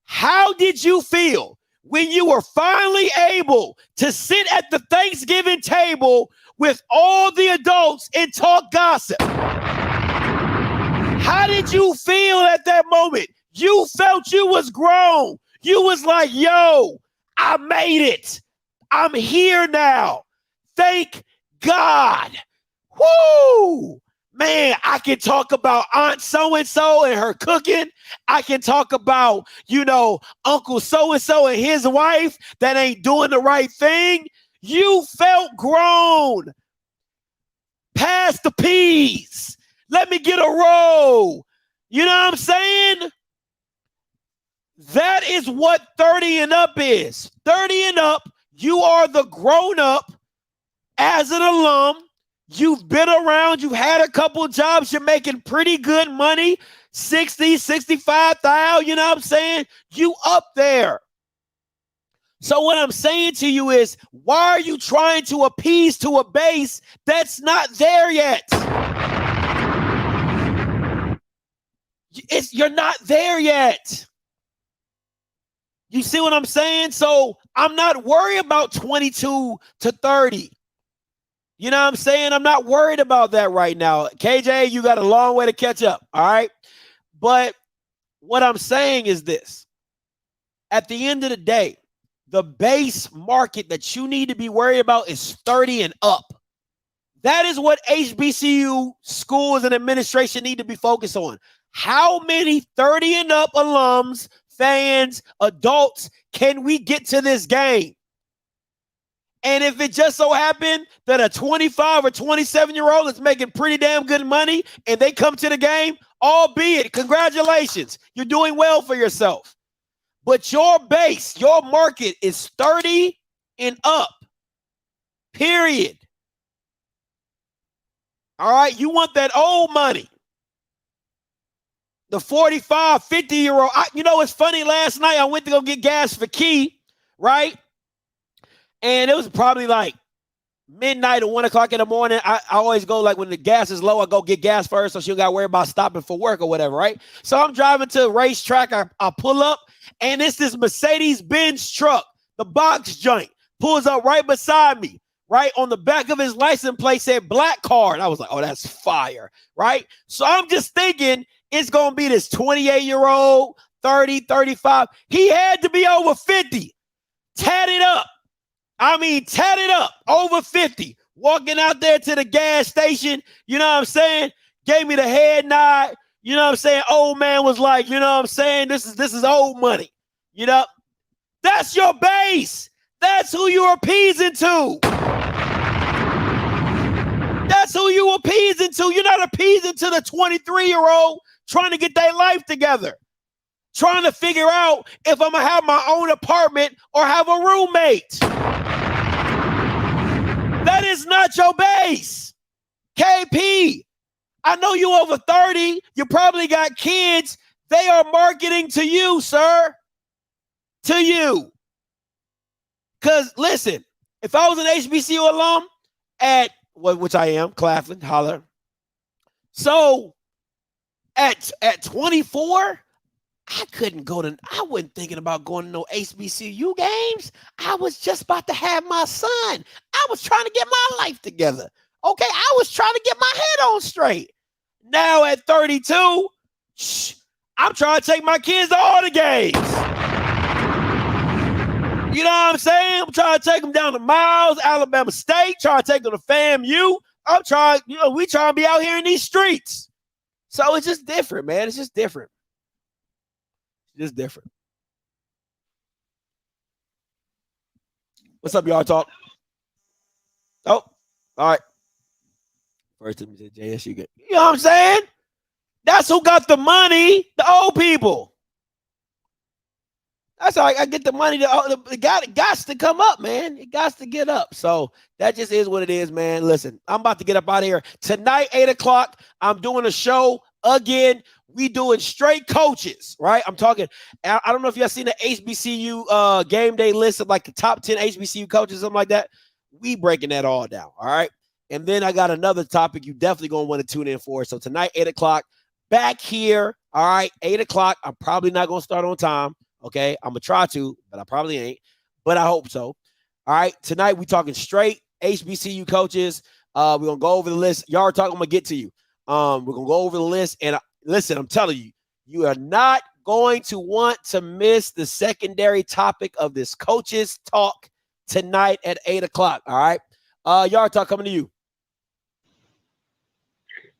How did you feel when you were finally able to sit at the Thanksgiving table with all the adults and talk gossip? How did you feel at that moment? You felt you was grown. You was like, yo, I made it. I'm here now. Thank God. Woo! Man, I can talk about Aunt so-and-so and her cooking. I can talk about, Uncle so-and-so and his wife that ain't doing the right thing. You felt grown. Pass the peas. Let me get a roll. You know what I'm saying? That is what 30 and up is. 30 and up, you are the grown up as an alum. You've been around. You've had a couple of jobs. You're making pretty good money, 60, 65,000. You know what I'm saying? You up there. So what I'm saying to you is, why are you trying to appease to a base that's not there yet? You're not there yet. You see what I'm saying? So I'm not worried about 22 to 30. You know what I'm saying? I'm not worried about that right now. KJ, you got a long way to catch up, all right? But what I'm saying is this. At the end of the day, the base market that you need to be worried about is 30 and up. That is what HBCU schools and administration need to be focused on. How many 30 and up alums, fans, adults can we get to this game? And if it just so happened that a 25 or 27-year-old is making pretty damn good money and they come to the game, albeit, congratulations, you're doing well for yourself. But your base, your market is 30 and up, period. All right, you want that old money. the 45, 50-year-old. You know, it's funny. Last night I went to go get gas for Key, right? And it was probably like midnight or 1 o'clock in the morning. I always go like when the gas is low, I go get gas first so she don't got to worry about stopping for work or whatever, right? So I'm driving to a racetrack. I pull up, and it's this Mercedes-Benz truck, the box joint, pulls up right beside me, right? On the back of his license plate said black card. I was like, oh, that's fire, right? So I'm just thinking it's going to be this 28-year-old, 30, 35. He had to be over 50, tatted up. I mean, tatted up, over 50, walking out there to the gas station, you know what I'm saying? Gave me the head nod, you know what I'm saying? Old man was like, you know what I'm saying? This is old money, you know? That's your base. That's who you're appeasing to. That's who you appeasing to. You're not appeasing to the 23-year-old trying to get their life together, trying to figure out if I'm going to have my own apartment or have a roommate. That is not your base. KP, I know you over 30. You probably got kids. They are marketing to you, sir. To you. Because, listen, if I was an HBCU alum which I am, Claflin, holler. So, at 24, I wasn't thinking about going to no HBCU games. I was just about to have my son. I was trying to get my life together. Okay, I was trying to get my head on straight. Now at 32, I'm trying to take my kids to all the games. You know what I'm saying? I'm trying to take them down to Miles, Alabama State, trying to take them to FAMU. I'm trying, we trying to be out here in these streets. So it's just different, man. It's just different. Just different. What's up, y'all? Talk. Oh, all right. First time you said JSU good. You know what I'm saying? That's who got the money. The old people. That's how I get the money. It got to come up, man. It got to get up. So that just is what it is, man. Listen, I'm about to get up out of here. Tonight, 8 o'clock, I'm doing a show again. We doing straight coaches, right? I'm talking, I don't know if y'all seen the HBCU game day list of like the top 10 HBCU coaches, something like that. We breaking that all down, all right? And then I got another topic you definitely going to want to tune in for. So tonight, 8 o'clock, back here, all right? 8 o'clock. I'm probably not going to start on time, okay? I'm going to try to, but I probably ain't. But I hope so. All right? Tonight, we talking straight HBCU coaches. We're going to go over the list. Y'all are talking, I'm going to get to you. We're going to go over the list. And listen, I'm telling you, you are not going to want to miss the secondary topic of this coaches talk tonight at 8 o'clock. All right? Yard Talk coming to you.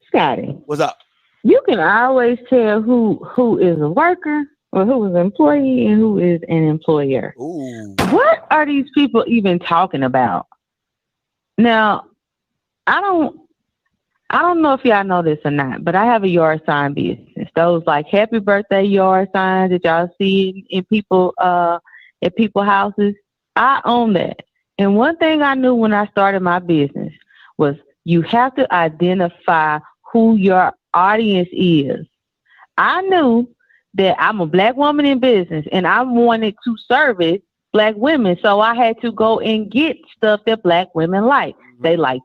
Scotty. What's up? You can always tell who is a worker or who is an employee and who is an employer. Ooh. What are these people even talking about? Now, I don't know if y'all know this or not, but I have a yard sign business. Those like happy birthday yard signs that y'all see in people at people's houses. I own that. And one thing I knew when I started my business was you have to identify who your audience is. I knew that I'm a Black woman in business and I wanted to service Black women. So I had to go and get stuff that Black women like. They like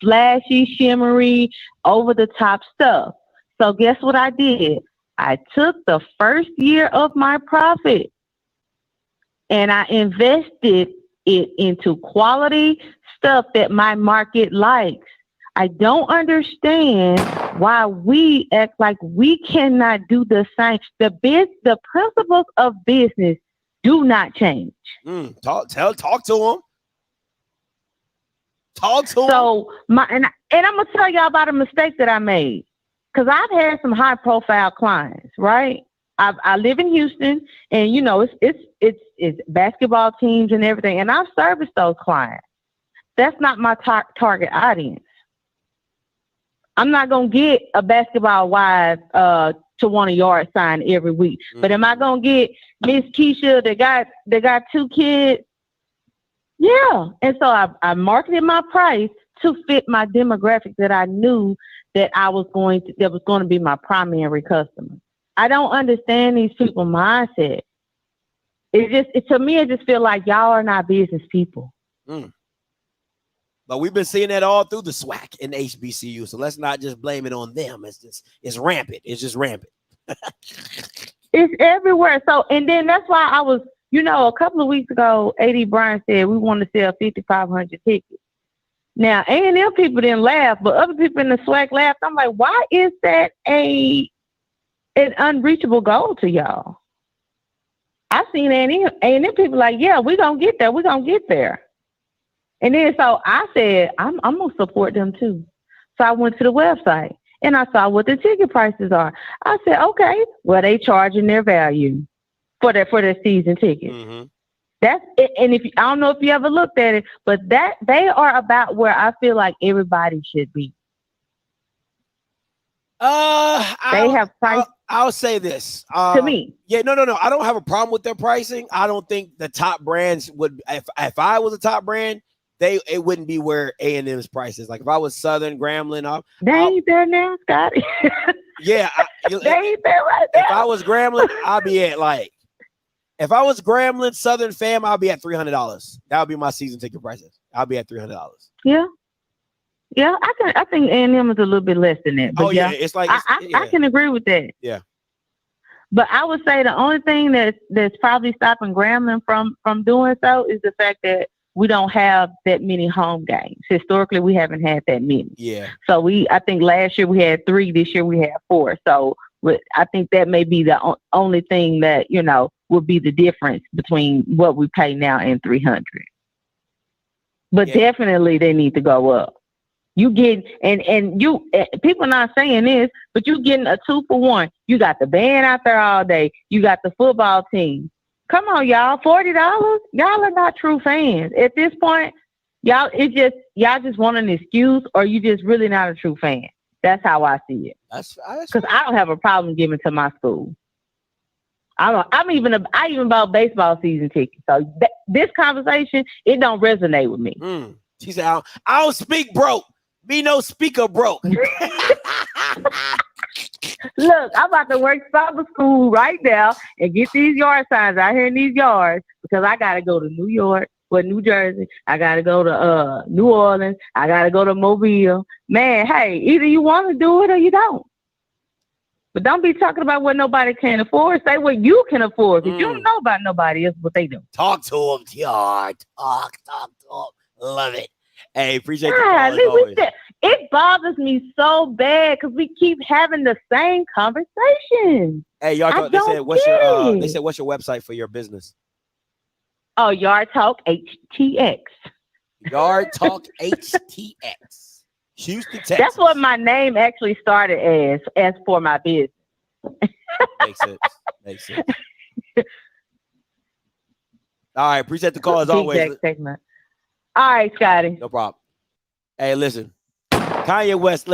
flashy, shimmery, over the top stuff. So guess what I did? I took the first year of my profit and I invested it into quality stuff that my market likes. I don't understand why we act like we cannot do the same. The principles of business do not change. Talk to them. Talk to them. So and I'm gonna tell y'all about a mistake that I made, because I've had some high profile clients, right? I live in Houston, and you know it's basketball teams and everything, and I've serviced those clients. That's not my target audience. I'm not gonna get a basketball wife to want a yard sign every week, but am I gonna get Miss Keisha that got 2 kids? Yeah, and so I marketed my price to fit my demographic that I knew that that was going to be my primary customer. I don't understand these people mindset. To me, it just feel like y'all are not business people. But we've been seeing that all through the SWAC and HBCU. So let's not just blame it on them. It's rampant. It's just rampant. It's everywhere. So, and then that's why I was, a couple of weeks ago, AD Bryant said we want to sell 5,500 tickets. Now, A&M people didn't laugh, but other people in the SWAC laughed. I'm like, why is that an unreachable goal to y'all? I've seen A&M people like, yeah, we're going to get there. We're going to get there. And then so I said, I'm going to support them too. So I went to the website and I saw what the ticket prices are. I said, okay, well, they charging their value for their season ticket. Mm-hmm. That's it. And I don't know if you ever looked at it, but that they are about where I feel like everybody should be. I'll say this to me. Yeah, no. I don't have a problem with their pricing. I don't think the top brands would. If I was a top brand, it wouldn't be where A&M's price is. Like if I was Southern, Grambling, they ain't there now, Scotty. Yeah, they ain't there right now. If I was Grambling, I'll be at like. If I was Grambling, Southern Fam, I'll be at $300. That would be my season ticket prices. I'll be at $300. Yeah. Yeah, I think A&M is a little bit less than that. But it's like I can agree with that. Yeah. But I would say the only thing that's probably stopping Grambling from doing so is the fact that we don't have that many home games. Historically, we haven't had that many. Yeah. So I think last year we had 3. This year we had 4. So I think that may be the only thing that will be the difference between what we pay now and 300. But definitely they need to go up. You get and you people not saying this, but you getting a 2-for-1. You got the band out there all day. You got the football team. Come on, y'all, $40. Y'all are not true fans at this point. Y'all just want an excuse, or you just really not a true fan. That's how I see it. That's because I don't have a problem giving to my school. I even bought baseball season tickets. So this conversation, it don't resonate with me. She said, "I don't speak broke. Be no speaker broke." Look, I'm about to work summer school right now and get these yard signs out here in these yards because I got to go to New Jersey. I got to go to New Orleans. I got to go to Mobile. Man, hey, either you want to do it or you don't. But don't be talking about what nobody can afford. Say what you can afford. Because you don't know about nobody else what they do. Talk to them, TR. Talk to them. Love it. Hey, appreciate the call. It bothers me so bad because we keep having the same conversation. Hey, y'all, they said, what's your website for your business? Oh, Yard Talk HTX. Yard Talk HTX. Houston, Texas. That's what my name actually started as for my business. Makes sense. All right, appreciate the call as always. Segment. All right, Scotty. No problem. Hey, listen. Kanye West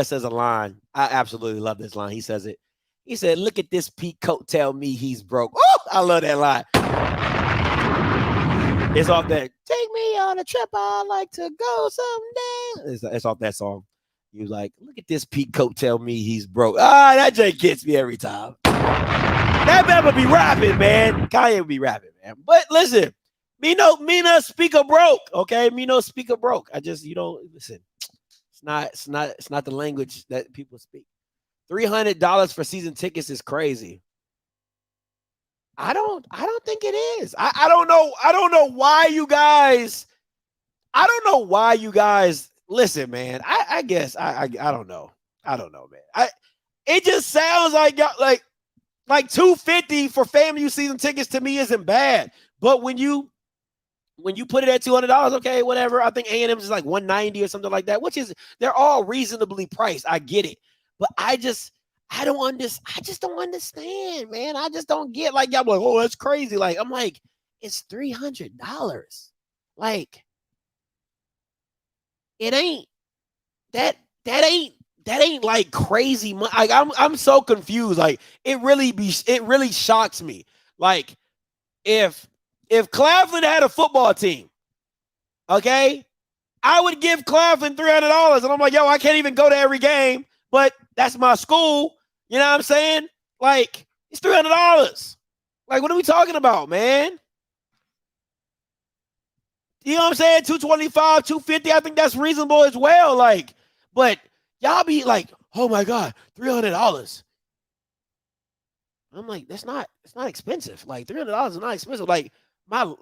says a line. I absolutely love this line. He says it. He said, "Look at this peacoat, tell me he's broke." Oh, I love that line. It's off that "Take Me on a Trip, I'd Like to Go Someday." It's off that song. He was like, "Look at this peacoat, tell me he's broke." That just gets me every time. That man would be rapping, man. Kanye would be rapping, man. But listen, me no speaker broke. Okay, me no speaker broke. Listen. It's not the language that people speak. $300 for season tickets is crazy. I don't think it is. I don't know why you guys. I don't know why you guys listen, man. I guess I don't know. I don't know, man. It just sounds like $250 for FAMU season tickets to me isn't bad. But when you put it at $200, okay, whatever. I think A&M is like $190 or something like that, which is they're all reasonably priced. I get it, but I just don't understand, man. I just don't get like y'all like, oh, that's crazy. Like I'm like, it's $300. Like it ain't that ain't like crazy money. Like I'm so confused. Like it really shocks me. Like if Claflin had a football team, okay, I would give Claflin $300. And I'm like, yo, I can't even go to every game, but that's my school. You know what I'm saying? Like, it's $300. Like, what are we talking about, man? You know what I'm saying? $225, $250. I think that's reasonable as well. Like, but y'all be like, oh my God, $300. I'm like, it's not expensive. Like, $300 is not expensive. Like, my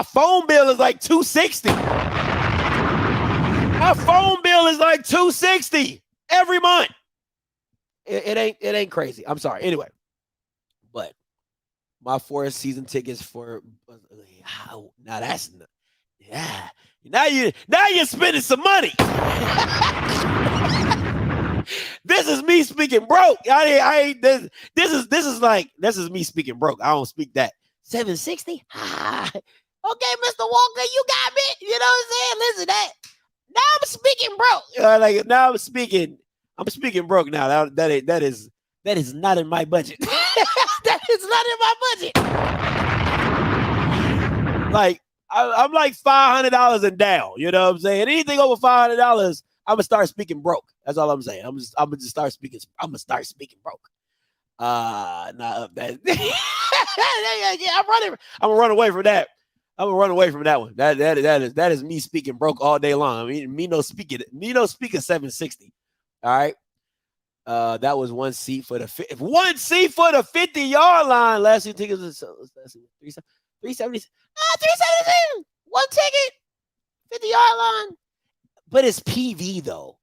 phone bill is like $260. My phone bill is like $260 every month. It ain't crazy. I'm sorry. Anyway, but my 4th season tickets for now that's now you're spending some money. This is me speaking broke. I ain't this is me speaking broke. I don't speak that. $760. Okay, Mr. Walker, you got me. You know what I'm saying? Listen, now I'm speaking broke. Like now I'm speaking broke now. That is not in my budget. That is not in my budget. Like I'm like $500 and down. You know what I'm saying? Anything over $500, I'm gonna start speaking broke. That's all I'm saying. I'm gonna start speaking broke. Nah, that. Yeah, I'm gonna run away from that. I'm gonna run away from that one. That is me speaking broke all day long. I mean, me no speaking $760. All right. That was one seat for the 50-yard line. Last year tickets was 370. 370. One ticket, 50-yard line. But it's PV though.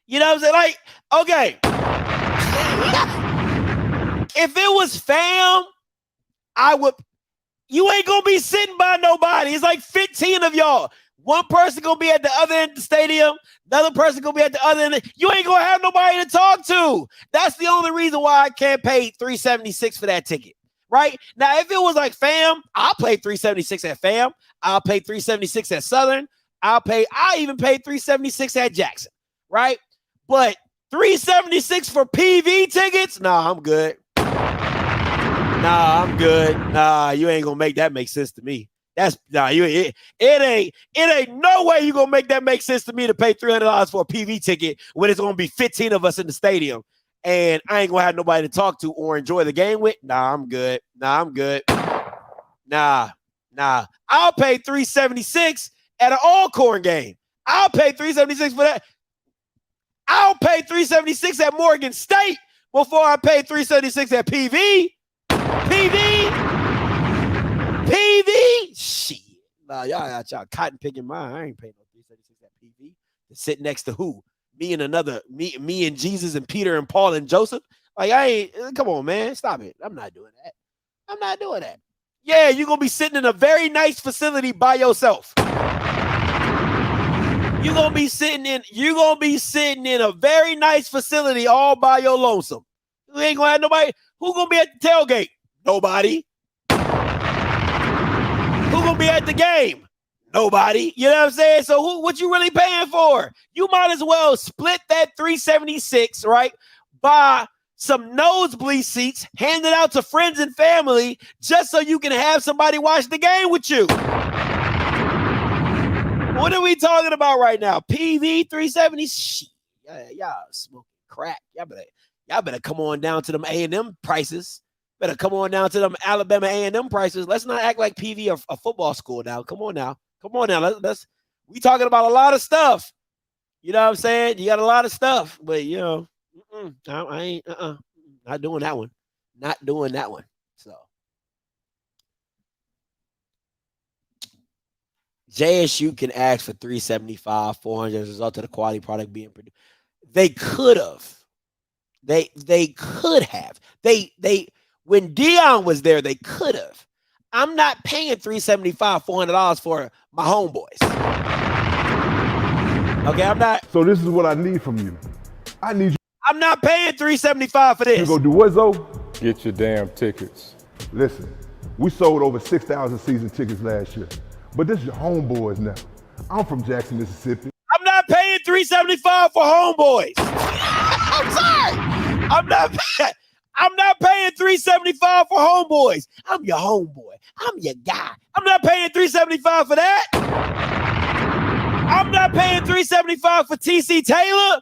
You know what I'm saying? Like, okay. If it was fam, you ain't gonna be sitting by nobody. It's like 15 of y'all. One person gonna be at the other end of the stadium. Another person gonna be at the other end. You ain't gonna have nobody to talk to. That's the only reason why I can't pay $376 for that ticket. Right? Now, if it was like fam, I'll pay $376 at fam. I'll pay $376 at Southern. I even paid $376 at Jackson. Right? But $376 for PV tickets? Nah, I'm good. Nah, you ain't gonna make that make sense to me. It ain't no way you gonna make that make sense to me to pay $300 for a PV ticket when it's gonna be 15 of us in the stadium and I ain't gonna have nobody to talk to or enjoy the game with. Nah, I'm good. Nah, I'll pay $376 at an all-corn game. I'll pay $376 for that. I'll pay $376 at Morgan State before I pay $376 at PV. Shit. Nah, y'all got y'all cotton picking mine. I ain't paying no $376 at PV. To sit next to who? Me and Jesus and Peter and Paul and Joseph. Like, I ain't, come on, man. Stop it. I'm not doing that. Yeah, you're gonna be sitting in a very nice facility by yourself. You're gonna be sitting in a very nice facility all by your lonesome. You ain't gonna have nobody. Who gonna be at the tailgate? Nobody. Who gonna be at the game? Nobody. You know what I'm saying? So what you really paying for? You might as well split that $376, right? Buy some nosebleed seats, hand it out to friends and family, just so you can have somebody watch the game with you. What are we talking about right now? PV 370? Shit. Y'all smoking crack. Y'all better come on down to them A&M prices. Better come on down to them Alabama A&M prices. Let's not act like PV a football school now. Come on now. We talking about a lot of stuff. You know what I'm saying? You got a lot of stuff, but you know, I ain't not doing that one. Not doing that one. So JSU can ask for $375, $400 as a result of the quality product being produced. They could have. They could have. They when Dion was there, they could have. I'm not paying $375, $400 for my homeboys. Okay, I'm not. So this is what I need from you. I'm not paying $375 for this. You gonna do what, Zoe? Get your damn tickets. Listen, we sold over 6,000 season tickets last year. But this is your homeboys now. I'm from Jackson, Mississippi. I'm not paying $375 for homeboys. I'm sorry. I'm not paying $375 for homeboys. I'm your homeboy. I'm your guy. I'm not paying $375 for that. I'm not paying $375 for TC Taylor.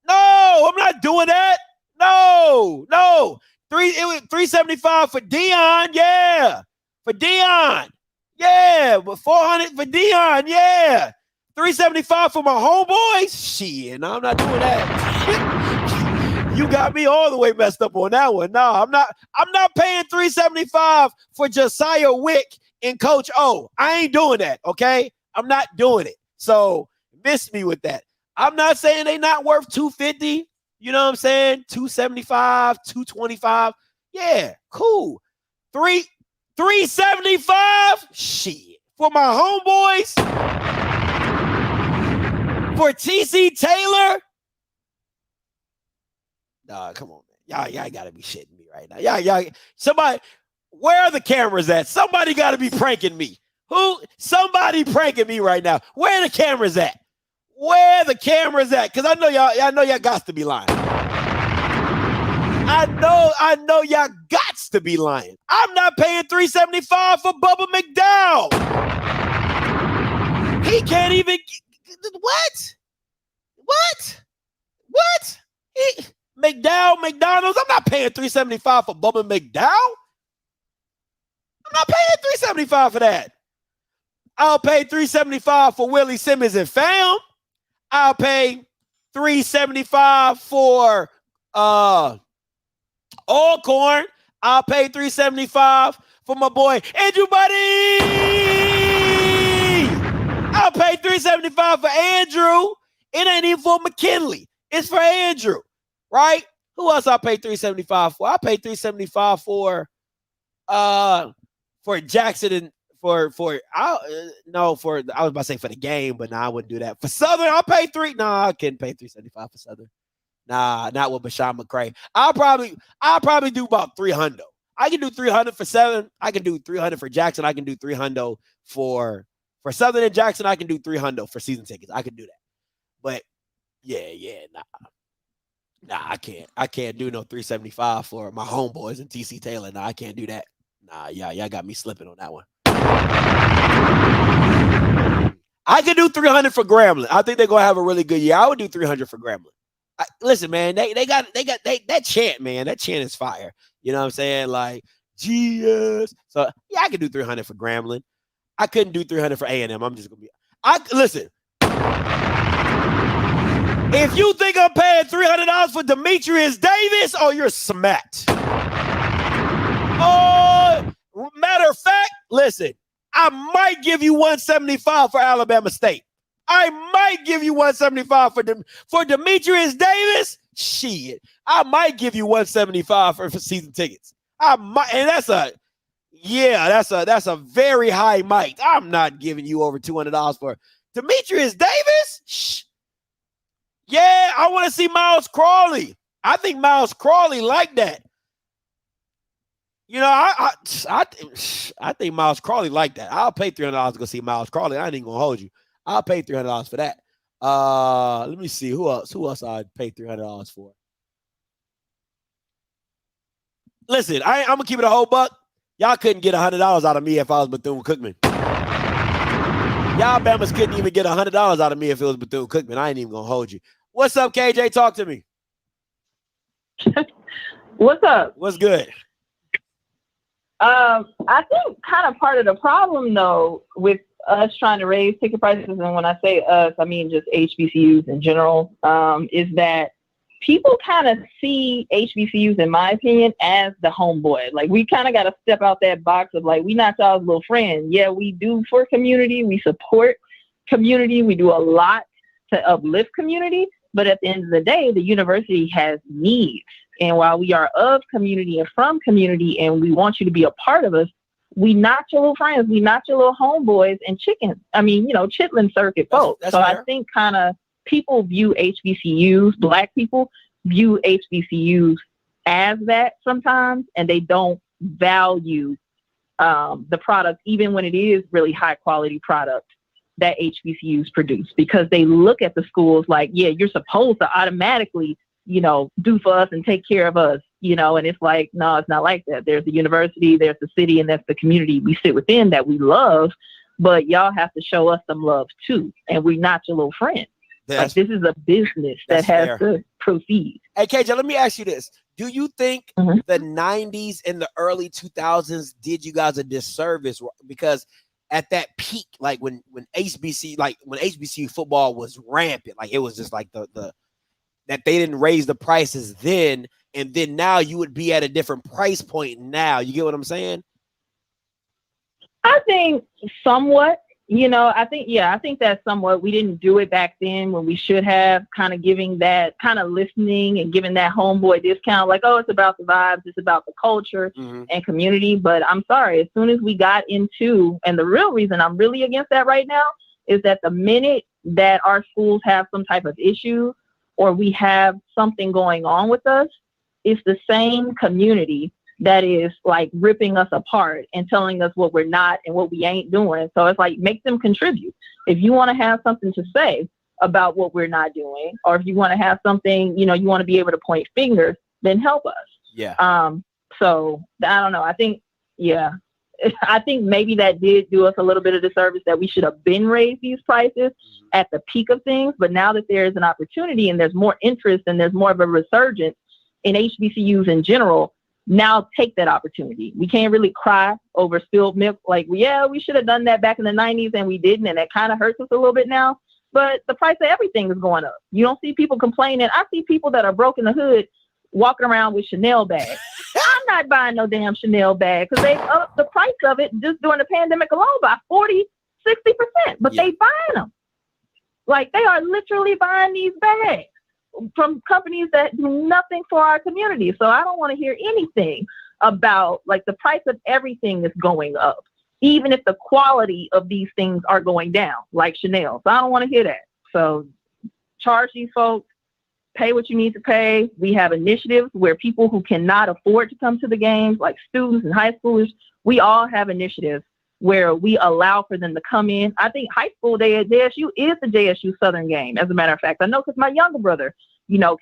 No, I'm not doing that. No. No. It was $375 for Dion. Yeah. For Dion. Yeah. But $400 for Dion. Yeah. $375 for my homeboys. Shit, no, I'm not doing that. You got me all the way messed up on that one. No, I'm not paying $375 for Josiah Wick and Coach O. I ain't doing that, okay? I'm not doing it. So miss me with that. I'm not saying they not worth $250. You know what I'm saying? $275, $225. Yeah, cool. $375? Shit. For my homeboys? For TC Taylor? Nah, come on, man. Y'all gotta be shitting me right now. Y'all, somebody, where are the cameras at? Somebody gotta be pranking me. Somebody pranking me right now. Where are the cameras at? Where the cameras at? Because I know y'all got to be lying. I know y'all got to be lying. I'm not paying $375 for Bubba McDowell. He can't even. What? McDonald's. I'm not paying $375 for Bubba McDowell. I'm not paying $375 for that. I'll pay $375 for Willie Simmons and Fam. I'll pay $375 for Allcorn. I'll pay $375 for my boy Andrew Buddy. I'll pay $375 for Andrew. It ain't even for McKinley. It's for Andrew, right? Who else I pay $375 for? I pay $375 for Jackson and I was about to say for the game, but I wouldn't do that. For Southern, I'll pay I couldn't pay $375 for Southern. Nah, not with Bashawn McCray. I'll probably do about $300. I can do $300 for Southern. I can do $300 for Jackson. I can do $300 for Southern and Jackson. I can do $300 for season tickets. I can do that. But nah, I can't do no $375 for my homeboys and TC Taylor. Nah, I can't do that. Nah, y'all got me slipping on that one. I could do $300 for Grambling. I think they're gonna have a really good year. I would do $300 for Grambling. Listen, man, they got that chant, man. That chant is fire. You know what I'm saying? Like, GS. So yeah, I could do $300 for Grambling. I couldn't do $300 for A&M. I'm just gonna be. Listen. If you think I'm paying $300 for Demetrius Davis, you're smacked. Matter of fact, listen, I might give you $175 for Alabama State. I might give you $175 for Demetrius Davis. Shit, I might give you $175 for season tickets. I might, and that's a very high might. I'm not giving you over $200 for Demetrius Davis. Shh. Yeah, I want to see Miles Crawley. I think Miles Crawley like that. You know, I think Miles Crawley like that. I'll pay $300 to go see Miles Crawley. I ain't even gonna hold you. I'll pay $300 for that. Let me see who else I'd pay $300 for. Listen, I'm gonna keep it a whole buck. Y'all couldn't get $100 out of me if I was Bethune-Cookman. Y'all Bamas couldn't even get $100 out of me if it was Bethune-Cookman. I ain't even gonna hold you. What's up, KJ? Talk to me. What's up? What's good? I think kind of part of the problem, though, with us trying to raise ticket prices, and when I say us, I mean just HBCUs in general, is that people kind of see HBCUs, in my opinion, as the homeboy. Like, we kind of got to step out that box of, like, we not y'all's little friend. Yeah, we do for community. We support community. We do a lot to uplift community. But at the end of the day, the university has needs. And while we are of community and from community and we want you to be a part of us, we not your little friends. We not your little homeboys and chitlin circuit folks. So fair. I think kind of people view HBCUs, Black people view HBCUs as that sometimes, and they don't value the product, even when it is really high quality product that HBCUs produce, because they look at the schools like, yeah, you're supposed to automatically do for us and take care of us, and it's like, no, it's not like that. There's the university, there's the city, and that's the community we sit within that we love, but y'all have to show us some love too. And we're not your little friend. Like this is a business that has to proceed. Hey, KJ, let me ask you this. Do you think the 90s and the early 2000s did you guys a disservice? Because at that peak, like when HBCU football was rampant, like it was just like the that they didn't raise the prices then, and then now you would be at a different price point now. You get what I'm saying? I think somewhat. I think that somewhat we didn't do it back then when we should have, kind of giving that kind of listening and giving that homeboy discount, like, oh, it's about the vibes, it's about the culture and community. But I'm sorry, as soon as we got into, and the real reason I'm really against that right now is that the minute that our schools have some type of issue or we have something going on with us, it's the same community that is like ripping us apart and telling us what we're not and what we ain't doing. So it's like, make them contribute. If you want to have something to say about what we're not doing, or if you want to have something, you want to be able to point fingers, then help us. Yeah. So I don't know. I think maybe that did do us a little bit of disservice, that we should have been raised these prices at the peak of things. But now that there's an opportunity and there's more interest and there's more of a resurgence in HBCUs in general, now take that opportunity. We can't really cry over spilled milk. Like, we should have done that back in the 90s and we didn't. And that kind of hurts us a little bit now. But the price of everything is going up. You don't see people complaining. I see people that are broke in the hood walking around with Chanel bags. I'm not buying no damn Chanel bag because they upped the price of it just during the pandemic alone by 40, 60%. But they buying them. Like, they are literally buying these bags from companies that do nothing for our community. So I don't want to hear anything about, like, the price of everything is going up, even if the quality of these things are going down, like Chanel. So I don't want to hear that. So charge these folks, pay what you need to pay. We have initiatives where people who cannot afford to come to the games, like students and high schoolers, we all have initiatives where we allow for them to come in. I think high school day at JSU is the JSU Southern game, as a matter of fact. I know because my younger brother,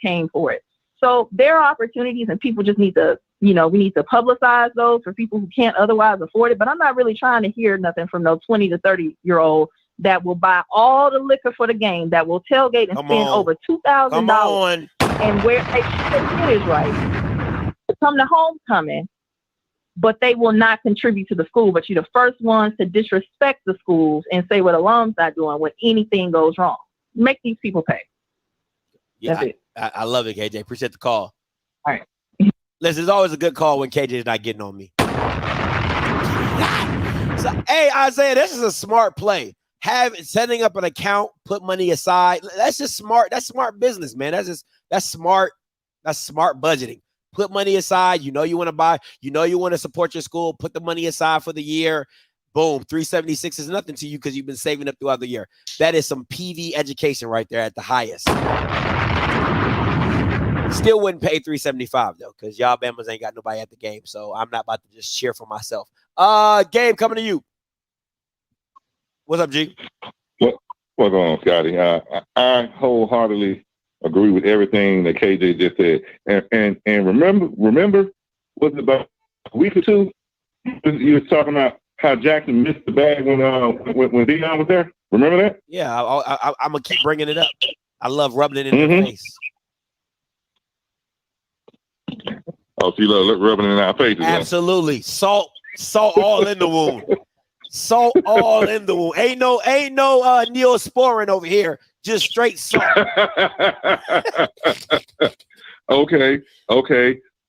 came for it. So there are opportunities, and people just need to, we need to publicize those for people who can't otherwise afford it. But I'm not really trying to hear nothing from no 20 to 30-year-old that will buy all the liquor for the game, that will tailgate and spend over $2,000 and wear a shit is right to come to homecoming, but they will not contribute to the school. But you're the first ones to disrespect the schools and say what alums not doing when anything goes wrong. Make these people pay. Yeah, That's it. I love it, KJ. Appreciate the call. All right. Listen, it's always a good call when KJ is not getting on me. So, hey, Isaiah, this is a smart play. Setting up an account, put money aside. That's just smart. That's smart business, man. That's smart. That's smart budgeting. Put money aside. You want to buy. You want to support your school. Put the money aside for the year. Boom. 376 is nothing to you because you've been saving up throughout the year. That is some PV education right there at the highest. Still wouldn't pay 375 though, because y'all Bama's ain't got nobody at the game. So I'm not about to just cheer for myself. Gabe, coming to you. What's up, G? What's going on, Scotty? I wholeheartedly agree with everything that KJ just said. And remember, was it about a week or two? You were talking about how Jackson missed the bag when Deion was there. Remember that? Yeah, I'm gonna keep bringing it up. I love rubbing it in their face. Oh, so you love rubbing it in our faces? Absolutely. Huh? Salt all in the wound. Salt all in the wound. Ain't no Neosporin over here. Just straight salt. Okay.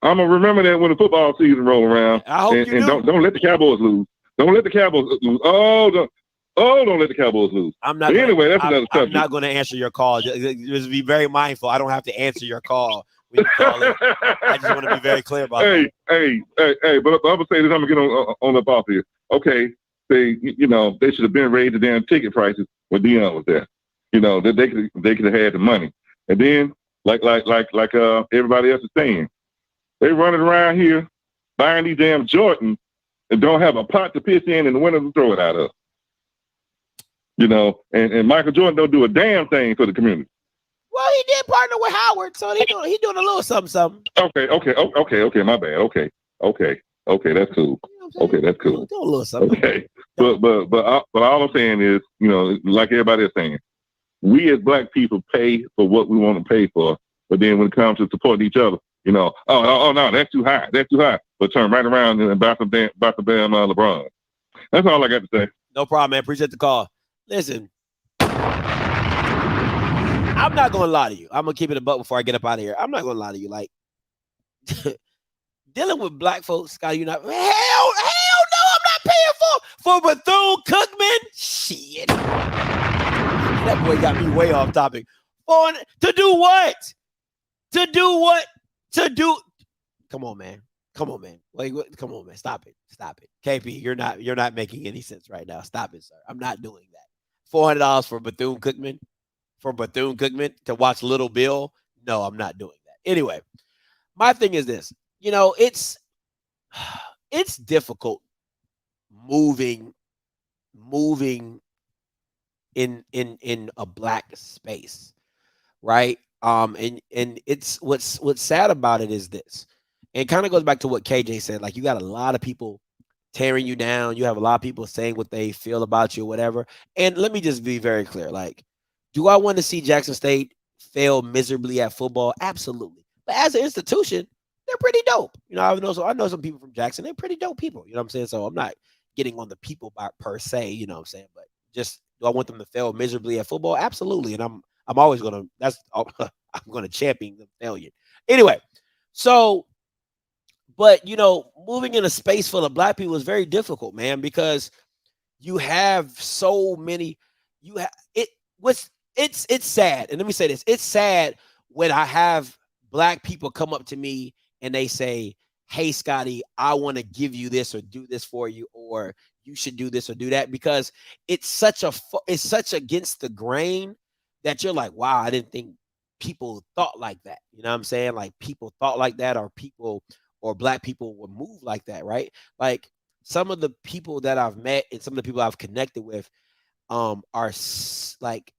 I'm gonna remember that when the football season roll around. I hope you do. Don't let the Cowboys lose. Don't let the Cowboys lose. Don't let the Cowboys lose. I'm not. Anyway, that's another subject. I'm not going to answer your call. Just be very mindful. I don't have to answer your call when you call it. I just want to be very clear about that. Hey, but I'm gonna say this. I'm gonna get on the off here. Okay, they should have been raised the damn ticket prices when Deion was there. That they could have had the money. And then, like everybody else is saying, they running around here buying these damn Jordans and don't have a pot to piss in and the winner to throw it out of. And Michael Jordan don't do a damn thing for the community. Well, he did partner with Howard, so he doing a little something. Okay, my bad. Okay, that's cool. Okay, that's cool. Do a little something. Okay, but all I'm saying is, like everybody is saying, we as black people pay for what we want to pay for, but then when it comes to supporting each other, oh no, that's too high, but turn right around and buy some damn LeBron. That's all I got to say. No problem, man. Appreciate the call. Listen, I'm not gonna lie to you. I'm gonna keep it a buck before I get up out of here. I'm not gonna lie to you. Like dealing with black folks, Scott, hell no, I'm not paying for Bethune-Cookman. Shit. That boy got me way off topic. To do what? Come on, man. Wait, come on, man. Stop it. KP, you're not making any sense right now. Stop it, sir. I'm not doing that. $400 for Bethune-Cookman to watch Little Bill. No, I'm not doing that. Anyway, my thing is this. It's difficult moving in a black space, right? And it's what's sad about it is this. And it kind of goes back to what KJ said. Like, you got a lot of people tearing you down. You have a lot of people saying what they feel about you, whatever. And let me just be very clear. Like, do I want to see Jackson State fail miserably at football? Absolutely. But as an institution, they're pretty dope. I know some people from Jackson. They're pretty dope people. You know what I'm saying? So I'm not getting on the people per se. You know what I'm saying? But just, do I want them to fail miserably at football? Absolutely. And I'm always gonna. I'm gonna champion the failure. Anyway, so. But, moving in a space full of black people is very difficult, man, because you have so many. It's sad. And let me say this. It's sad when I have black people come up to me and they say, hey, Scotty, I want to give you this or do this for you, or you should do this or do that, because it's such against the grain that you're like, wow, I didn't think people thought like that. You know what I'm saying? Like, people thought like that, or black people would move like that, right? Like, some of the people that I've met and some of the people I've connected with are like,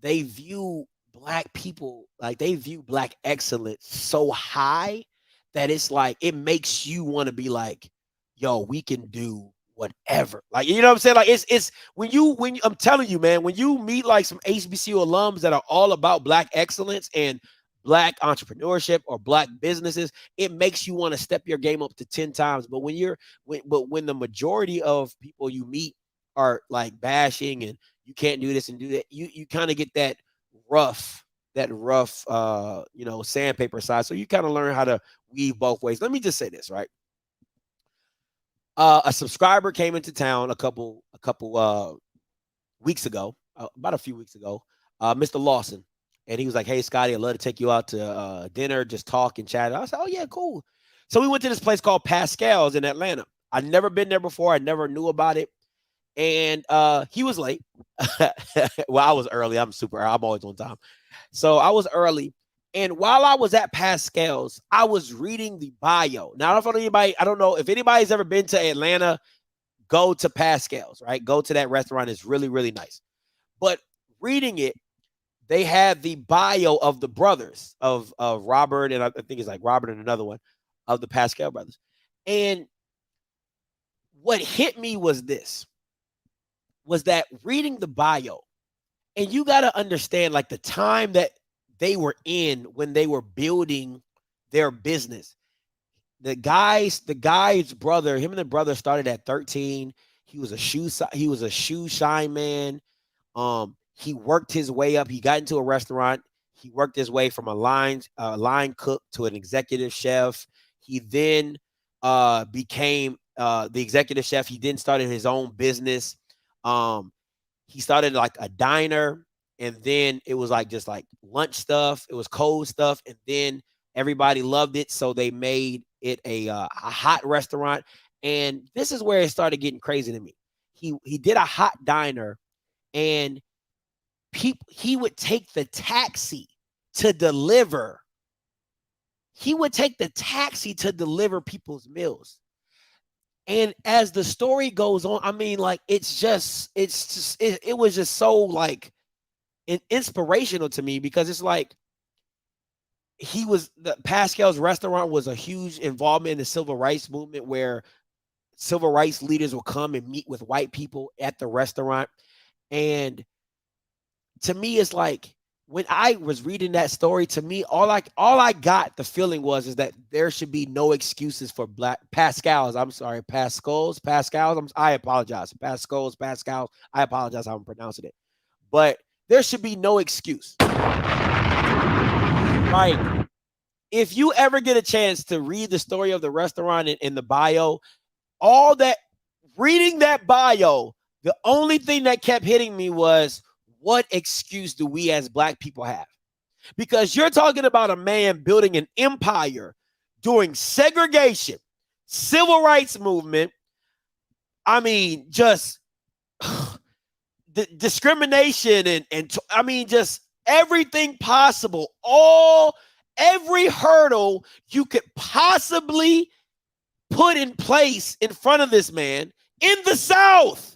they view black people, like, they view black excellence so high that it's like, it makes you want to be like, yo, we can do whatever. Like, you know what I'm saying? Like, it's when you I'm telling you, man, when you meet like some HBCU alums that are all about black excellence and black entrepreneurship or black businesses, it makes you want to step your game up to 10 times. But when the majority of people you meet are like bashing and you can't do this and do that, you kind of get that rough sandpaper side. So you kind of learn how to weave both ways. Let me just say this, right? A subscriber came into town a couple weeks ago, about a few weeks ago, Mr. Lawson. And he was like, hey, Scotty, I'd love to take you out to dinner, just talk and chat. I said, oh, yeah, cool. So we went to this place called Pascal's in Atlanta. I'd never been there before. I never knew about it. And he was late. Well, I was early. I'm always on time. So I was early. And while I was at Pascal's, I was reading the bio. Now, I don't know if anybody's ever been to Atlanta, go to Pascal's, right? Go to that restaurant. It's really, really nice. But reading it, they had the bio of the brothers of Robert, and I think it's like Robert and another one of the Pascal brothers. And what hit me was that reading the bio, and you got to understand like the time that they were in when they were building their business. The guy's brother, him and the brother started at 13. He was a shoe shine man. He worked his way up. He got into a restaurant. He worked his way from a line cook to an executive chef. He then became the executive chef. He then started his own business. He started like a diner, and then it was like just like lunch stuff. It was cold stuff, and then everybody loved it, so they made it a hot restaurant. And this is where it started getting crazy to me. He did a hot diner, and he would take the taxi to deliver. He would take the taxi to deliver people's meals. And as the story goes on, I mean, like, it was just so like inspirational to me, because it's like Pascal's restaurant was a huge involvement in the civil rights movement, where civil rights leaders will come and meet with white people at the restaurant. And to me, it's like when I was reading that story, to me, all I got the feeling is that there should be no excuses for black Pascals. I'm sorry, Pascals. I apologize. Pascals. I apologize how I'm pronouncing it. But there should be no excuse. Like, if you ever get a chance to read the story of the restaurant in the bio, reading that bio, the only thing that kept hitting me was, what excuse do we as black people have? Because you're talking about a man building an empire during segregation, civil rights movement. I mean, just the discrimination and I mean, just everything possible, every hurdle you could possibly put in place in front of this man in the South.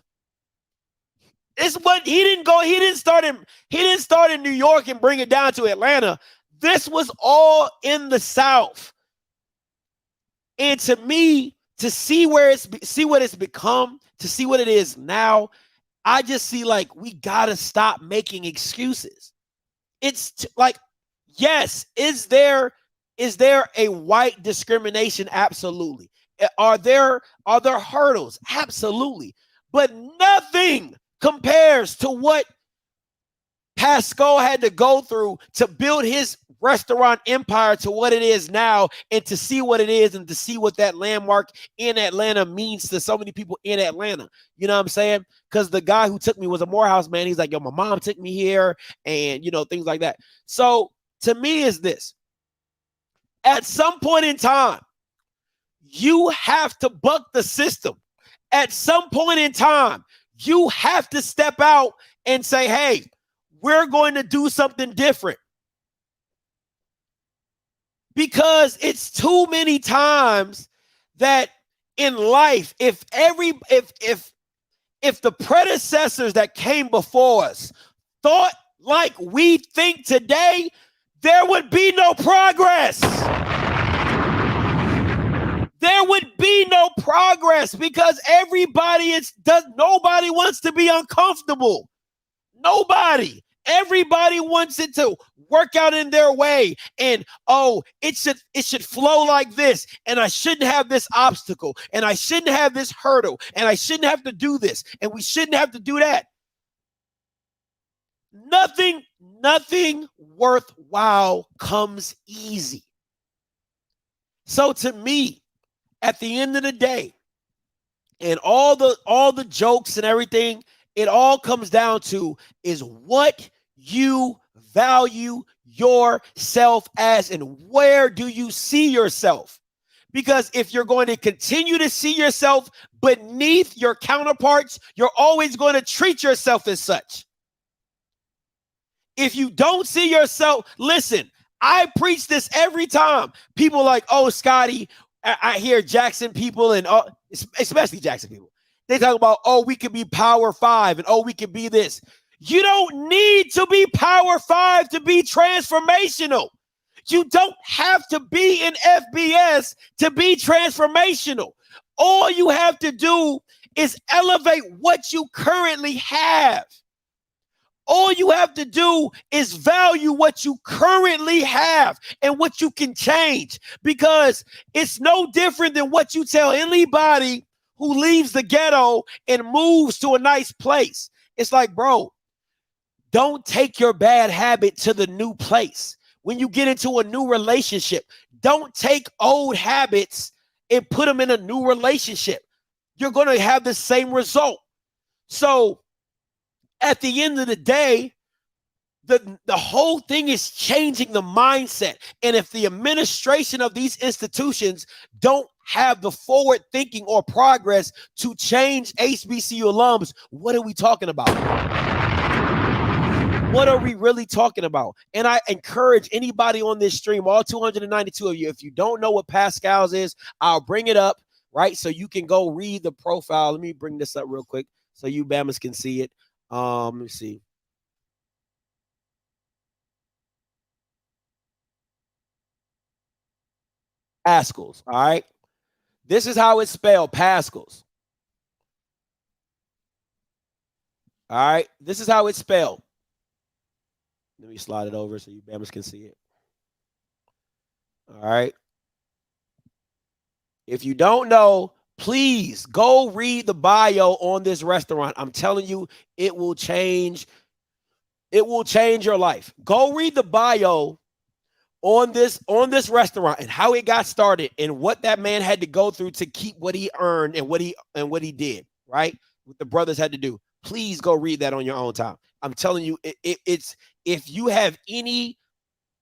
It's what he didn't start in New York and bring it down to Atlanta. This was all in the South. And to me, to see what it's become, to see what it is now, I just see like we gotta stop making excuses. It's like, yes, is there a white discrimination? Absolutely. Are there hurdles? Absolutely. But nothing compares to what Pascal had to go through to build his restaurant empire to what it is now, and to see what it is, and to see what that landmark in Atlanta means to so many people in Atlanta. You know what I'm saying? Because the guy who took me was a Morehouse man. He's like, yo, my mom took me here, and things like that. So to me is this: at some point in time, you have to buck the system. At some point in time, you have to step out and say, hey, we're going to do something different. Because it's too many times that in life, if the predecessors that came before us thought like we think today, there would be no progress. There would be no progress because nobody wants to be uncomfortable. Nobody. Everybody wants it to work out in their way. And it should flow like this. And I shouldn't have this obstacle. And I shouldn't have this hurdle. And I shouldn't have to do this. And we shouldn't have to do that. Nothing worthwhile comes easy. So to me, at the end of the day, and all the jokes and everything, it all comes down to is what you value yourself as, and where do you see yourself? Because if you're going to continue to see yourself beneath your counterparts, you're always going to treat yourself as such. If you don't see yourself, listen, I preach this every time. People like, oh, Scotty, I hear Jackson people, and especially Jackson people, they talk about, oh, we could be Power 5, and oh, we could be this. You don't need to be Power 5 to be transformational. You don't have to be in FBS to be transformational. All you have to do is elevate what you currently have. All you have to do is value what you currently have and what you can change, because it's no different than what you tell anybody who leaves the ghetto and moves to a nice place. It's like, bro, don't take your bad habit to the new place. When you get into a new relationship, don't take old habits and put them in a new relationship. You're going to have the same result. So at the end of the day, the whole thing is changing the mindset. And if the administration of these institutions don't have the forward thinking or progress to change HBCU alums, what are we talking about? What are we really talking about? And I encourage anybody on this stream, all 292 of you, if you don't know what Pascal's is, I'll bring it up, right? So you can go read the profile. Let me bring this up real quick so you Bamas can see it. Let me see. Pascals, all right? This is how it's spelled, Pascals. All right? This is how it's spelled. Let me slide it over so you Bammers can see it. All right. If you don't know, please go read the bio on this restaurant. I'm telling you, it will change. It will change your life. Go read the bio on this restaurant and how it got started and what that man had to go through to keep what he earned and what he did, right? What the brothers had to do. Please go read that on your own time. I'm telling you, it's if you have any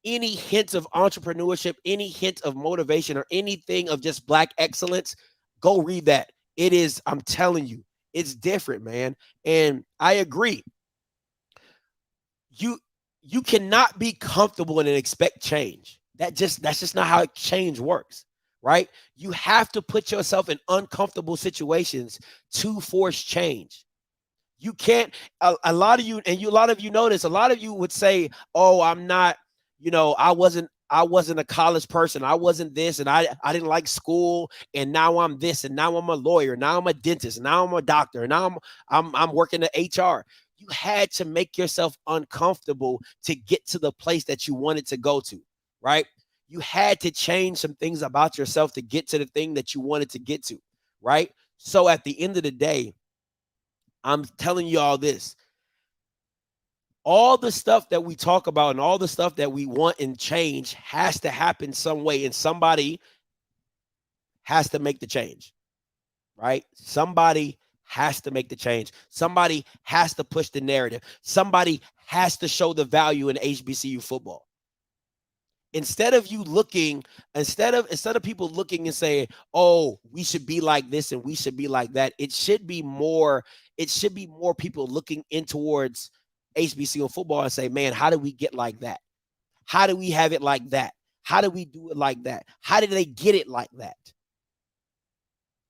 hint of entrepreneurship, any hint of motivation, or anything of just Black excellence, go read that. It is, I'm telling you, it's different, man. And I agree. You cannot be comfortable and expect change. That's just not how change works, right? You have to put yourself in uncomfortable situations to force change. You can't. A lot of you notice. A lot of you would say, "Oh, I'm not. I wasn't a college person. I wasn't this, and I didn't like school, and now I'm this, and now I'm a lawyer. Now I'm a dentist, and now I'm a doctor, and now I'm working at HR." You had to make yourself uncomfortable to get to the place that you wanted to go to, right? You had to change some things about yourself to get to the thing that you wanted to get to, right? So at the end of the day, I'm telling you all this. All the stuff that we talk about and all the stuff that we want and change has to happen some way, and somebody has to make the change, right? Somebody has to make the change. Somebody has to push the narrative. Somebody has to show the value in HBCU football. Instead of people looking and saying, "Oh, we should be like this and we should be like that," it should be more people looking in towards HBCU football and say, "Man, how do we get like that? How do we have it like that? How do we do it like that? How did they get it like that?"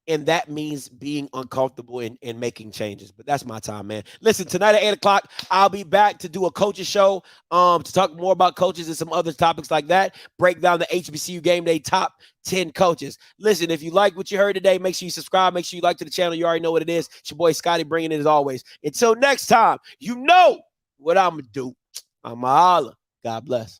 And that means being uncomfortable and making changes. But that's my time, man. Listen, tonight at 8 o'clock, I'll be back to do a coaches show to talk more about coaches and some other topics like that. Break down the HBCU Game Day top 10 coaches. Listen, if you like what you heard today, make sure you subscribe. Make sure you like to the channel. You already know what it is. It's your boy Scotty bringing it as always. Until next time, you know what I'm going to do. I'm a holla. God bless.